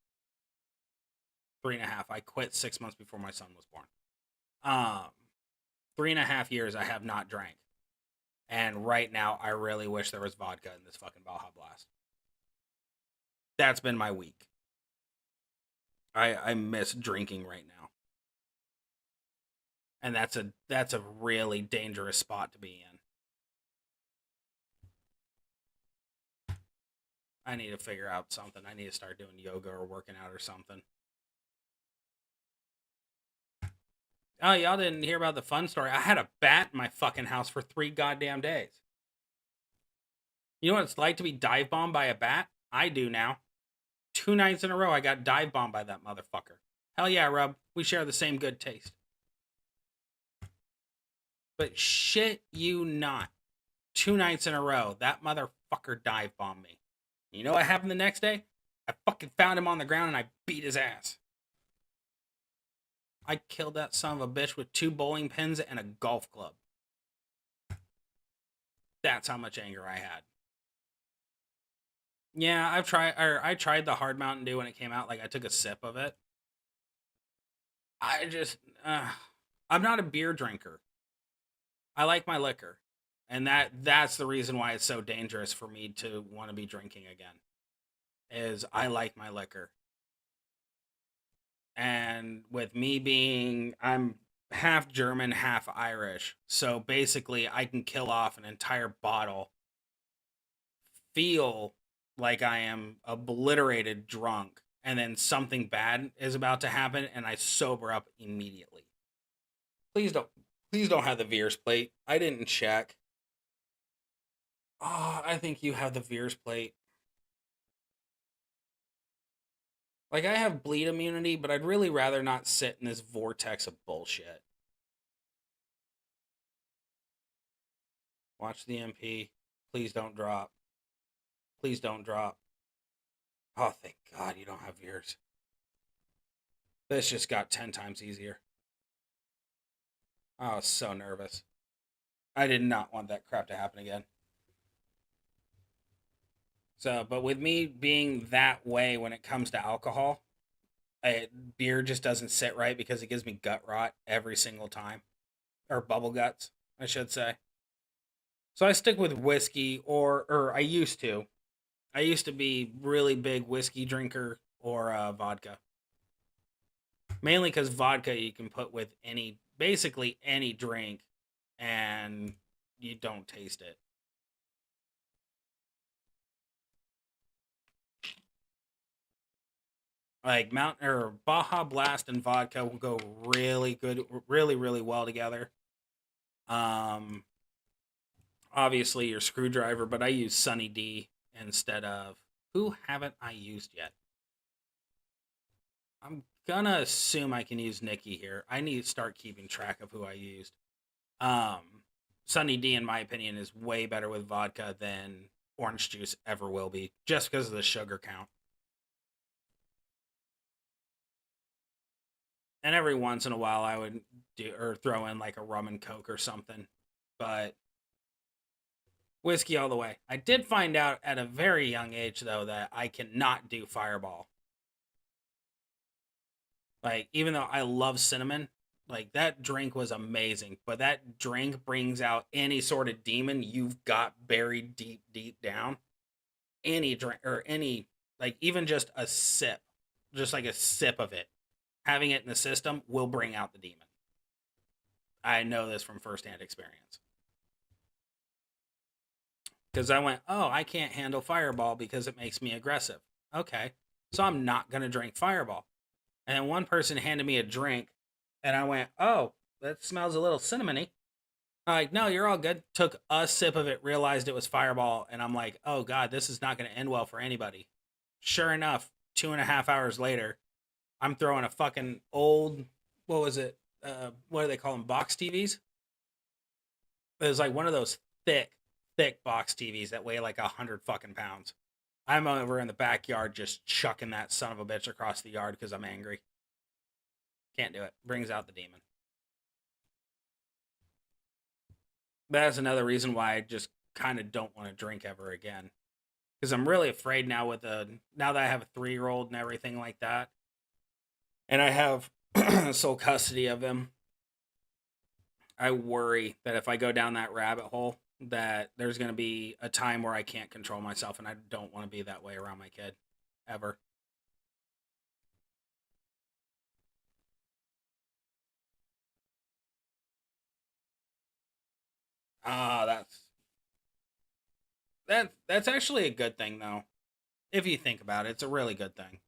3.5. I quit 6 months before my son was born. 3.5 years I have not drank. And right now, I really wish there was vodka in this fucking Baja Blast. That's been my week. I miss drinking right now. And that's a really dangerous spot to be in. I need to figure out something. I need to start doing yoga or working out or something. Oh, y'all didn't hear about the fun story. I had a bat in my fucking house for 3 goddamn days. You know what it's like to be dive bombed by a bat? I do now. 2 nights in a row, I got dive bombed by that motherfucker. Hell yeah, Rub. We share the same good taste. But shit you not. 2 nights in a row, that motherfucker dive bombed me. You know what happened the next day? I fucking found him on the ground and I beat his ass. I killed that son of a bitch with 2 bowling pins and a golf club. That's how much anger I had. Yeah, I tried the hard Mountain Dew when it came out. Like, I took a sip of it. I just, I'm not a beer drinker. I like my liquor, and that's the reason why it's so dangerous for me to want to be drinking again. Is I like my liquor, and with me being, I'm half German, half Irish, so basically I can kill off an entire bottle, feel like I am obliterated drunk, and then something bad is about to happen, and I sober up immediately. Please don't, please don't have the Veers plate. I didn't check. Oh, I think you have the Veers plate. Like, I have bleed immunity, but I'd really rather not sit in this vortex of bullshit. Watch the MP. Please don't drop. Please don't drop. Oh, thank God you don't have Veers. This just got 10 times easier. I was so nervous. I did not want that crap to happen again. So, but with me being that way when it comes to alcohol, beer just doesn't sit right because it gives me gut rot every single time. Or bubble guts, I should say. So I stick with whiskey, or I used to. I used to be really big whiskey drinker or vodka. Mainly because vodka you can put with basically any drink, and you don't taste it. Like Mountain or Baja Blast and vodka will go really good, really really well together. Um, Obviously your screwdriver, but I use Sunny D instead of, who haven't I used yet? I'm gonna assume I can use Nikki here. I need to start keeping track of who I used. Um, Sunny D, in my opinion, is way better with vodka than orange juice ever will be, just because of the sugar count. And every once in a while, I would do or throw in like a rum and coke or something, but whiskey all the way. I did find out at a very young age though that I cannot do Fireball. Like, even though I love cinnamon, like that drink was amazing, but that drink brings out any sort of demon you've got buried deep, deep down. Any drink or any, like, even just a sip, just like a sip of it, having it in the system will bring out the demon. I know this from firsthand experience. Because I went, oh, I can't handle Fireball because it makes me aggressive. Okay, so I'm not going to drink Fireball. And then one person handed me a drink, and I went, oh, that smells a little cinnamony. I'm like, no, you're all good. Took a sip of it, realized it was Fireball, and I'm like, oh, God, this is not going to end well for anybody. Sure enough, 2.5 hours later, I'm throwing a fucking old, what was it? What do they call them? Box TVs? It was like one of those thick, thick box TVs that weigh like 100 fucking pounds. I'm over in the backyard just chucking that son of a bitch across the yard because I'm angry. Can't do it. Brings out the demon. That's another reason why I just kind of don't want to drink ever again. Because I'm really afraid now now that I have a 3-year-old and everything like that, and I have sole custody of him. I worry that if I go down that rabbit hole, that there's going to be a time where I can't control myself, and I don't want to be that way around my kid, ever. Ah, that's actually a good thing though. If you think about it, it's a really good thing.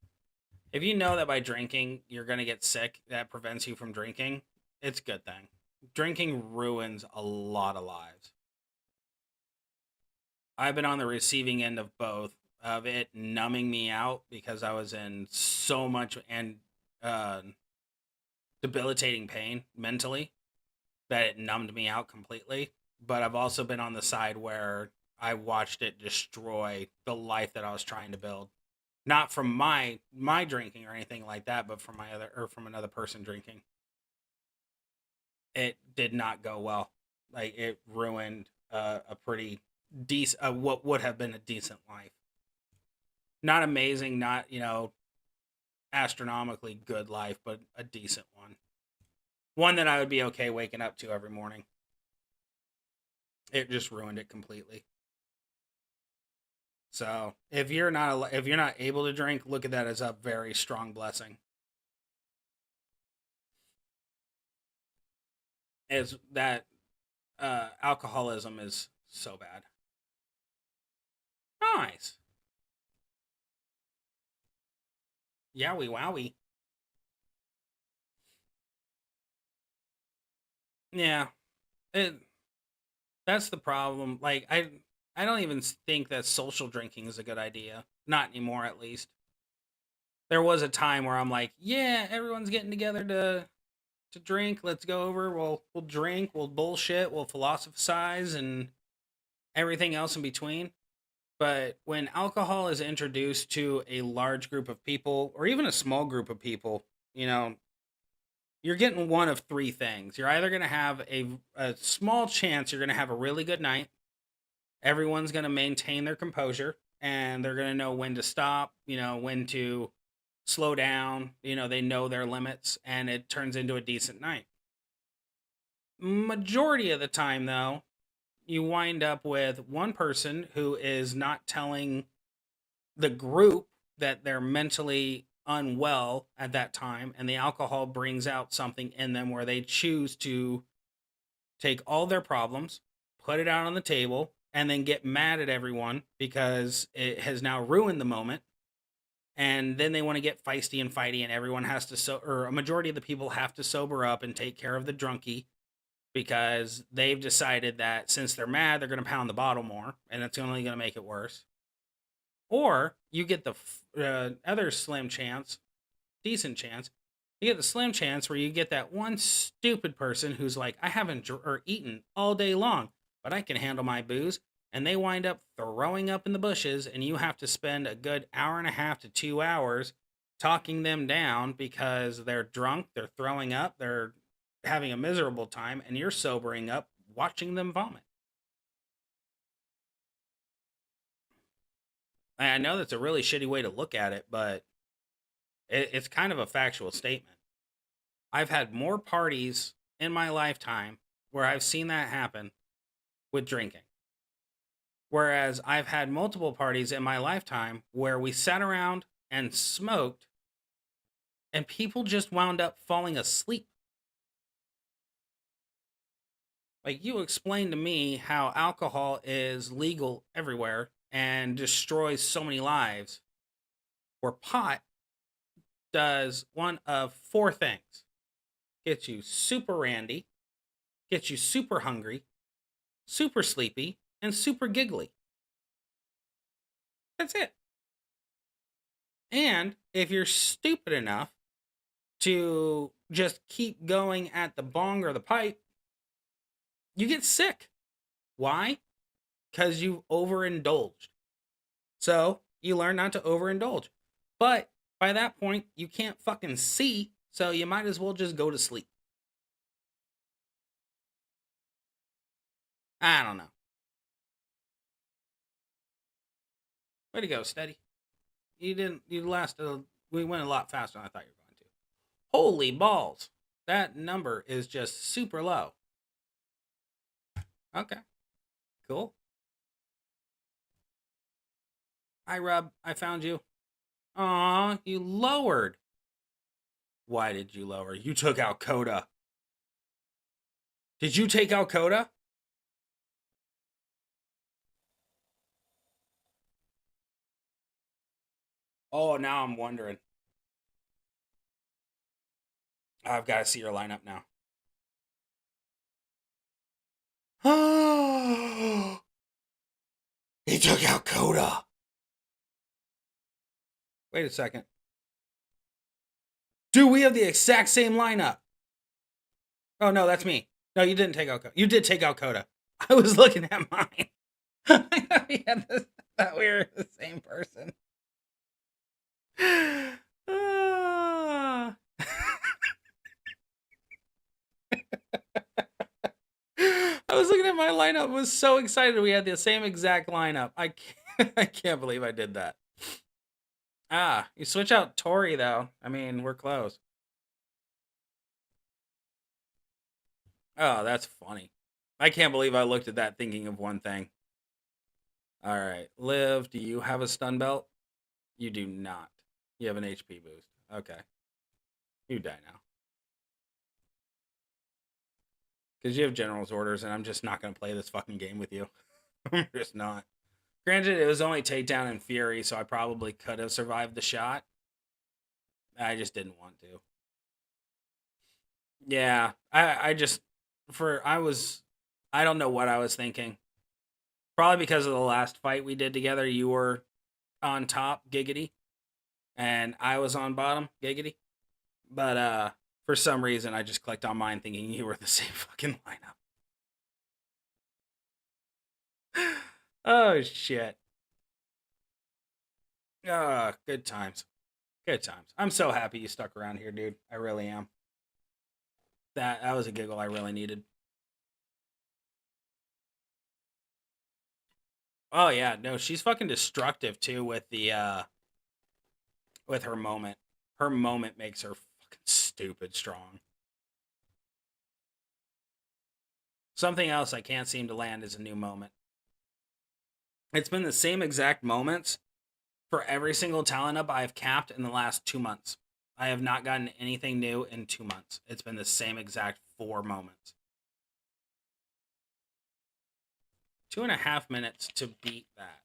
If you know that by drinking you're going to get sick, that prevents you from drinking, it's a good thing. Drinking ruins a lot of lives. I've been on the receiving end of both, of it numbing me out because I was in so much and uh, debilitating pain mentally that it numbed me out completely. but I've also been on the side where I watched it destroy the life that I was trying to build. Not from my drinking or anything like that, but from from another person drinking. It did not go well. Like it ruined a pretty decent what would have been a decent life. Not amazing, not, astronomically good life, but a decent one. One that I would be okay waking up to every morning. It just ruined it completely. So if you're not able to drink, look at that as a very strong blessing. Is that alcoholism is so bad. Nice. Yowie wowie. Yeah. It that's the problem. Like I don't even think that social drinking is a good idea. Not anymore, at least. There was a time where I'm like, yeah, everyone's getting together to drink. Let's go over. We'll drink. We'll bullshit. We'll philosophize and everything else in between. But when alcohol is introduced to a large group of people, or even a small group of people, you know, you're getting one of three things. You're either going to have a small chance you're going to have a really good night. Everyone's going to maintain their composure and they're going to know when to stop, when to slow down, they know their limits and it turns into a decent night. Majority of the time, though, you wind up with one person who is not telling the group that they're mentally unwell at that time, and the alcohol brings out something in them where they choose to take all their problems, put it out on the table, and then get mad at everyone because it has now ruined the moment. And then they want to get feisty and fighty, and everyone has to, or a majority of the people have to sober up and take care of the drunkie because they've decided that since they're mad, they're going to pound the bottle more, and it's only going to make it worse. Or you get the other slim chance, decent chance. You get the slim chance where you get that one stupid person who's like, I haven't eaten all day long, but I can handle my booze. And they wind up throwing up in the bushes, and you have to spend a good hour and a half to 2 hours talking them down because they're drunk, they're throwing up, they're having a miserable time, and you're sobering up watching them vomit. I know that's a really shitty way to look at it, but it's kind of a factual statement. I've had more parties in my lifetime where I've seen that happen with drinking. Whereas I've had multiple parties in my lifetime where we sat around and smoked and people just wound up falling asleep. Like, you explained to me how alcohol is legal everywhere and destroys so many lives, where pot does one of four things: gets you super randy, gets you super hungry, super sleepy, and super giggly. That's it. And if you're stupid enough to just keep going at the bong or the pipe, you get sick. Why? Because you've overindulged. So you learn not to overindulge. But by that point, you can't fucking see, so you might as well just go to sleep. I don't know. Way to go, Steady. You lasted, we went a lot faster than I thought you were going to. Holy balls. That number is just super low. Okay, cool. Hi, Rub. I found you. Aw, you lowered. Why did you lower? You took out Coda. Did you take out Coda? Oh, now I'm wondering. I've got to see your lineup now. He took out Coda. Wait a second. Dude, we have the exact same lineup. Oh, no, that's me. No, you didn't take out Coda. You did take out Coda. I was looking at mine. I thought we were the same person. Ah. I was looking at my lineup. I was so excited. We had the same exact lineup. I can't believe I did that. Ah, you switch out Tori though. I mean, we're close. Oh, that's funny. I can't believe I looked at that thinking of one thing. All right, Liv, do you have a stun belt? You do not. You have an HP boost. Okay, you die now because you have general's orders, and I'm just not gonna play this fucking game with you. I'm just not. Granted, it was only takedown and fury, so I probably could have survived the shot. I just didn't want to. Yeah, I just I don't know what I was thinking. Probably because of the last fight we did together, you were on top, giggity, and I was on bottom, giggity. But for some reason I just clicked on mine thinking you were the same fucking lineup. Oh shit. Good times. Good times. I'm so happy you stuck around here, dude. I really am. That was a giggle I really needed. Oh yeah, no, she's fucking destructive too with her moment. Her moment makes her fucking stupid strong. Something else I can't seem to land is a new moment. It's been the same exact moments for every single talent up I've capped in the last 2 months. I have not gotten anything new in 2 months. It's been the same exact 4 moments. 2.5 minutes to beat that.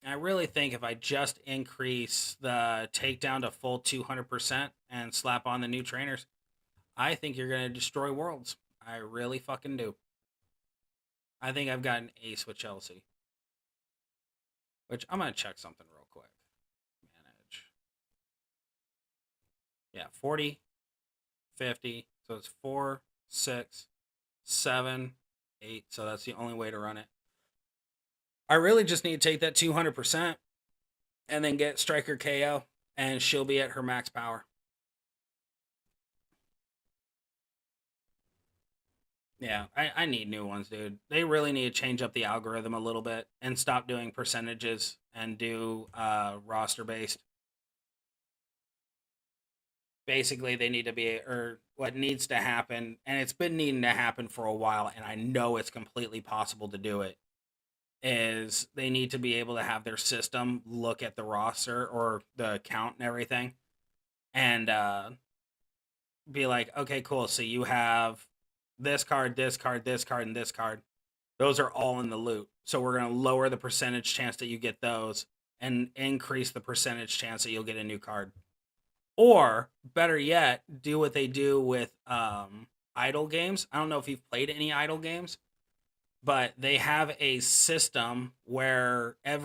I really think if I just increase the takedown to full 200% and slap on the new trainers, I think you're going to destroy worlds. I really fucking do. I think I've got an ace with Chelsea. Which I'm going to check something real quick. Manage. Yeah, 40, 50. So it's 4, 6, 7, 8. So that's the only way to run it. I really just need to take that 200% and then get Striker KO, and she'll be at her max power. Yeah, I need new ones, dude. They really need to change up the algorithm a little bit and stop doing percentages and do roster based. Basically, they need to be, or what needs to happen, and it's been needing to happen for a while, and I know it's completely possible to do it, is they need to be able to have their system look at the roster or the count and everything and be like, okay, cool. So you have this card, this card, this card, and this card. Those are all in the loot. So we're going to lower the percentage chance that you get those and increase the percentage chance that you'll get a new card. Or better yet, do what they do with idle games. I don't know if you've played any idle games, but they have a system where I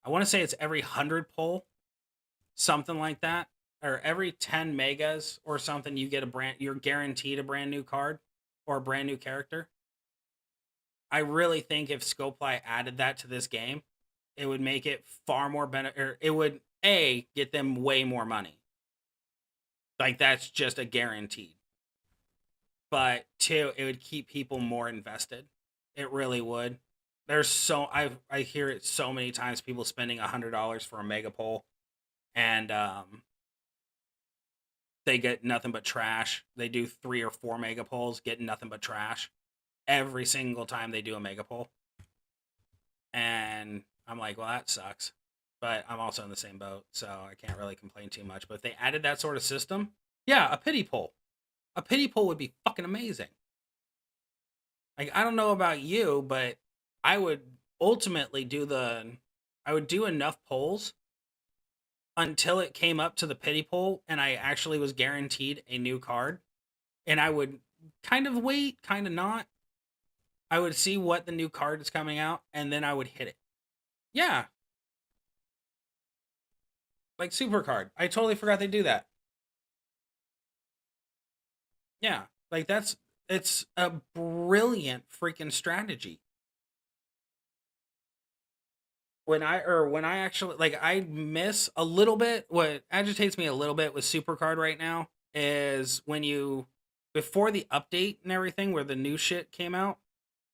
want to say it's every 100 pull, something like that, or every 10 megas or something, you're guaranteed a brand new card or a brand new character. I really think if Scopely added that to this game, it would make it far more benefit. It would get them way more money. Like that's just a guaranteed. But two, it would keep people more invested. It really would. I hear it so many times. People spending $100 for a mega poll, and they get nothing but trash. They do 3 or 4 mega polls, get nothing but trash every single time they do a mega poll. And I'm like, well, that sucks. But I'm also in the same boat, so I can't really complain too much. But if they added that sort of system, yeah, a pity poll. A pity poll would be fucking amazing. Like, I don't know about you, but I would ultimately I would do enough polls until it came up to the pity poll and I actually was guaranteed a new card. And I would kind of wait, kind of not. I would see what the new card is coming out and then I would hit it. Yeah. Like super card. I totally forgot they do that. Yeah. Like It's a brilliant freaking strategy. When I actually like I miss a little bit. What agitates me a little bit with Supercard right now is when you before the update and everything where the new shit came out,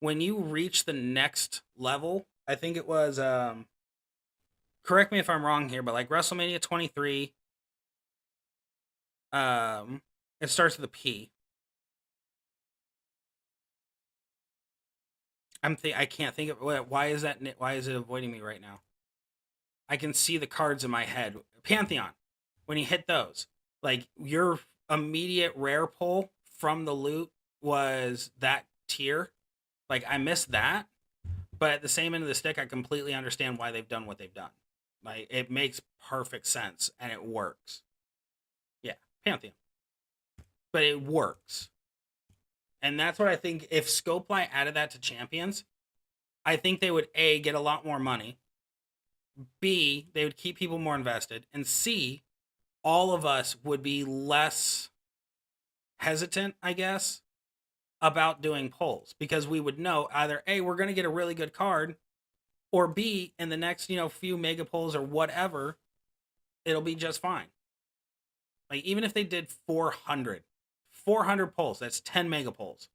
when you reach the next level, I think it was correct me if I'm wrong here, but like WrestleMania 23, it starts with a P. I can't think of why is that why is it avoiding me right now? I can see the cards in my head. Pantheon. When you hit those, like your immediate rare pull from the loot was that tier. Like I missed that, but at the same end of the stick, I completely understand why they've done what they've done. Like it makes perfect sense and it works. Yeah, Pantheon, but it works, and that's what I think. If Scopely added that to champions, I think they would A, get a lot more money. B, they would keep people more invested, and C, all of us would be less hesitant, I guess, about doing polls because we would know either A, we're going to get a really good card, or B, in the next, few mega polls or whatever, it'll be just fine. Like, even if they did 400 polls, that's 10 mega polls.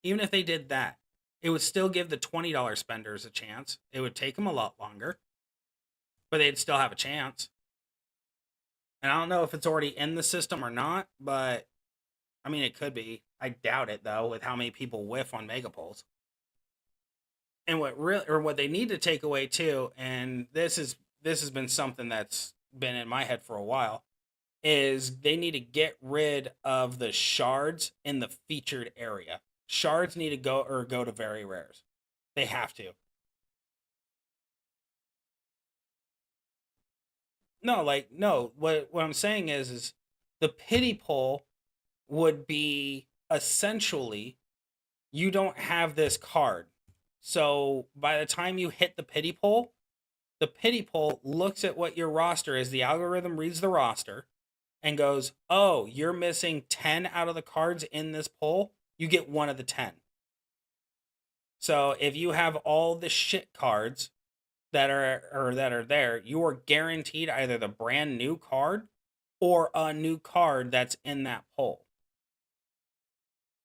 Even if they did that, it would still give the $20 spenders a chance. It would take them a lot longer, but they'd still have a chance. And I don't know if it's already in the system or not, but I mean, it could be. I doubt it though, with how many people whiff on mega polls. And what they need to take away too, and this has been something that's been in my head for a while, is they need to get rid of the shards in the featured area. Shards need to go to very rares. They have to. No, like no. What I'm saying is the pity poll would be essentially you don't have this card. So by the time you hit the pity poll looks at what your roster is. The algorithm reads the roster and goes, "Oh, you're missing 10 out of the cards in this poll. You get one of the 10." So if you have all the shit cards that are there, you are guaranteed either the brand new card or a new card that's in that poll.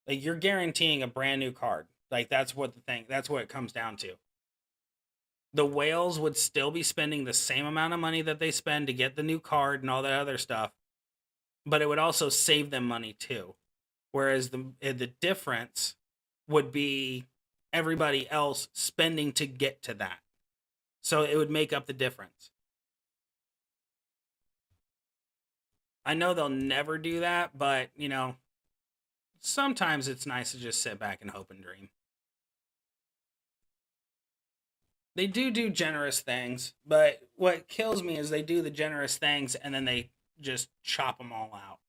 Like you're guaranteeing a brand new card. Like that's what it comes down to. The whales would still be spending the same amount of money that they spend to get the new card and all that other stuff, but it would also save them money too. Whereas the difference would be everybody else spending to get to that. So it would make up the difference. I know they'll never do that, but sometimes it's nice to just sit back and hope and dream. They do generous things, but what kills me is they do the generous things and then they just chop them all out.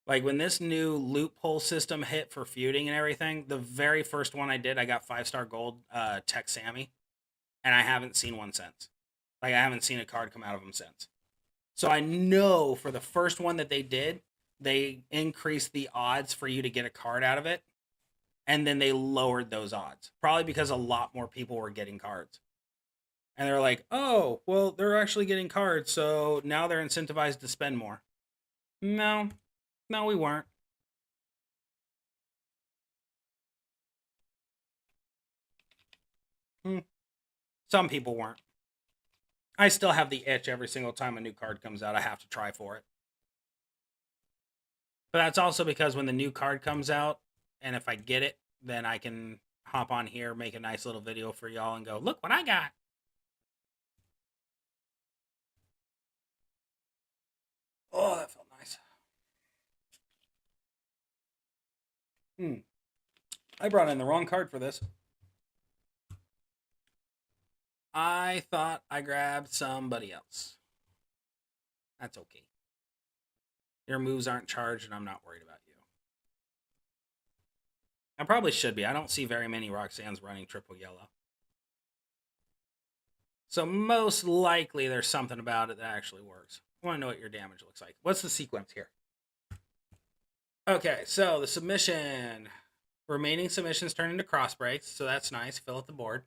Like when this new loophole system hit for feuding and everything, the very first one I did, I got 5-star gold Tech Sammy, and I haven't seen one since. Like I haven't seen a card come out of them since. So I know for the first one that they did, they increased the odds for you to get a card out of it, and then they lowered those odds. Probably because a lot more people were getting cards. And they're like, "Oh, well, they're actually getting cards, so now they're incentivized to spend more." No. No, we weren't. Hmm. Some people weren't. I still have the itch every single time a new card comes out. I have to try for it. But that's also because when the new card comes out, and if I get it, then I can hop on here, make a nice little video for y'all, and go, "Look what I got." Oh, that felt nice. Hmm. I brought in the wrong card for this. I thought I grabbed somebody else. That's okay. Your moves aren't charged, and I'm not worried about you. I probably should be. I don't see very many Roxanne's running triple yellow. So most likely there's something about it that actually works. I want to know what your damage looks like. What's the sequence here? Okay, so the submission. Remaining submissions turn into cross breaks, so that's nice. Fill out the board.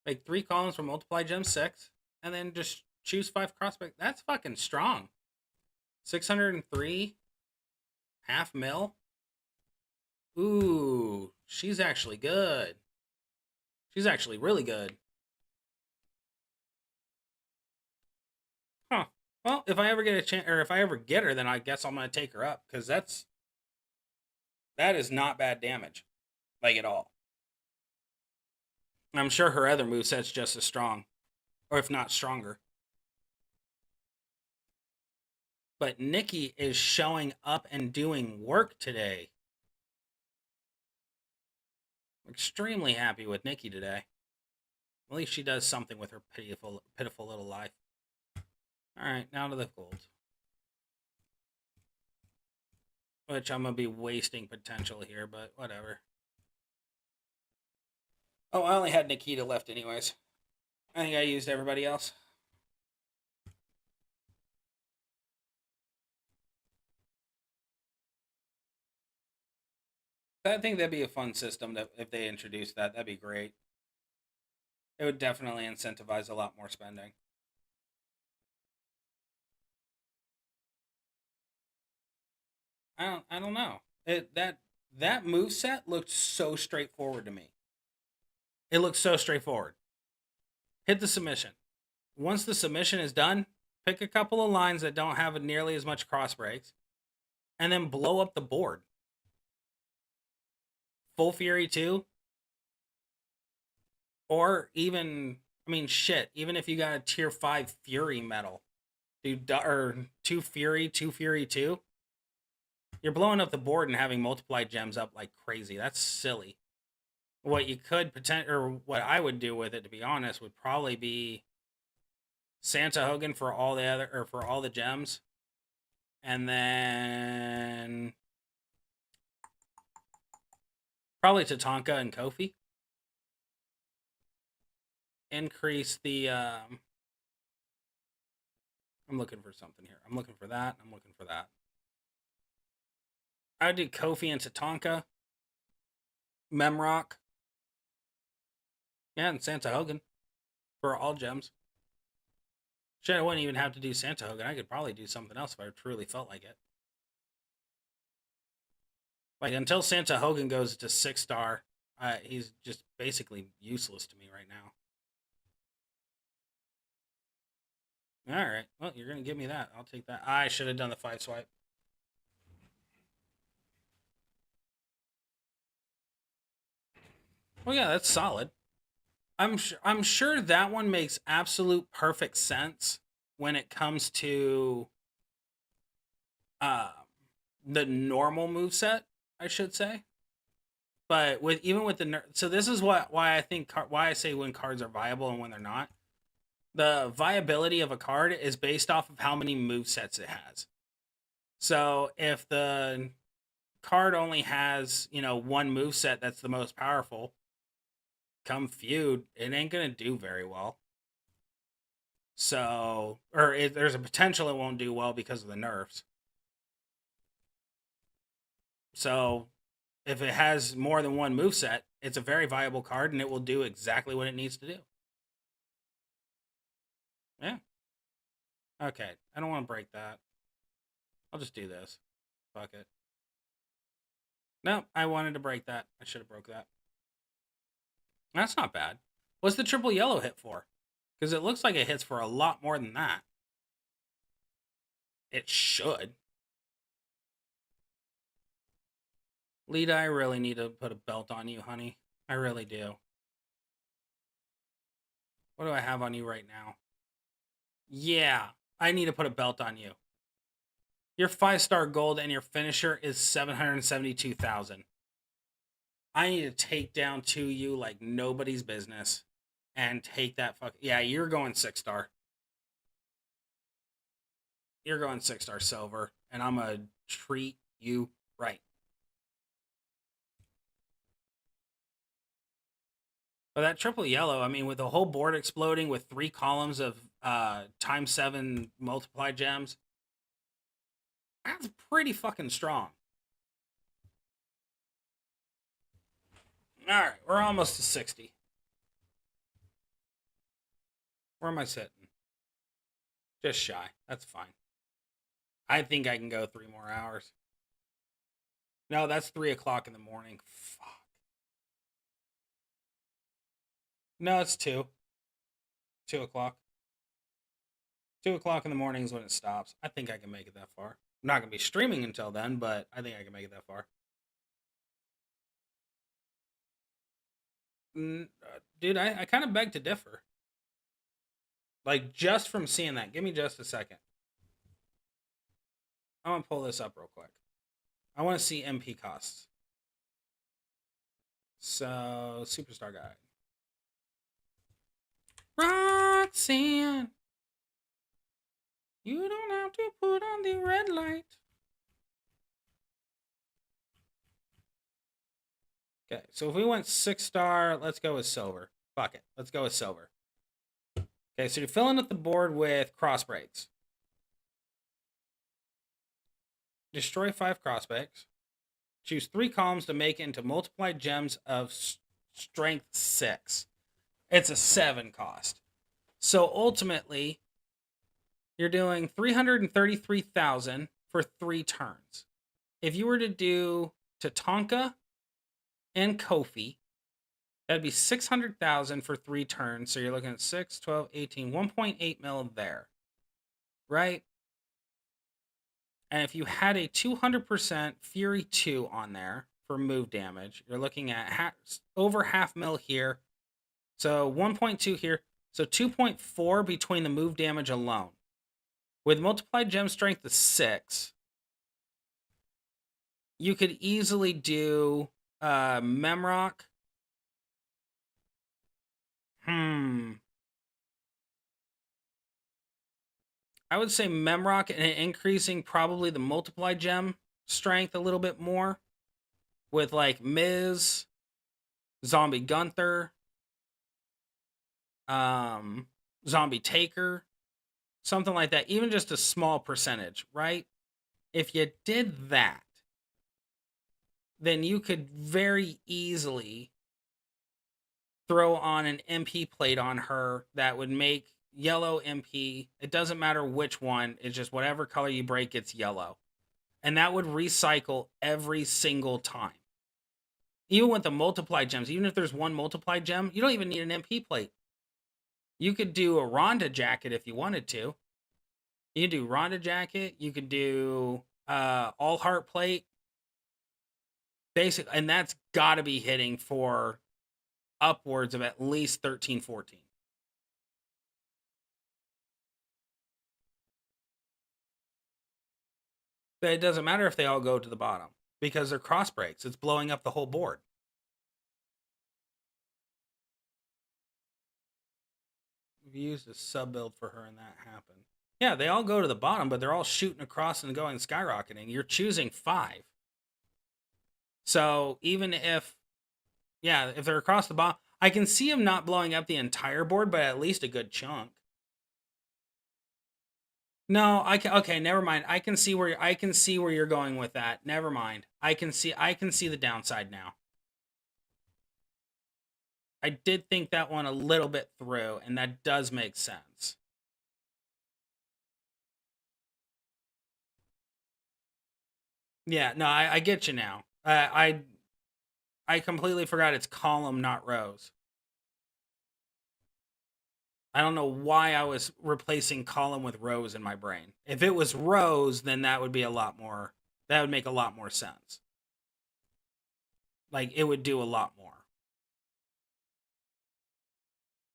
Make 3 columns for multiply gem 6, and then just choose 5 cross breaks. That's fucking strong. 603, half mil. Ooh, she's actually good. She's actually really good. Huh. Well, if I ever get a chance, or if I ever get her, then I guess I'm gonna take her up because that is not bad damage, like at all. I'm sure her other moveset's just as strong, or if not stronger. But Nikki is showing up and doing work today. I'm extremely happy with Nikki today. At least she does something with her pitiful little life. All right, now to the gold. Which I'm going to be wasting potential here, but whatever. Oh, I only had Nikita left anyways. I think I used everybody else. I think that'd be a fun system that if they introduced that, that'd be great. It would definitely incentivize a lot more spending. I don't know. That move set looked so straightforward to me. It looks so straightforward. Hit the submission. Once the submission is done, pick a couple of lines that don't have nearly as much cross breaks, and then blow up the board. Full Fury 2, or even, I mean, shit, even if you got a tier 5 Fury medal, or 2 Fury 2, you're blowing up the board and having multiplied gems up like crazy. That's silly. What you could or what I would do with it, to be honest, would probably be Santa Hogan for all the other, or for all the gems, and then probably Tatanka and Kofi. Increase the. I'm looking for something here. I'm looking for that. I'm looking for that. I would do Kofi and Tatanka. Memrock. Yeah, and Santa Hogan for all gems. Shit, I wouldn't even have to do Santa Hogan. I could probably do something else if I truly felt like it. Like, until Santa Hogan goes to 6-star, he's just basically useless to me right now. Alright, well, you're going to give me that. I'll take that. I should have done the 5 swipe. Well, yeah, that's solid. I'm sure that one makes absolute perfect sense when it comes to the normal moveset, I should say. But even with the so this is why I think why I say when cards are viable and when they're not. The viability of a card is based off of how many movesets it has. So if the card only has, one moveset that's the most powerful, come feud, it ain't gonna do very well. So, there's a potential it won't do well because of the nerfs. So, if it has more than one moveset, it's a very viable card and it will do exactly what it needs to do. Yeah. Okay, I don't want to break that. I'll just do this. Fuck it. No, I wanted to break that. I should have broke that. That's not bad. What's the triple yellow hit for? Because it looks like it hits for a lot more than that. It should. Lita, I really need to put a belt on you, honey. I really do. What do I have on you right now? Yeah, I need to put a belt on you. Your 5-star gold and your finisher is 772,000. I need to take down to you like nobody's business and take that fuck. Yeah, you're going 6-star. You're going 6-star silver, and I'm gonna treat you right. But that triple yellow, I mean, with the whole board exploding with 3 columns of times 7 multiply gems, that's pretty fucking strong. Alright, we're almost to 60. Where am I sitting? Just shy. That's fine. I think I can go 3 more hours. No, that's 3 o'clock in the morning. Fuck. No, it's 2. 2 o'clock. 2 o'clock in the morning is when it stops. I think I can make it that far. I'm not going to be streaming until then, but I think I can make it that far. Dude, I kind of beg to differ. Like, just from seeing that. Give me just a second. I want to pull this up real quick. I want to see MP costs. So, Superstar Guide. Roxanne, you don't have to put on the red light. Okay, so if we went 6-star, let's go with silver. Fuck it. Let's go with silver. Okay, so you're filling up the board with cross breaks. Destroy 5 cross breaks. Choose 3 columns to make it into multiplied gems of strength 6. It's a 7 cost. So ultimately, you're doing 333,000 for 3 turns. If you were to do Tatanka and Kofi, that'd be 600,000 for 3 turns. So you're looking at 6, 12, 18, 1.8 mil there. Right? And if you had a 200% Fury 2 on there for move damage, you're looking at over half mil here. So 1.2 here. So 2.4 between the move damage alone. With multiplied gem strength of 6, you could easily do Memrock. I would say Memrock and increasing probably the multiply gem strength a little bit more with like Miz, Zombie Gunther, Zombie Taker, something like that. Even just a small percentage, right? If you did that, then you could very easily throw on an MP plate on her that would make yellow MP. It doesn't matter which one. It's just whatever color you break, it's yellow. And that would recycle every single time. Even with the multiply gems, even if there's one multiply gem, you don't even need an MP plate. You could do a Ronda jacket if you wanted to. You could do Ronda jacket. You could do all heart plate. Basic, and that's got to be hitting for upwards of at least 13, 14. But it doesn't matter if they all go to the bottom because they're cross breaks. It's blowing up the whole board. We've used a sub build for her and that happened. Yeah, they all go to the bottom, but they're all shooting across and going skyrocketing. You're choosing 5. So even if they're across the bottom, I can see them not blowing up the entire board, but at least a good chunk. No, okay, never mind. I can see where you're going with that. Never mind. I can see the downside now. I did think that one a little bit through, and that does make sense. Yeah, no, I get you now. I completely forgot it's column, not rows. I don't know why I was replacing column with rows in my brain. If it was rows, then that would be a lot more. That would make a lot more sense. Like it would do a lot more.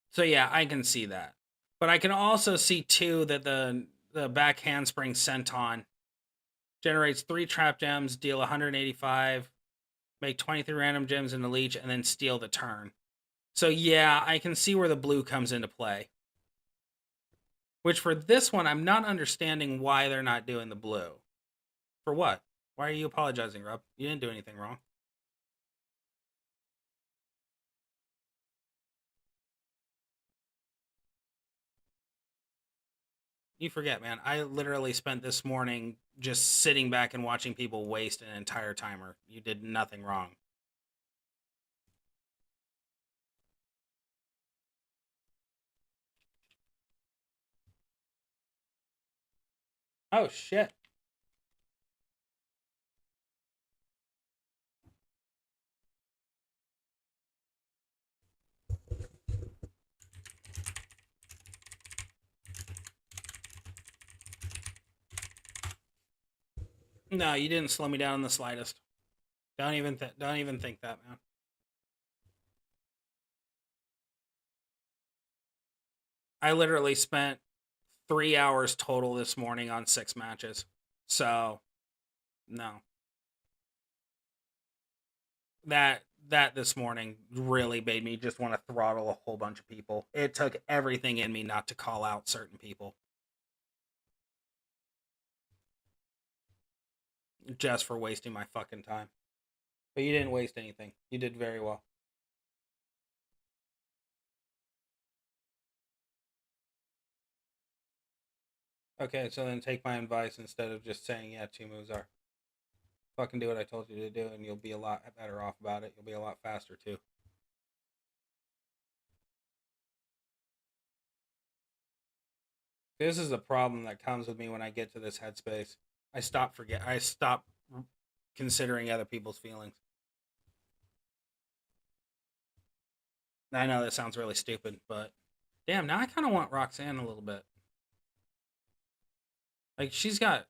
So yeah, I can see that. But I can also see too that the back handspring senton generates 3 trap gems, deal 185, make 23 random gems in the leech, and then steal the turn. So yeah, I can see where the blue comes into play. Which for this one, I'm not understanding why they're not doing the blue. For what? Why are you apologizing, Rob? You didn't do anything wrong. You forget, man. I literally spent this morning just sitting back and watching people waste an entire timer. You did nothing wrong. Oh shit. No, you didn't slow me down in the slightest. Don't even think that, man. I literally spent 3 hours total this morning on 6 matches. So no, that this morning really made me just want to throttle a whole bunch of people. It took everything in me not to call out certain people just for wasting my fucking time. But you didn't waste anything. You did very well. Okay, so then take my advice instead of just saying yeah, 2 moves are. Fucking do what I told you to do, and you'll be a lot better off about it. You'll be a lot faster too. This is the problem that comes with me when I get to this headspace. I stop considering other people's feelings. I know that sounds really stupid, but damn, now I kind of want Roxanne a little bit. Like she's got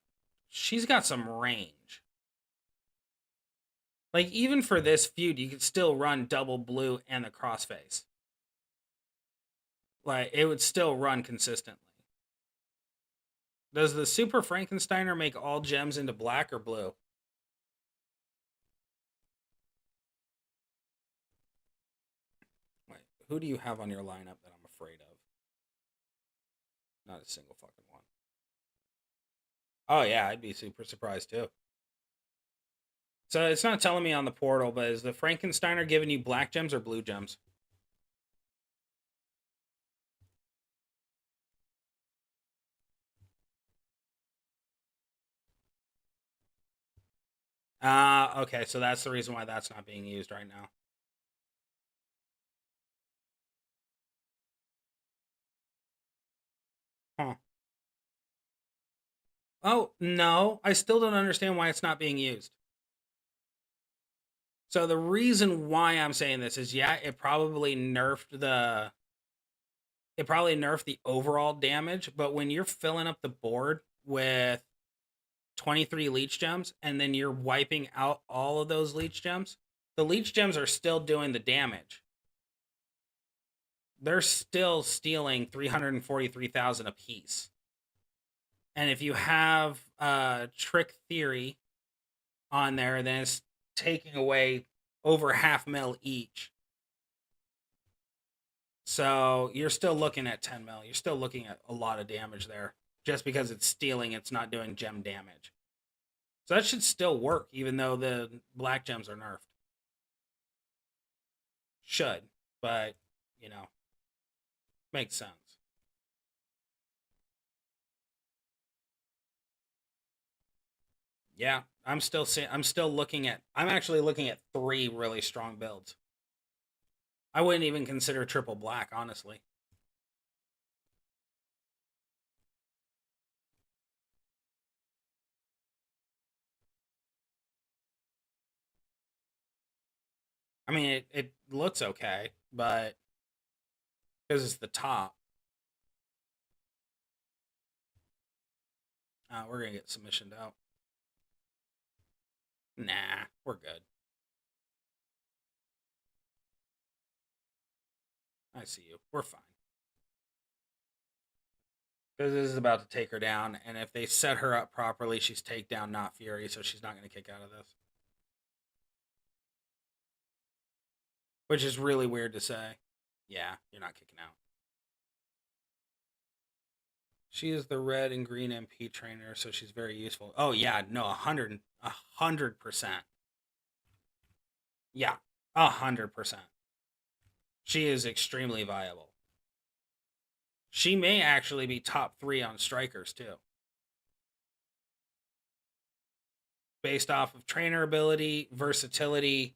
some range. Like even for this feud, you could still run double blue and the crossface. Like it would still run consistently. Does the Super Frankensteiner make all gems into black or blue? Wait, who do you have on your lineup that I'm afraid of? Not a single fucking one. Oh yeah, I'd be super surprised too. So it's not telling me on the portal, but is the Frankensteiner giving you black gems or blue gems? Okay, so that's the reason why that's not being used right now. Huh. Oh, no, I still don't understand why it's not being used. So the reason why I'm saying this is yeah, it probably nerfed the overall damage, but when you're filling up the board with 23 leech gems and then you're wiping out all of those leech gems, the leech gems are still doing the damage. They're still stealing 343,000 apiece. And if you have trick theory on there, then it's taking away over half mil each. So you're still looking at 10 mil. You're still looking at a lot of damage there. Just because it's stealing, it's not doing gem damage. So that should still work, even though the black gems are nerfed. Should, but you know, makes sense. Yeah, I'm still looking at. I'm actually looking at three really strong builds. I wouldn't even consider triple black, honestly. I mean, it looks okay, but because it's the top, we're gonna get submissioned out. Nah, we're good. I see you. We're fine. Because this is about to take her down, and if they set her up properly, she's takedown, not Fury, so she's not going to kick out of this. Which is really weird to say. Yeah, you're not kicking out. She is the red and green MP trainer, so she's very useful. Oh yeah, no, 100%. Yeah, 100%. She is extremely viable. She may actually be top 3 on strikers too, based off of trainer ability, versatility,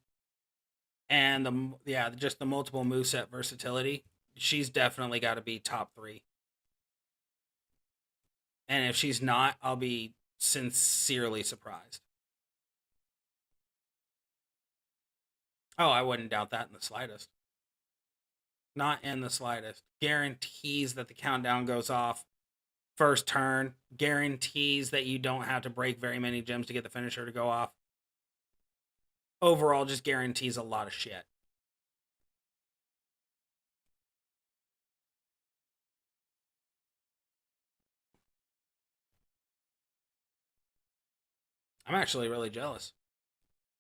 and just the multiple moveset versatility. She's definitely got to be top 3. And if she's not, I'll be sincerely surprised. Oh, I wouldn't doubt that in the slightest. Not in the slightest. Guarantees that the countdown goes off first turn. Guarantees that you don't have to break very many gems to get the finisher to go off. Overall, just guarantees a lot of shit. I'm actually really jealous.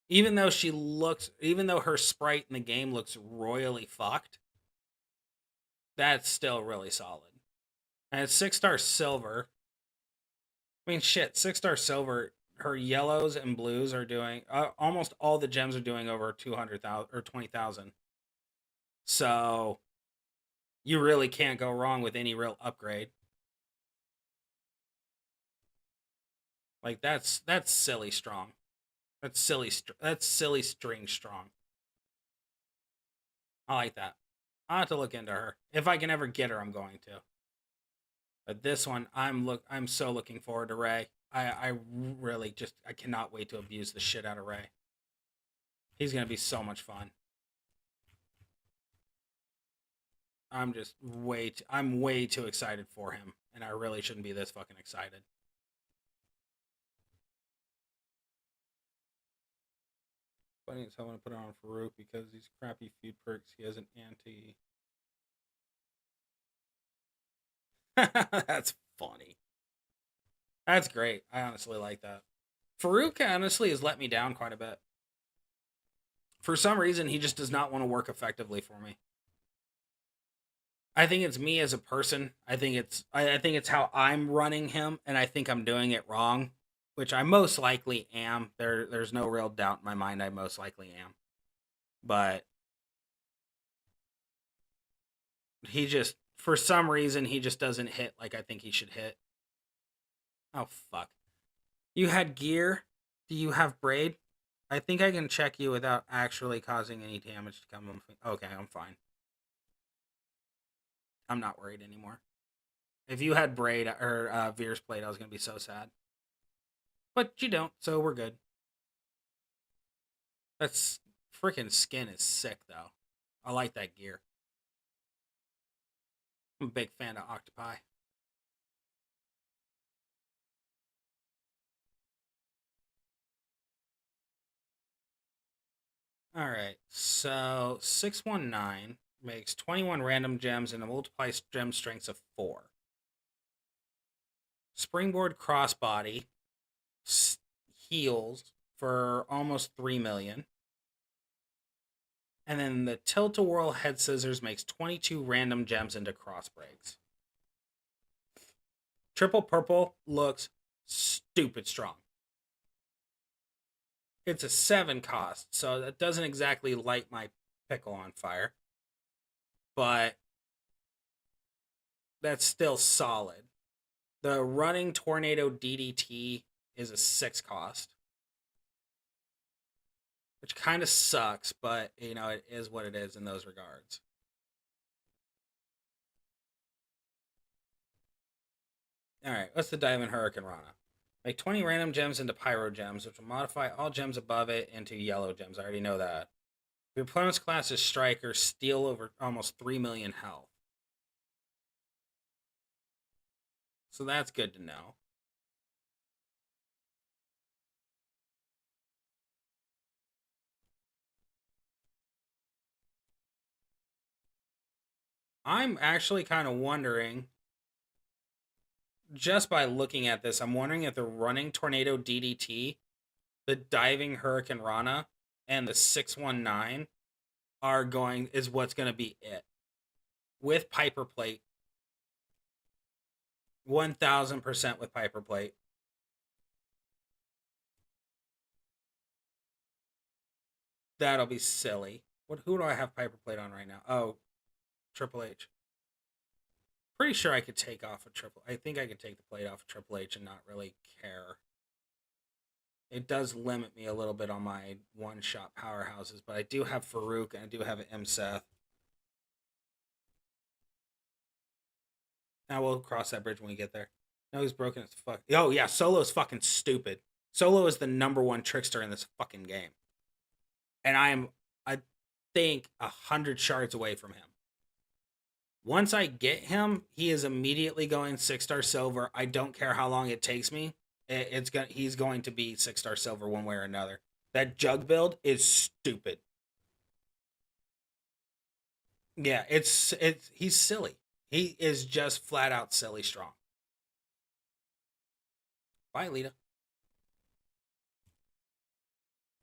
Even though her sprite in the game looks royally fucked, that's still really solid. And it's 6-star silver. I mean, shit, 6-star silver. Her yellows and blues are doing almost all the gems are doing over 200,000 or 20,000. So you really can't go wrong with any real upgrade. Like that's silly strong. That's silly string strong. I like that. I'll have to look into her. If I can ever get her, I'm going to. But this one, I'm so looking forward to Ray. I really just I cannot wait to abuse the shit out of Ray. He's gonna be so much fun. I'm way too excited for him, and I really shouldn't be this fucking excited. Funny as hell when I put it on Farouk because these crappy feud perks. He has an anti. That's funny. That's great. I honestly like that. Farouk honestly has let me down quite a bit. For some reason, he just does not want to work effectively for me. I think it's me as a person. I think it's how I'm running him, and I think I'm doing it wrong, which I most likely am. There's no real doubt in my mind. I most likely am, but he just for some reason he just doesn't hit like I think he should hit. Oh fuck! You had gear. Do you have braid? I think I can check you without actually causing any damage to come. Okay, I'm fine. I'm not worried anymore. If you had braid or Veer's plate, I was gonna be so sad. But you don't, so we're good. That's freaking skin is sick though. I like that gear. I'm a big fan of octopi. All right, so 619 makes 21 random gems and a multiplies gem strengths of 4. Springboard crossbody heals for almost 3 million. And then the tilt-a-whirl head scissors makes 22 random gems into cross breaks. Triple purple looks stupid strong. It's a 7 cost, so that doesn't exactly light my pickle on fire. But that's still solid. The running tornado DDT is a 6 cost, which kind of sucks, but you know, it is what it is in those regards. All right, what's the Diamond Hurricane Rana? Make 20 random gems into Pyro Gems, which will modify all gems above it into yellow gems. I already know that. Your opponent's class is Striker, steal over almost 3 million health. So that's good to know. I'm actually kind of wondering, just by looking at this, I'm wondering if the running Tornado DDT, the diving Hurricane Rana, and the 619 is what's going to be it. With Piper Plate. 1000% with Piper Plate. That'll be silly. Who do I have Piper Plate on right now? Oh, Triple H. Pretty sure I could take off a Triple. I think I could take the plate off of Triple H and not really care. It does limit me a little bit on my one-shot powerhouses, but I do have Farouk and I do have M. Seth. Now we'll cross that bridge when we get there. No, he's broken as fuck. Oh yeah, Solo's fucking stupid. Solo is the number one trickster in this fucking game, and I think 100 shards away from him. Once I get him, he is immediately going 6-star silver. I don't care how long it takes me. He's going to be 6-star silver one way or another. That jug build is stupid. Yeah, it's he's silly. He is just flat out silly strong. Bye, Lita.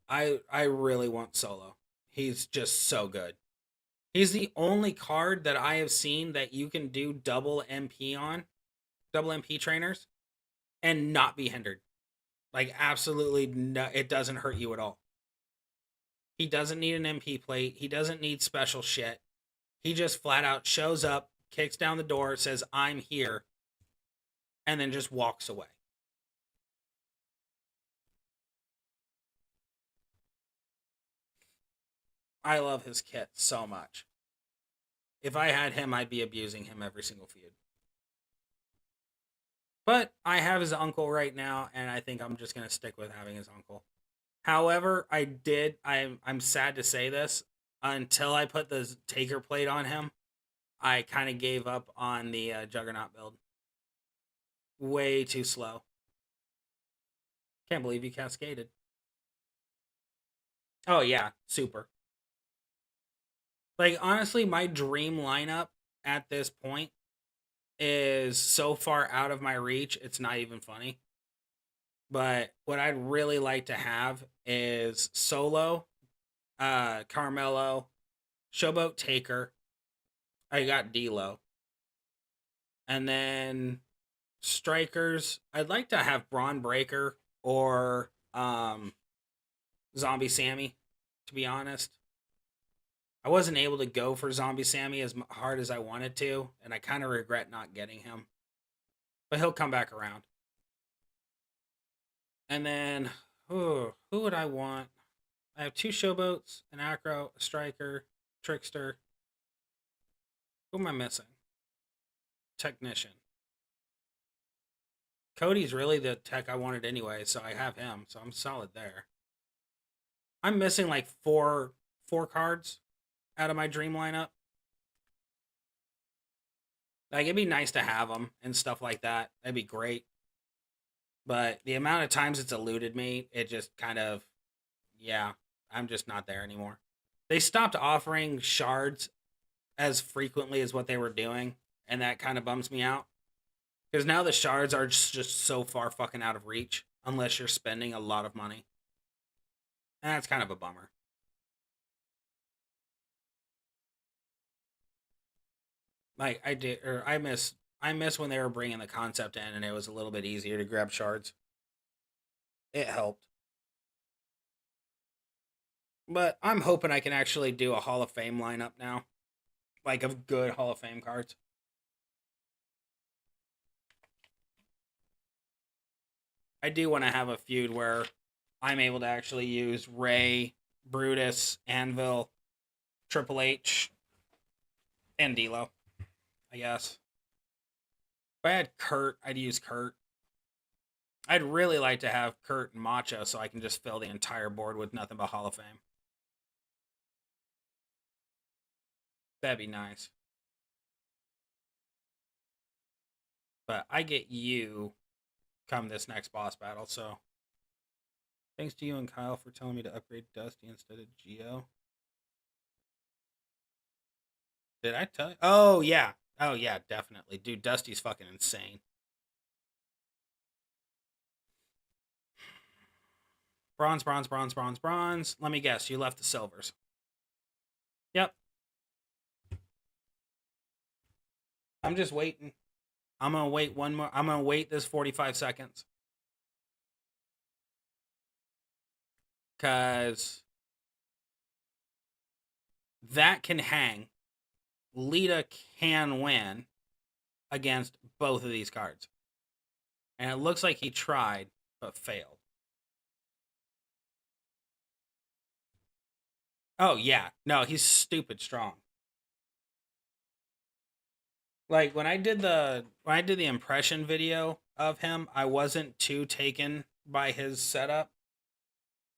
I really want Solo. He's just so good. He's the only card that I have seen that you can do double MP on, double MP trainers, and not be hindered. Like absolutely no, it doesn't hurt you at all. He doesn't need an MP plate. He doesn't need special shit. He just flat out shows up, kicks down the door, says I'm here, and then just walks away. I love his kit so much. If I had him, I'd be abusing him every single feud. But I have his uncle right now, and I think I'm just gonna stick with having his uncle. However, I'm sad to say this. Until I put the taker plate on him, I kind of gave up on the Juggernaut build. Way too slow. Can't believe you cascaded. Oh yeah, super. Like honestly, my dream lineup at this point is so far out of my reach, it's not even funny. But what I'd really like to have is Solo, Carmelo, Showboat Taker. I got D'Lo, and then strikers. I'd like to have Braun Breaker or Zombie Sammy. To be honest, I wasn't able to go for Zombie Sammy as hard as I wanted to, and I kind of regret not getting him. But he'll come back around. And then, who would I want? I have 2 showboats, an acro, a striker, trickster. Who am I missing? Technician. Cody's really the tech I wanted anyway, so I have him, so I'm solid there. I'm missing like four cards out of my dream lineup. Like it'd be nice to have them and stuff like that. That'd be great. But the amount of times it's eluded me, it just kind of, yeah, I'm just not there anymore. They stopped offering shards as frequently as what they were doing, and that kind of bums me out. Because now the shards are just so far fucking out of reach unless you're spending a lot of money. And that's kind of a bummer. Like I did, or I miss when they were bringing the concept in, and it was a little bit easier to grab shards. It helped, but I'm hoping I can actually do a Hall of Fame lineup now, like of good Hall of Fame cards. I do want to have a feud where I'm able to actually use Ray, Brutus, Anvil, Triple H, and D'Lo. I guess. If I had Kurt, I'd use Kurt. I'd really like to have Kurt and Macho so I can just fill the entire board with nothing but Hall of Fame. That'd be nice. But I get you come this next boss battle, so thanks to you and Kyle for telling me to upgrade Dusty instead of Geo. Did I tell you? Oh yeah. Oh yeah, definitely. Dude, Dusty's fucking insane. Bronze, bronze, bronze, bronze, bronze. Let me guess, you left the silvers. Yep. I'm just waiting. I'm gonna wait one more. I'm gonna wait this 45 seconds. Cause that can hang. Lita can win against both of these cards. And it looks like he tried, but failed. Oh yeah. No, he's stupid strong. Like when I did the impression video of him. I wasn't too taken by his setup,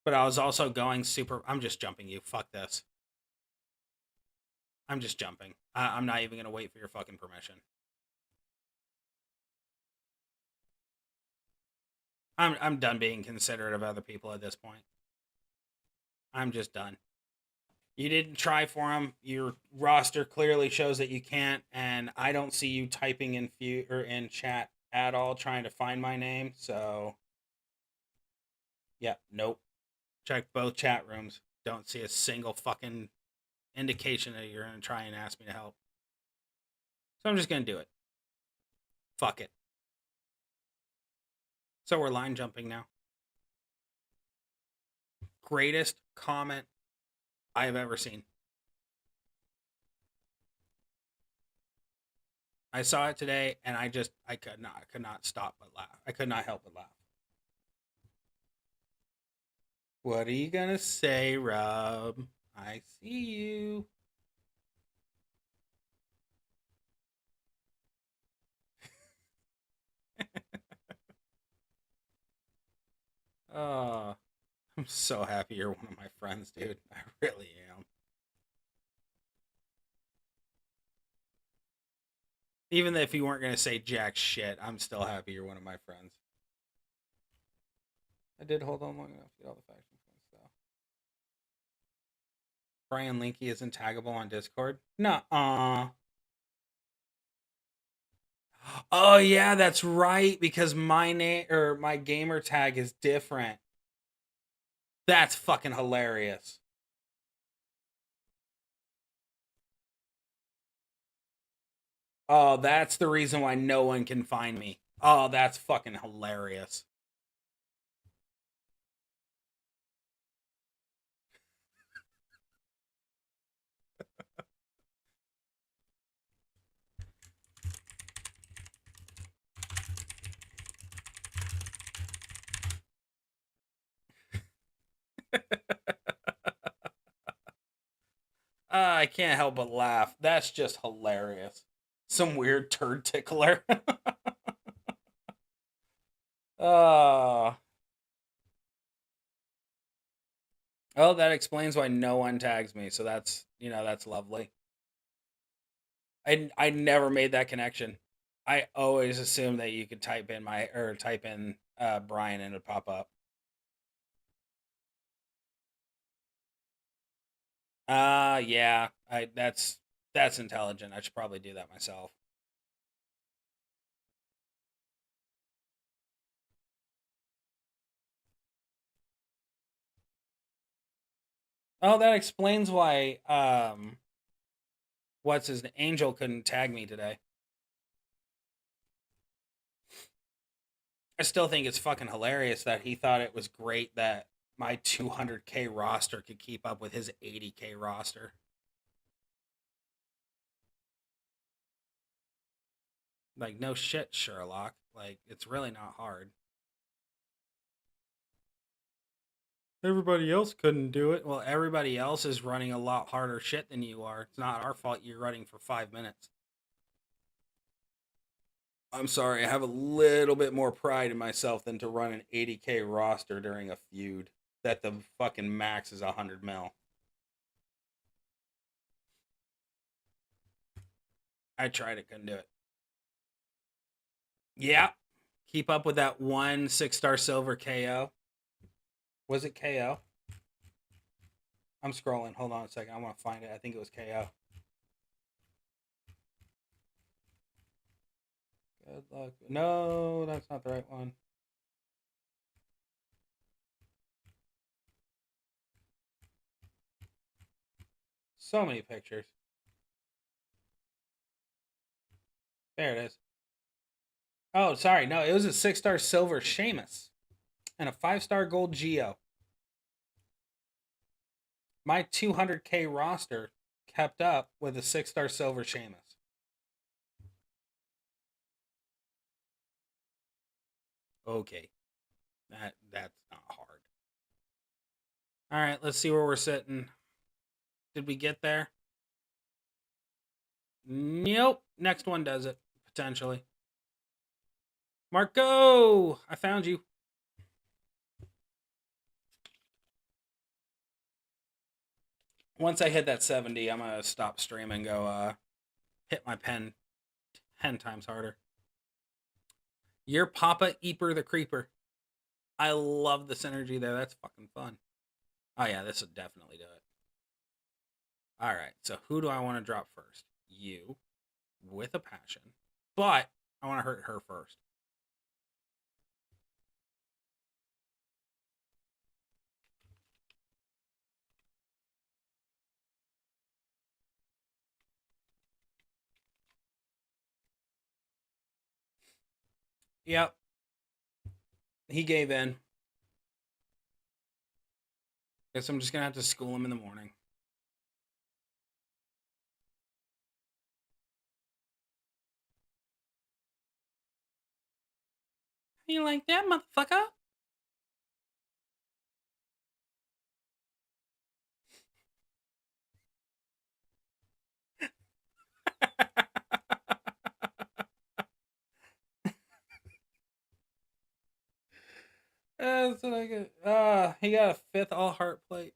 but I was also going super. I'm just jumping you. Fuck this. I'm just jumping. I'm not even gonna wait for your fucking permission. I'm done being considerate of other people at this point. I'm just done. You didn't try for him. Your roster clearly shows that you can't, and I don't see you typing in or in chat at all trying to find my name. So, yeah, nope. Check both chat rooms. Don't see a single fucking indication that you're gonna try and ask me to help. So I'm just gonna do it. Fuck it. So we're line jumping now. Greatest comment I have ever seen. I saw it today, and I could not stop but laugh. I could not help but laugh. What are you gonna say, Rob? I see you. Oh, I'm so happy you're one of my friends, dude. I really am. Even if you weren't gonna say jack shit, I'm still happy you're one of my friends. I did hold on long enough to get all the faction points, though. Brian Linky isn't taggable on Discord? Nuh-uh. Oh yeah, that's right. Because my name or my gamer tag is different. That's fucking hilarious. Oh, that's the reason why no one can find me. Oh, that's fucking hilarious. I can't help but laugh. That's just hilarious. Some weird turd tickler. uh, oh, that explains why no one tags me. So that's lovely. I never made that connection. I always assumed that you could type in Brian and it'd pop up. Yeah. That's intelligent. I should probably do that myself. Oh, that explains why what's his Angel couldn't tag me today. I still think it's fucking hilarious that he thought it was great that my 200k roster could keep up with his 80k roster. Like, no shit, Sherlock. Like, it's really not hard. Everybody else couldn't do it. Well, everybody else is running a lot harder shit than you are. It's not our fault you're running for 5 minutes. I'm sorry, I have a little bit more pride in myself than to run an 80k roster during a feud that the fucking max is 100 mil. I tried it, couldn't do it. Yeah. Keep up with that one 6-star silver KO. Was it KO? I'm scrolling. Hold on a second. I want to find it. I think it was KO. Good luck. No, that's not the right one. So many pictures. There it is. Oh, sorry. No, it was a 6-star silver Sheamus and a 5-star gold Geo. My 200k roster kept up with a 6-star silver Sheamus. Okay. That's not hard. All right, let's see where we're sitting. Did we get there? Nope. Next one does it, potentially. Marco, I found you. Once I hit that 70, I'm gonna stop streaming and go hit my pen 10 times harder. You're Papa Eeper the Creeper. I love the synergy there. That's fucking fun. Oh yeah, this would definitely do it. All right, so who do I want to drop first? You, with a passion, but I want to hurt her first. Yep, he gave in. Guess I'm just gonna have to school him in the morning. You like that, motherfucker? That's what I get. He got a fifth all heart plate.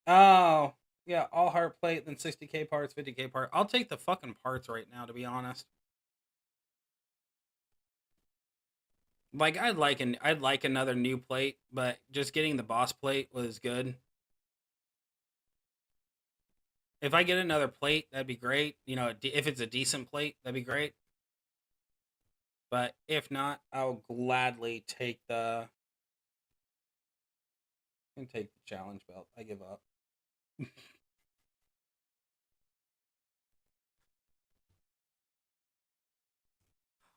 Oh, yeah, all heart plate, then 60k parts, 50k part. I'll take the fucking parts right now, to be honest. Like I'd like another new plate, but just getting the boss plate was good. If I get another plate, that'd be great. You know, if it's a decent plate, that'd be great. But if not, I'll gladly take the. I can take the challenge belt. I give up.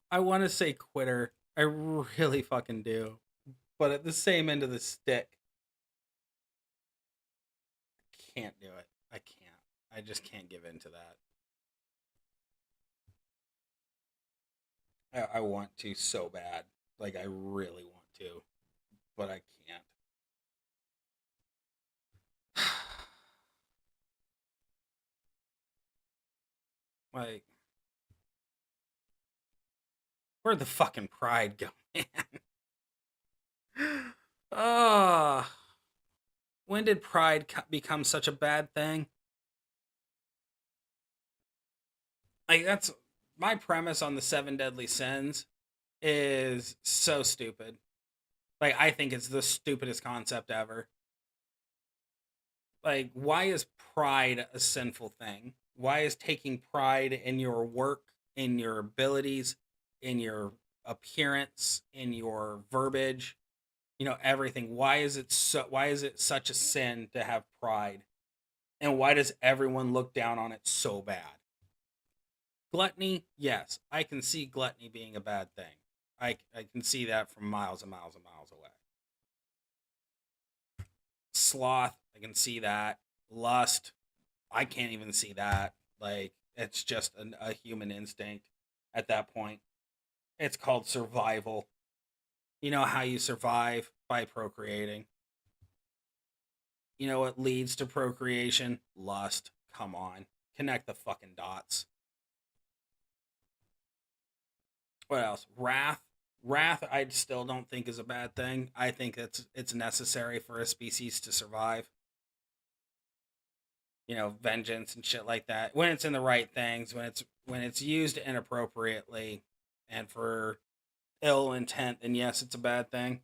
I want to say quitter. I really fucking do. But at the same end of the stick, I can't do it. I can't. I just can't give in to that. I want to so bad. Like, I really want to. But I can't. Like, where'd the fucking pride go, man? Ah. When did pride become such a bad thing? Like, that's my premise on the seven deadly sins is so stupid. Like, I think it's the stupidest concept ever. Like, why is pride a sinful thing? Why is taking pride in your work, in your abilities, in your appearance, in your verbiage, everything? Why is it such a sin to have pride? And why does everyone look down on it so bad? Gluttony, yes, I can see gluttony being a bad thing. I can see that from miles and miles and miles away. Sloth, I can see that. Lust, I can't even see that. Like, it's just a human instinct at that point. It's called survival. You know how you survive? By procreating. You know what leads to procreation? Lust. Come on. Connect the fucking dots. What else? Wrath. Wrath, I still don't think is a bad thing. I think it's necessary for a species to survive. Vengeance and shit like that. When it's in the right things, when it's used inappropriately and for ill intent, then yes, it's a bad thing.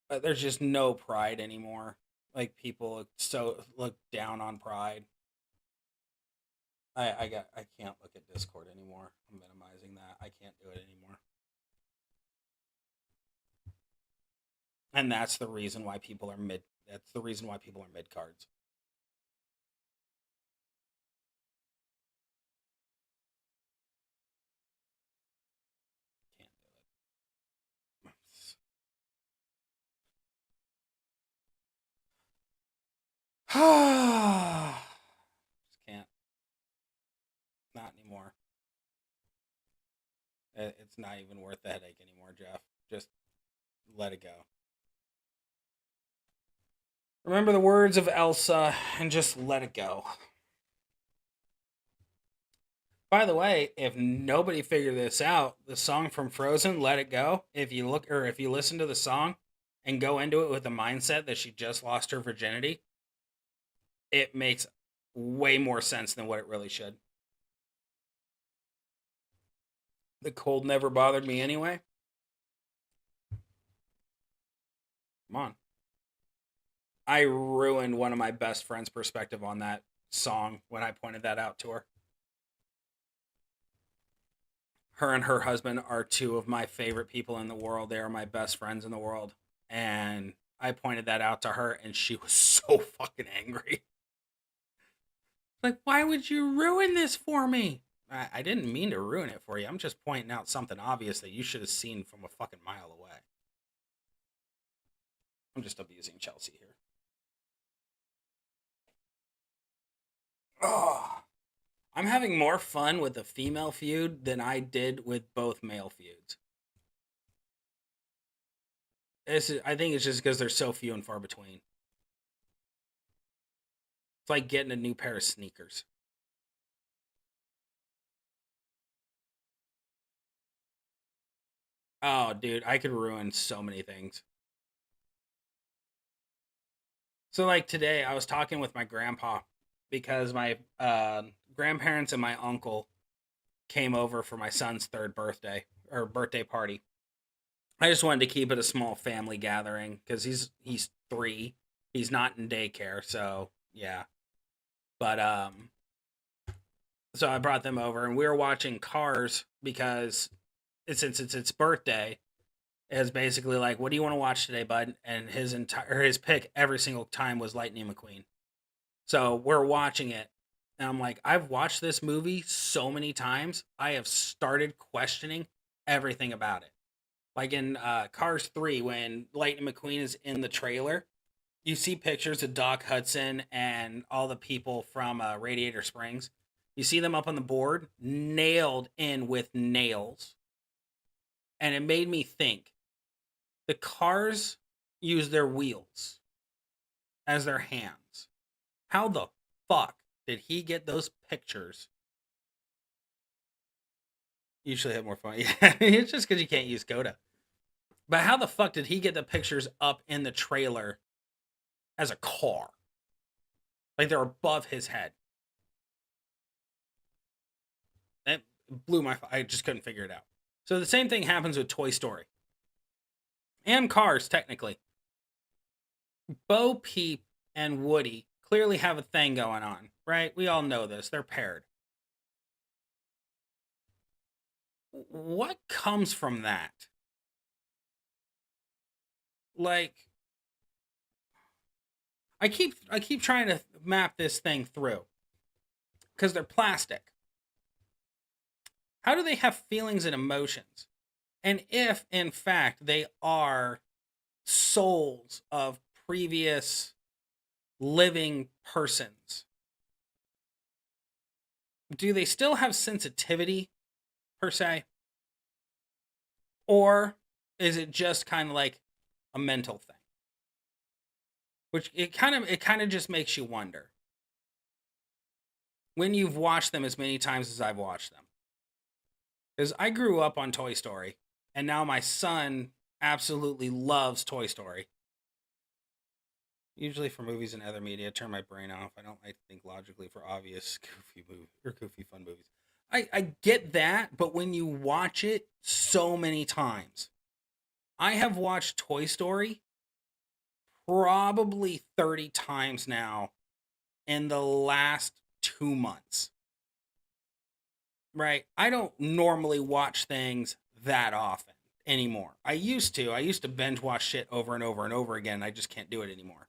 But there's just no pride anymore. Like, people so look down on pride. I can't look at Discord anymore. I'm minimizing that. I can't do it anymore. And that's the reason why people are mid. That's the reason why people are mid cards. Can't do it. Just can't. Not anymore. It's not even worth the headache anymore, Jeff. Just let it go. Remember the words of Elsa and just let it go. By the way, if nobody figured this out, the song from Frozen, "Let It Go," if you listen to the song and go into it with the mindset that she just lost her virginity, it makes way more sense than what it really should. The cold never bothered me anyway. Come on. I ruined one of my best friend's perspective on that song when I pointed that out to her. Her and her husband are two of my favorite people in the world. They are my best friends in the world. And I pointed that out to her, and she was so fucking angry. Like, why would you ruin this for me? I didn't mean to ruin it for you. I'm just pointing out something obvious that you should have seen from a fucking mile away. I'm just abusing Chelsea here. Oh, I'm having more fun with the female feud than I did with both male feuds. I think it's just because they're so few and far between. It's like getting a new pair of sneakers. Oh, dude, I could ruin so many things. So, like today, I was talking with my grandpa because my grandparents and my uncle came over for my son's third birthday or birthday party. I just wanted to keep it a small family gathering because he's 3. He's not in daycare, so yeah. But so I brought them over and we were watching Cars because since it's its birthday, is basically like, what do you want to watch today, bud? And his pick every single time was Lightning McQueen. So we're watching it, and I'm like, I've watched this movie so many times, I have started questioning everything about it. Like in Cars 3, when Lightning McQueen is in the trailer, you see pictures of Doc Hudson and all the people from Radiator Springs. You see them up on the board, nailed in with nails. And it made me think the cars use their wheels as their hands. How the fuck did he get those pictures? You should have more fun. Yeah, it's just because you can't use Coda. But how the fuck did he get the pictures up in the trailer as a car? Like they're above his head. That blew my. I just couldn't figure it out. So the same thing happens with Toy Story and Cars. Technically, Bo Peep and Woody clearly have a thing going on, right? We all know this. They're paired. What comes from that? Like, I keep trying to map this thing through because they're plastic. How do they have feelings and emotions? And if in fact they are souls of previous living persons, do they still have sensitivity per se? Or is it just kind of like a mental thing? Which it kind of just makes you wonder when you've watched them as many times as I've watched them. Because I grew up on Toy Story, and now my son absolutely loves Toy Story. Usually for movies and other media, I turn my brain off. I don't like to think logically for obvious goofy movie or goofy fun movies. I get that, but when you watch it so many times, I have watched Toy Story probably 30 times now in the last 2 months. Right? I don't normally watch things that often anymore. I used to. I used to binge watch shit over and over and over again. I just can't do it anymore.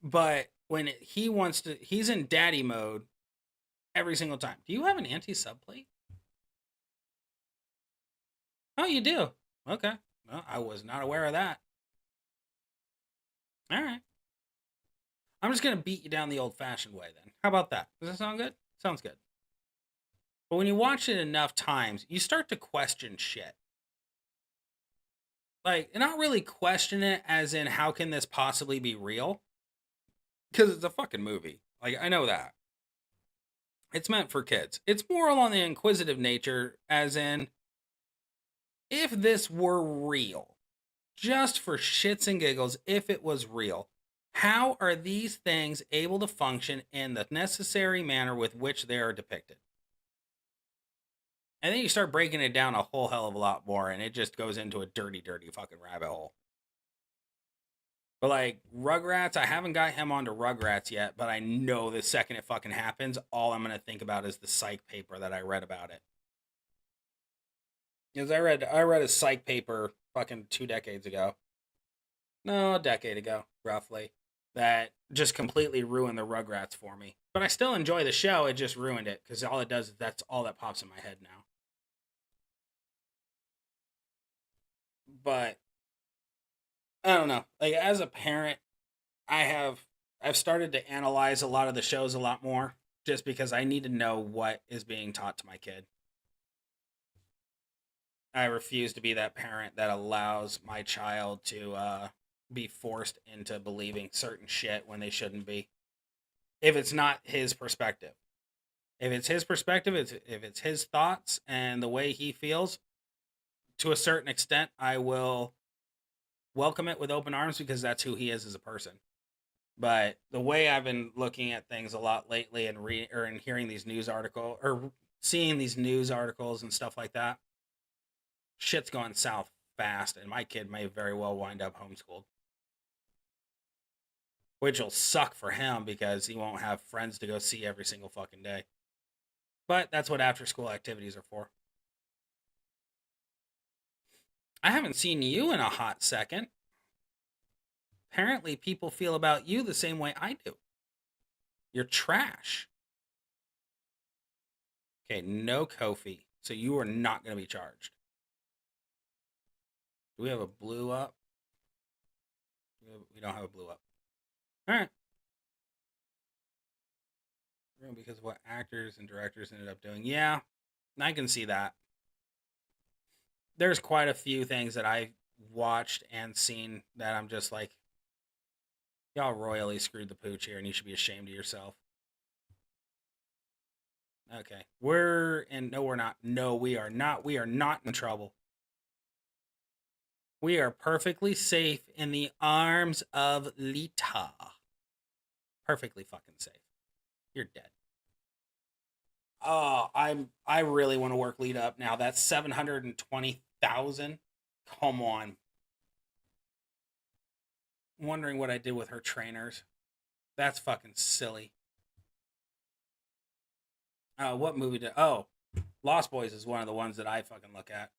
But when he wants to, he's in daddy mode every single time. Do you have an anti subplate? Oh, you do. Okay. Well, I was not aware of that. All right. I'm just gonna beat you down the old fashioned way then. How about that? Does that sound good? Sounds good. But when you watch it enough times, you start to question shit. Like, not really question it as in how can this possibly be real? Because it's a fucking movie. Like, I know that. It's meant for kids. It's moral on the inquisitive nature, as in, if this were real, just for shits and giggles, if it was real, how are these things able to function in the necessary manner with which they are depicted? And then you start breaking it down a whole hell of a lot more, and it just goes into a dirty, dirty fucking rabbit hole. But like Rugrats, I haven't got him onto Rugrats yet, but I know the second it fucking happens, all I'm gonna think about is the psych paper that I read about it. Because I read a psych paper fucking 2 decades ago. No, a decade ago, roughly. That just completely ruined the Rugrats for me. But I still enjoy the show, it just ruined it, because all it does is that's all that pops in my head now. But I don't know. Like as a parent, I've started to analyze a lot of the shows a lot more just because I need to know what is being taught to my kid. I refuse to be that parent that allows my child to be forced into believing certain shit when they shouldn't be. If it's not his perspective. If it's his perspective, if it's his thoughts and the way he feels, to a certain extent, I will welcome it with open arms because that's who he is as a person. But the way I've been looking at things a lot lately and and hearing these news articles or seeing these news articles and stuff like that, shit's going south fast, and my kid may very well wind up homeschooled, which will suck for him because he won't have friends to go see every single fucking day. But that's what after school activities are for. I haven't seen you in a hot second. Apparently, people feel about you the same way I do. You're trash. Okay, no Kofi. So you are not going to be charged. Do we have a blue up? We don't have a blue up. All right. Because of what actors and directors ended up doing. Yeah, I can see that. There's quite a few things that I watched and seen that I'm just like, y'all royally screwed the pooch here and you should be ashamed of yourself. Okay. No, we're not. No, we are not. We are not in trouble. We are perfectly safe in the arms of Lita. Perfectly fucking safe. You're dead. Oh, I really want to work Lita up now. That's 720,000. Come on. I'm wondering what I did with her trainers. That's fucking silly. What movie did? Oh, Lost Boys is one of the ones that I fucking look at.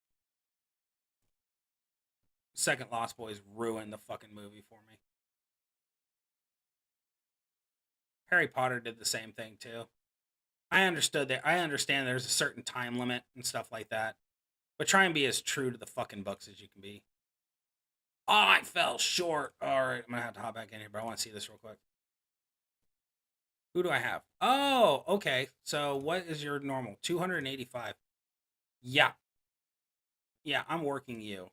Second Lost Boys ruined the fucking movie for me. Harry Potter did the same thing too. I understood that. I understand there's a certain time limit and stuff like that, but try and be as true to the fucking books as you can be. Oh, I fell short. All right, I'm gonna have to hop back in here, but I want to see this real quick. Who do I have? Oh, okay. So what is your normal? 285. Yeah. Yeah, I'm working you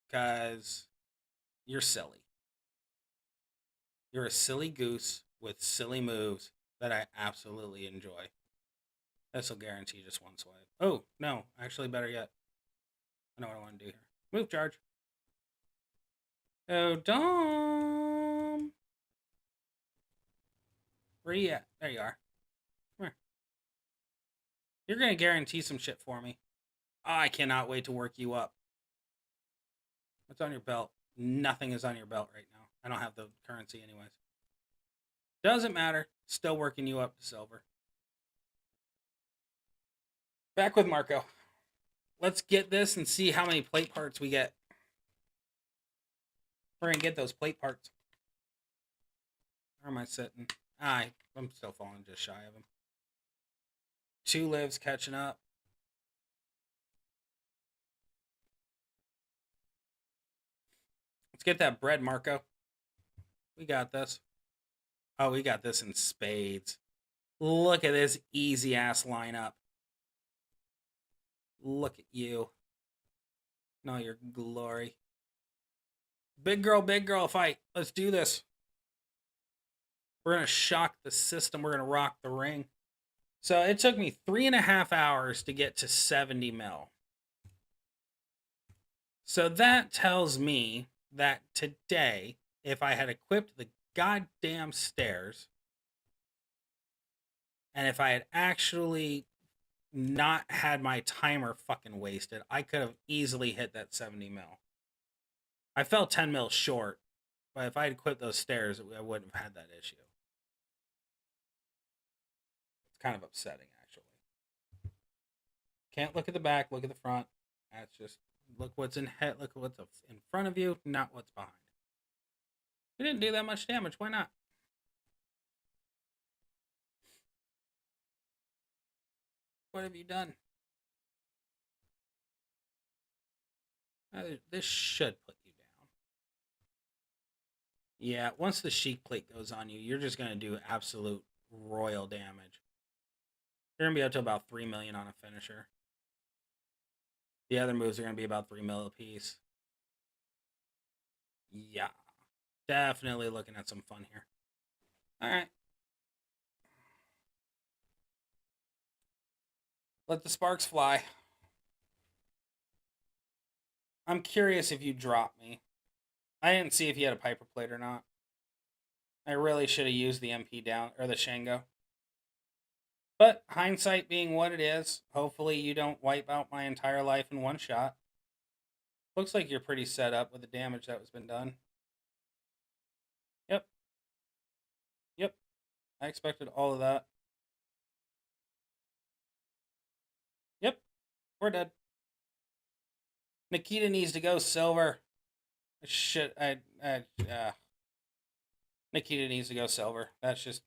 because you're silly. You're a silly goose with silly moves that I absolutely enjoy. This will guarantee just one swipe. Oh, no. Actually, better yet. I know what I want to do here. Move charge. Oh, Dom. Where you at? There you are. Come here. You're going to guarantee some shit for me. Oh, I cannot wait to work you up. What's on your belt? Nothing is on your belt right now. I don't have the currency anyways. Doesn't matter. Still working you up to silver. Back with Marco. Let's get this and see how many plate parts we get. We're going to get those plate parts. Where am I sitting? I'm still falling just shy of him. 2 lives catching up. Let's get that bread, Marco. We got this. Oh, we got this in spades. Look at this easy ass lineup. Look at you. No, your glory. Big girl fight. Let's do this. We're going to shock the system. We're going to rock the ring. So it took me 3.5 hours to get to 70 mil. So that tells me that today, if I had equipped the goddamn stairs, and if I had actually not had my timer fucking wasted, I could have easily hit that 70 mil. I fell 10 mil short, but if I had equipped those stairs, I wouldn't have had that issue. It's kind of upsetting, actually. Can't look at the back, look at the front. That's just look what's in head, look what's in front of you, not what's behind. We didn't do that much damage. Why not? What have you done? This should put you down. Yeah, once the Sheik plate goes on you, you're just going to do absolute royal damage. You're going to be up to about 3 million on a finisher. The other moves are going to be about 3 mil a piece. Yeah, definitely looking at some fun here. All right. Let the sparks fly. I'm curious if you drop me. I didn't see if you had a Piper plate or not. I really should have used the MP down, or the Shango. But hindsight being what it is, hopefully you don't wipe out my entire life in one shot. Looks like you're pretty set up with the damage that was been done. Yep. Yep. I expected all of that. Yep. We're dead. Nikita needs to go silver. Shit, Nikita needs to go silver. That's just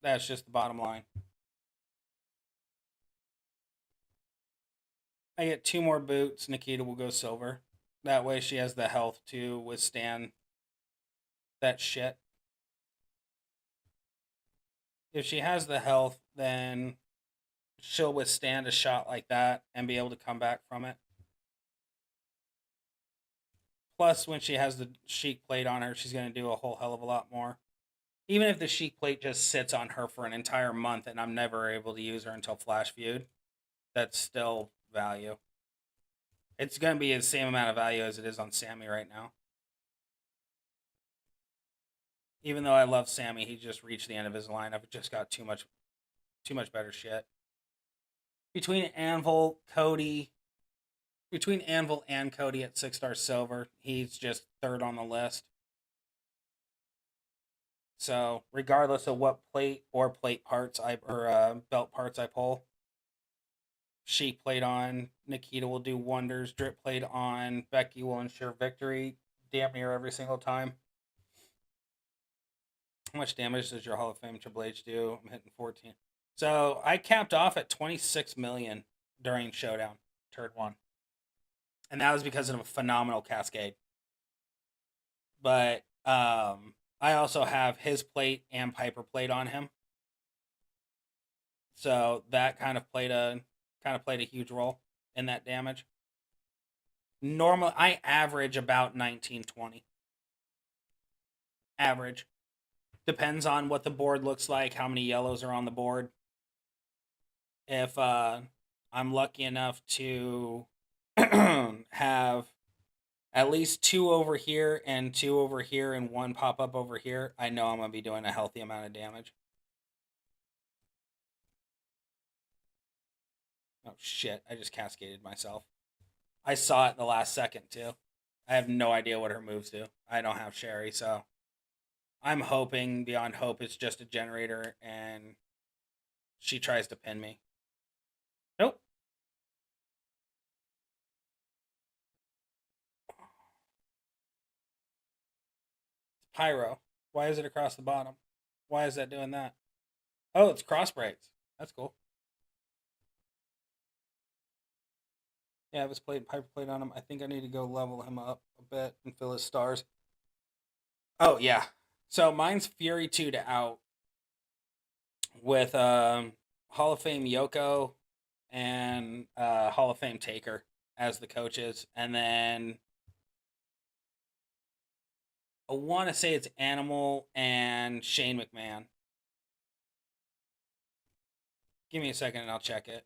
the bottom line. I get 2 more boots. Nikita will go silver. That way she has the health to withstand that shit. If she has the health, then she'll withstand a shot like that and be able to come back from it. Plus, when she has the Sheik plate on her, she's going to do a whole hell of a lot more. Even if the Sheik plate just sits on her for an entire month and I'm never able to use her until Flash Viewed, that's still value. It's going to be the same amount of value as it is on Sammy right now. Even though I love Sammy, he just reached the end of his line. I've just got too much better shit. Between Anvil and Cody at 6-star silver, he's just third on the list. So regardless of what plate or plate parts belt parts I pull, Sheik plate on Nikita will do wonders. Drip plate on Becky will ensure victory damn near every single time. How much damage does your Hall of Fame Triple H do? I'm hitting 14. So I capped off at 26 million during Showdown, turn 1. And that was because of a phenomenal cascade. But I also have his plate and Piper plate on him. So that kind of played a huge role in that damage. Normally I average about 19-20. Average. Depends on what the board looks like, how many yellows are on the board. If I'm lucky enough to have at least 2 over here and 2 over here and 1 pop up over here, I know I'm going to be doing a healthy amount of damage. Oh shit, I just cascaded myself. I saw it the last second too. I have no idea what her moves do. I don't have Sherry, so I'm hoping beyond hope it's just a generator and she tries to pin me. Nope. Pyro. Why is it across the bottom? Why is that doing that? Oh, it's cross breaks. That's cool. Yeah, I was played Piper plate on him. I think I need to go level him up a bit and fill his stars. Oh yeah. So mine's Fury 2 to out with Hall of Fame Yoko and Hall of Fame Taker as the coaches, and then I want to say it's Animal and Shane McMahon. Give me a second and I'll check it.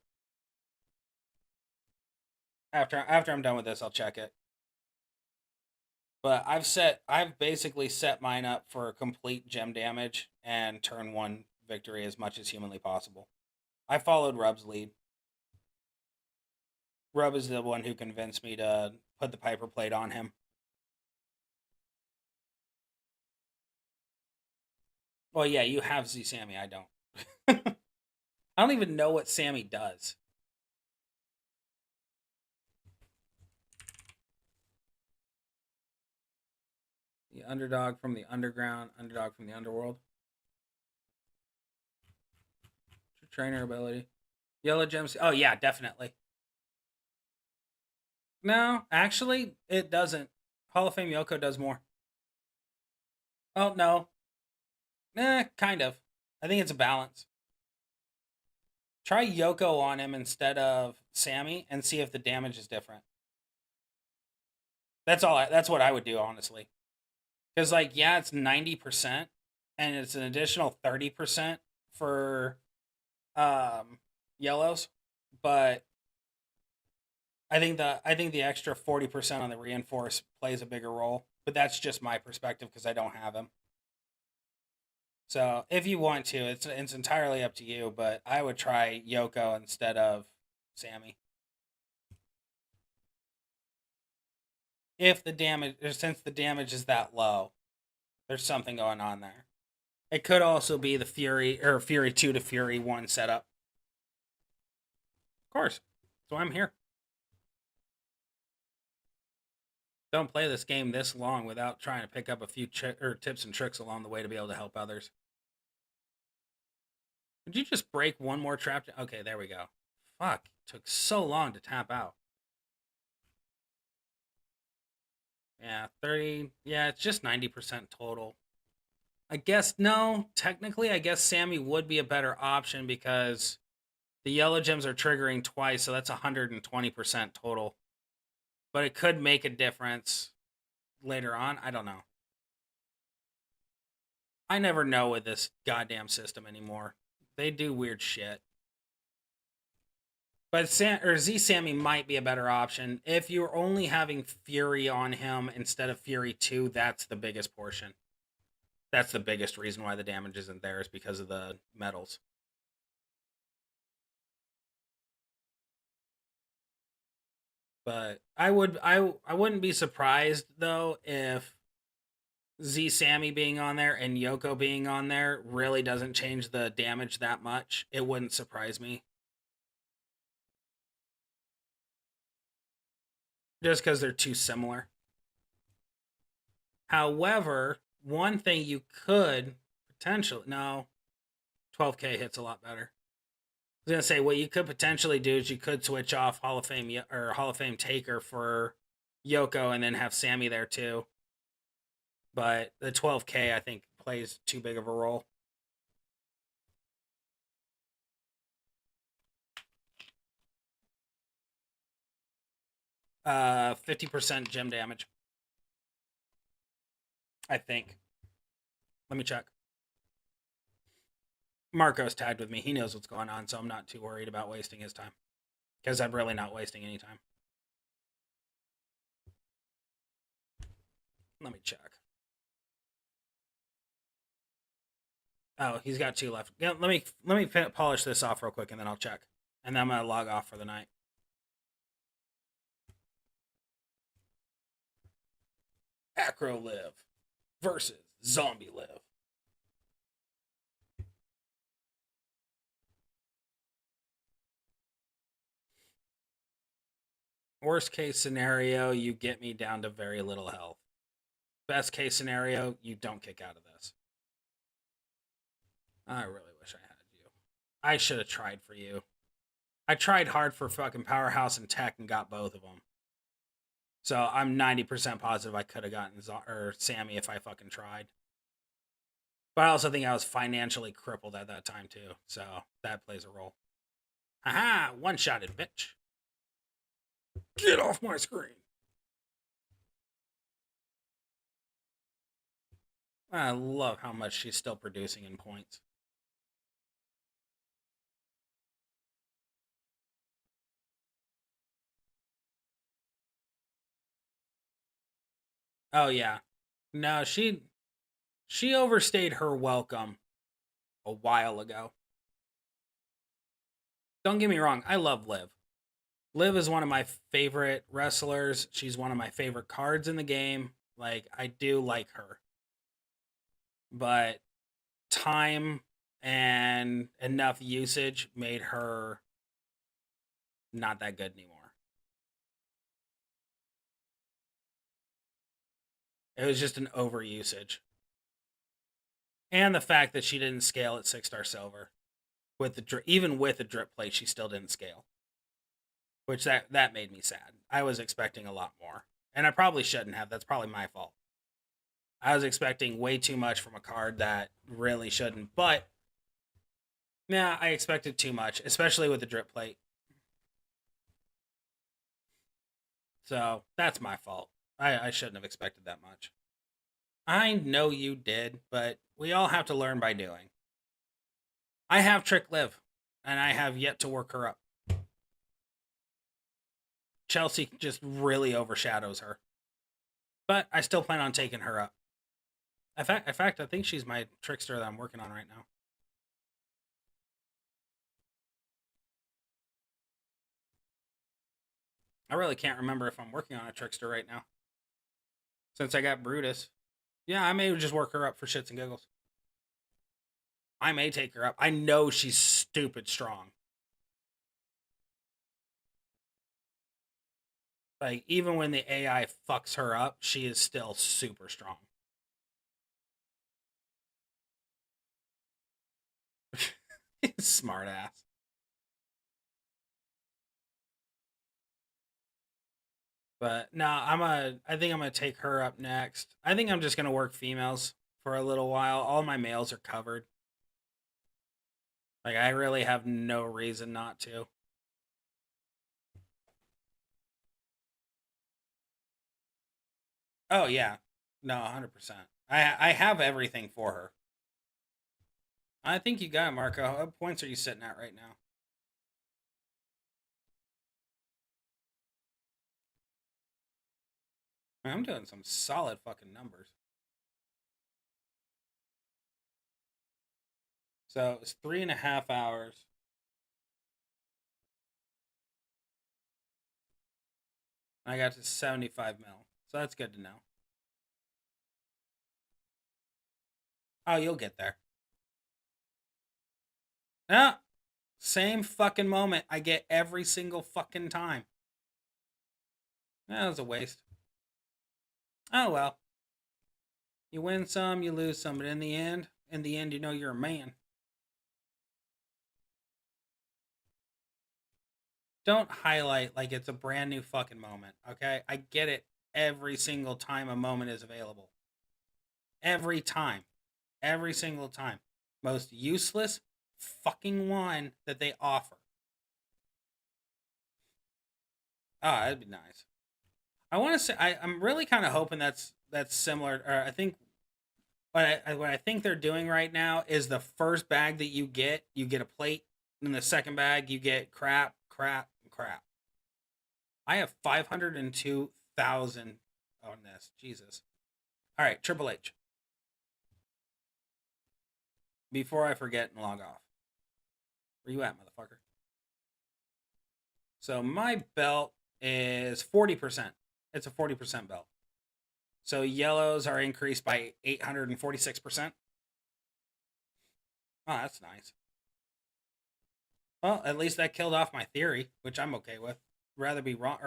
After I'm done with this, I'll check it. But I've basically set mine up for complete gem damage and turn one victory as much as humanly possible. I followed Rub's lead. Rub is the one who convinced me to put the Piper plate on him. Well, yeah, you have Z Sammy. I don't. I don't even know what Sammy does. The underdog from the underground, underdog from the underworld. Trainer ability. Yellow gems. Oh, yeah, definitely. No, actually, it doesn't. Hall of Fame Yoko does more. Oh, no. Kind of. I think it's a balance. Try Yoko on him instead of Sammy and see if the damage is different. That's what I would do, honestly. Because, like, yeah, it's 90%, and it's an additional 30% for yellows, but I think the extra 40% on the reinforce plays a bigger role. But that's just my perspective because I don't have him. So if you want to, it's entirely up to you. But I would try Yoko instead of Sammy. If the damage, or since the damage is that low, there's something going on there. It could also be the Fury or Fury 2 to Fury 1 setup. Of course. So I'm here. Don't play this game this long without trying to pick up a few tips and tricks along the way to be able to help others. Did you just break one more trap? Okay, there we go. Fuck, it took so long to tap out. Yeah, 30. Yeah, it's just 90% total. I guess, no, technically, I guess Sammy would be a better option because the yellow gems are triggering twice, so that's 120% total. But it could make a difference later on. I don't know. I never know with this goddamn system anymore. They do weird shit. But Z Sammy might be a better option. If you're only having Fury on him instead of Fury 2, that's the biggest portion. That's the biggest reason why the damage isn't there is because of the metals. But I wouldn't be surprised though if Z Sammy being on there and Yoko being on there really doesn't change the damage that much. It wouldn't surprise me. Just because they're too similar. However, one thing you could potentially, no, 12K hits a lot better. I was gonna say what you could potentially do is you could switch off Hall of Fame or Hall of Fame Taker for Yoko and then have Sammy there too. But the 12K I think plays too big of a role. 50% gem damage. I think. Let me check. Marco's tagged with me. He knows what's going on, so I'm not too worried about wasting his time. Because I'm really not wasting any time. Let me check. Oh, he's got 2 left. Yeah, let me polish this off real quick, and then I'll check. And then I'm gonna log off for the night. Acro Live versus Zombie Live. Worst case scenario, you get me down to very little health. Best case scenario, you don't kick out of this. I really wish I had you. I should have tried for you. I tried hard for fucking Powerhouse and Tech and got both of them. So I'm 90% positive I could have gotten Sammy if I fucking tried. But I also think I was financially crippled at that time too. So that plays a role. Haha, one-shotted, bitch. Get off my screen. I love how much she's still producing in points. Oh yeah. No, she overstayed her welcome a while ago. Don't get me wrong, I love Liv. Liv is one of my favorite wrestlers. She's one of my favorite cards in the game. Like, I do like her. But time and enough usage made her not that good anymore. It was just an overusage. And the fact that she didn't scale at 6-star silver. With the even with the drip plate, she still didn't scale. Which that made me sad. I was expecting a lot more. And I probably shouldn't have. That's probably my fault. I was expecting way too much from a card that really shouldn't. But yeah, I expected too much, especially with the drip plate. So that's my fault. I shouldn't have expected that much. I know you did, but we all have to learn by doing. I have Trick Liv, and I have yet to work her up. Chelsea just really overshadows her. But I still plan on taking her up. In fact, I think she's my trickster that I'm working on right now. I really can't remember if I'm working on a trickster right now. Since I got Brutus. Yeah, I may just work her up for shits and giggles. I may take her up. I know she's stupid strong. Like, even when the AI fucks her up, she is still super strong. Smart ass. But no, I think I'm gonna take her up next. I think I'm just gonna work females for a little while. All my males are covered. Like, I really have no reason not to. Oh yeah. No, 100%. I have everything for her. I think you got it, Marco. What points are you sitting at right now? Man, I'm doing some solid fucking numbers. So it's 3.5 hours. I got to 75 mil. So that's good to know. Oh, you'll get there. Yeah, same fucking moment I get every single fucking time. That was a waste. Oh well. You win some, you lose some, but in the end, you know you're a man. Don't highlight like it's a brand new fucking moment, okay? I get it every single time a moment is available. Every time. Every single time. Most useless fucking one that they offer. Ah, that'd be nice. I want to say I'm really kind of hoping that's similar. Or I think what I think they're doing right now is the first bag that you get a plate, and the second bag you get crap, crap, crap. I have 502,000 on this. Jesus. All right, Triple H. Before I forget and log off, where you at, motherfucker? So my belt is 40%. It's a 40% belt. So yellows are increased by 846%. Oh, that's nice. Well, at least that killed off my theory, which I'm okay with. Rather be wrong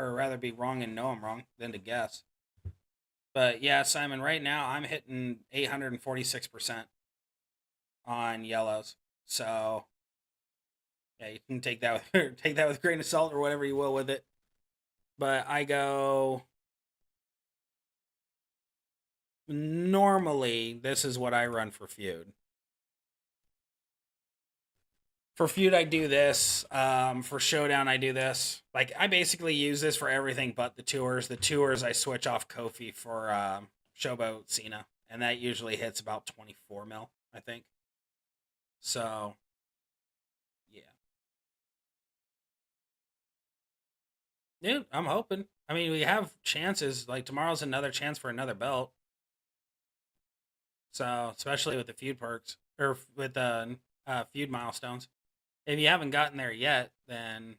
and know I'm wrong than to guess. But yeah, Simon, right now I'm hitting 846% on yellows. So yeah, you can take that with take that with a grain of salt or whatever you will with it. But I go normally this is what I run for feud. For feud, I do this. For showdown, I do this. Like, I basically use this for everything but the tours. The tours, I switch off Kofi for Showboat Cena, and that usually hits about 24 mil, I think. So yeah, Yeah, I'm hoping. I mean, we have chances. Like tomorrow's another chance for another belt. So, especially with the feud perks or with the feud milestones. If you haven't gotten there yet, then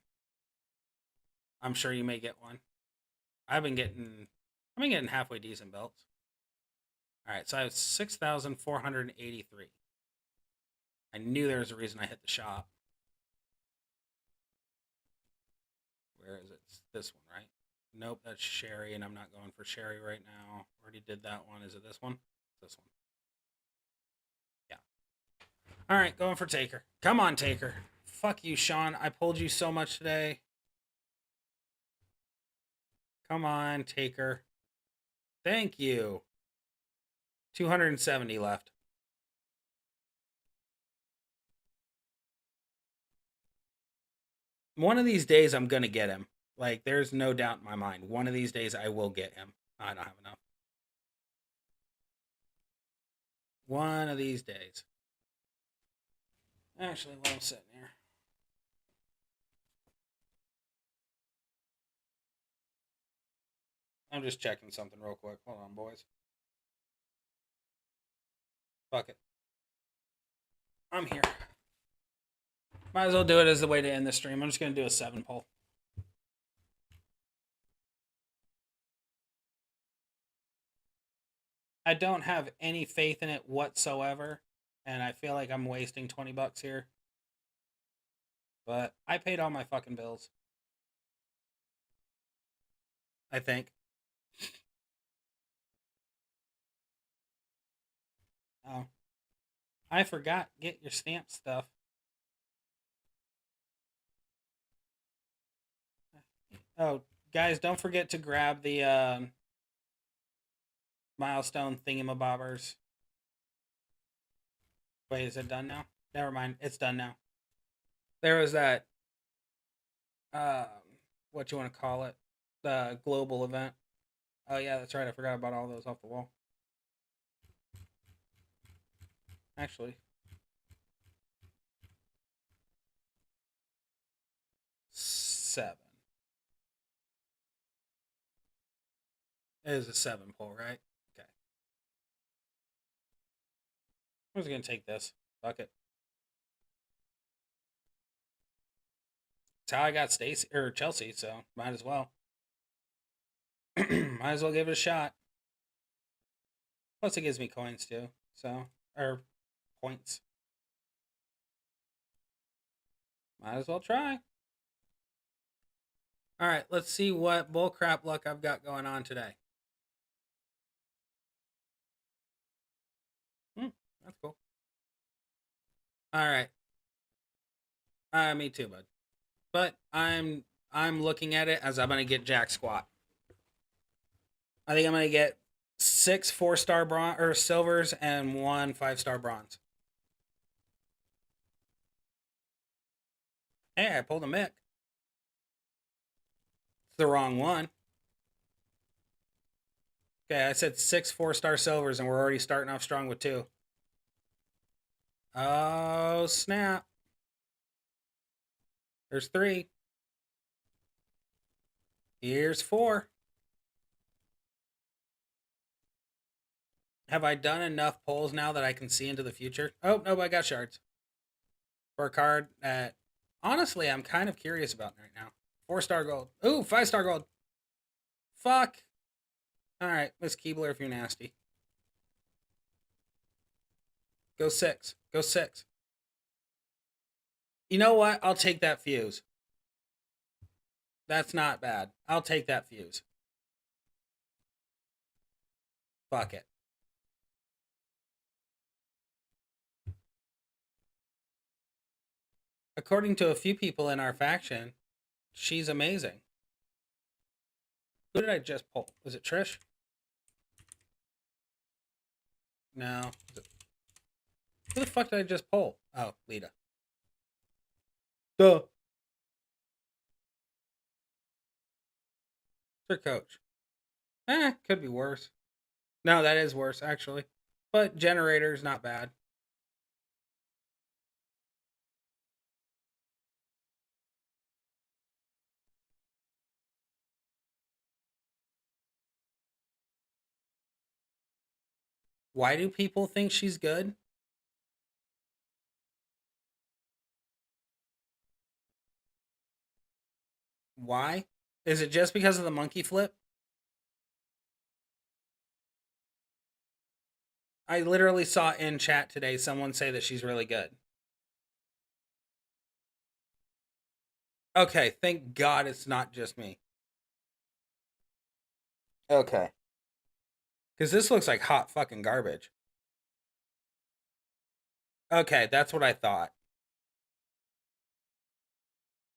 I'm sure you may get one. I've been getting halfway decent belts. All right, so I have 6,483. I knew there was a reason I hit the shop. Where is it? It's this one, right? Nope, that's Sherry, and I'm not going for Sherry right now. Already did that one. Is it this one? This one. Yeah. All right, going for Taker. Come on, Taker. Fuck you, Sean. I pulled you so much today. Come on, Taker. Thank you. 270 left. One of these days, I'm going to get him. Like, there's no doubt in my mind. One of these days, I will get him. I don't have enough. One of these days. Actually, while I'm sitting here, I'm just checking something real quick. Hold on, boys. Fuck it. I'm here. Might as well do it as the way to end the stream. I'm just going to do a 7 poll. I don't have any faith in it whatsoever, and I feel like I'm wasting $20 here. But I paid all my fucking bills. I think. Oh. I forgot. Get your stamp stuff. Oh, guys, don't forget to grab the milestone thingamabobbers. Wait, is it done now? Never mind. It's done now. There was that, um, what you want to call it? The global event. Oh, yeah, that's right. I forgot about all those off the wall. Actually, 7. It is a 7 poll, right? Okay. I'm just going to take this. Fuck it. It's how I got Stacy or Chelsea, so might as well. Might as well give it a shot. Plus, it gives me coins too. So, or points. Might as well try. All right, let's see what bullcrap luck I've got going on today. That's cool. All right. Me too, bud. But I'm looking at it as I'm gonna get jack squat. I think I'm gonna get 6 4-star bronze or silvers and 1 5-star bronze. Hey, I pulled a Mick. It's the wrong one. Okay, I said 6 4-star silvers, and we're already starting off strong with 2. Oh snap! There's 3. Here's 4. Have I done enough polls now that I can see into the future? Oh, no, I got shards. For a card that, honestly, I'm kind of curious about right now. 4-star gold. Ooh, 5-star gold. Fuck. Alright, Miss Keebler, if you're nasty. Go 6. Go 6. You know what? I'll take that fuse. That's not bad. I'll take that fuse. Fuck it. According to a few people in our faction, she's amazing. Who did I just pull? Was it Trish? No. Who the fuck did I just pull? Oh, Lita. Duh. It's her coach. Could be worse. No, that is worse, actually. But generator's not bad. Why do people think she's good? Why? Is it just because of the monkey flip? I literally saw in chat today someone say that she's really good. Okay, thank God it's not just me. Okay. Because this looks like hot fucking garbage. Okay, that's what I thought.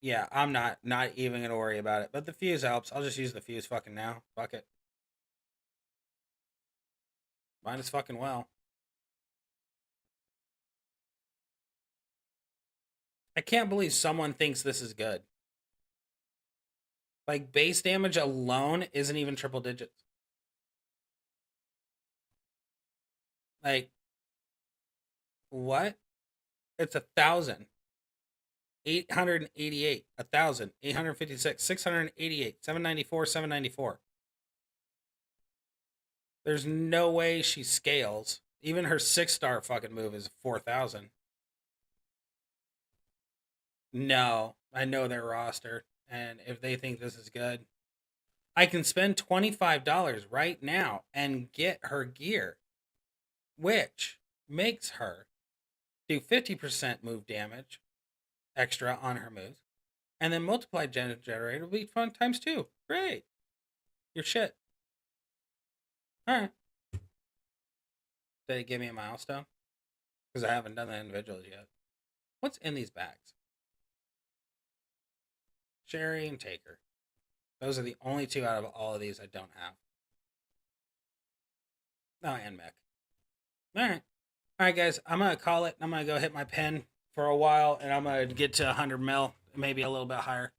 Yeah, I'm not even gonna worry about it. But the fuse helps. I'll just use the fuse fucking now. Fuck it. Might as fucking well. I can't believe someone thinks this is good. Like base damage alone isn't even triple digits. Like what? It's 1,000. 888, 1,000, 856, 688, 794, 794. There's no way she scales. Even her 6-star fucking move is 4,000. No, I know their roster. And if they think this is good, I can spend $25 right now and get her gear, which makes her do 50% move damage extra on her moves. And then multiplied generator will be fun times 2. Great. Your shit. Alright. Did it give me a milestone? Because I haven't done the individuals yet. What's in these bags? Sherry and Taker. Those are the only two out of all of these I don't have. Oh, and Mech. Alright. Alright, guys. I'm going to call it. I'm going to go hit my pen for a while, and I'm going to get to 100 mil, maybe a little bit higher.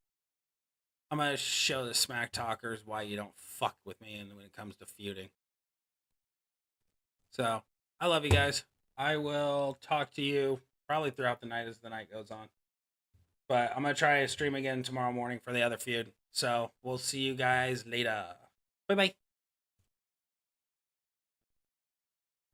I'm going to show the smack talkers why you don't fuck with me when it comes to feuding. So, I love you guys. I will talk to you probably throughout the night as the night goes on. But I'm going to try to stream again tomorrow morning for the other feud. So, we'll see you guys later. Bye bye.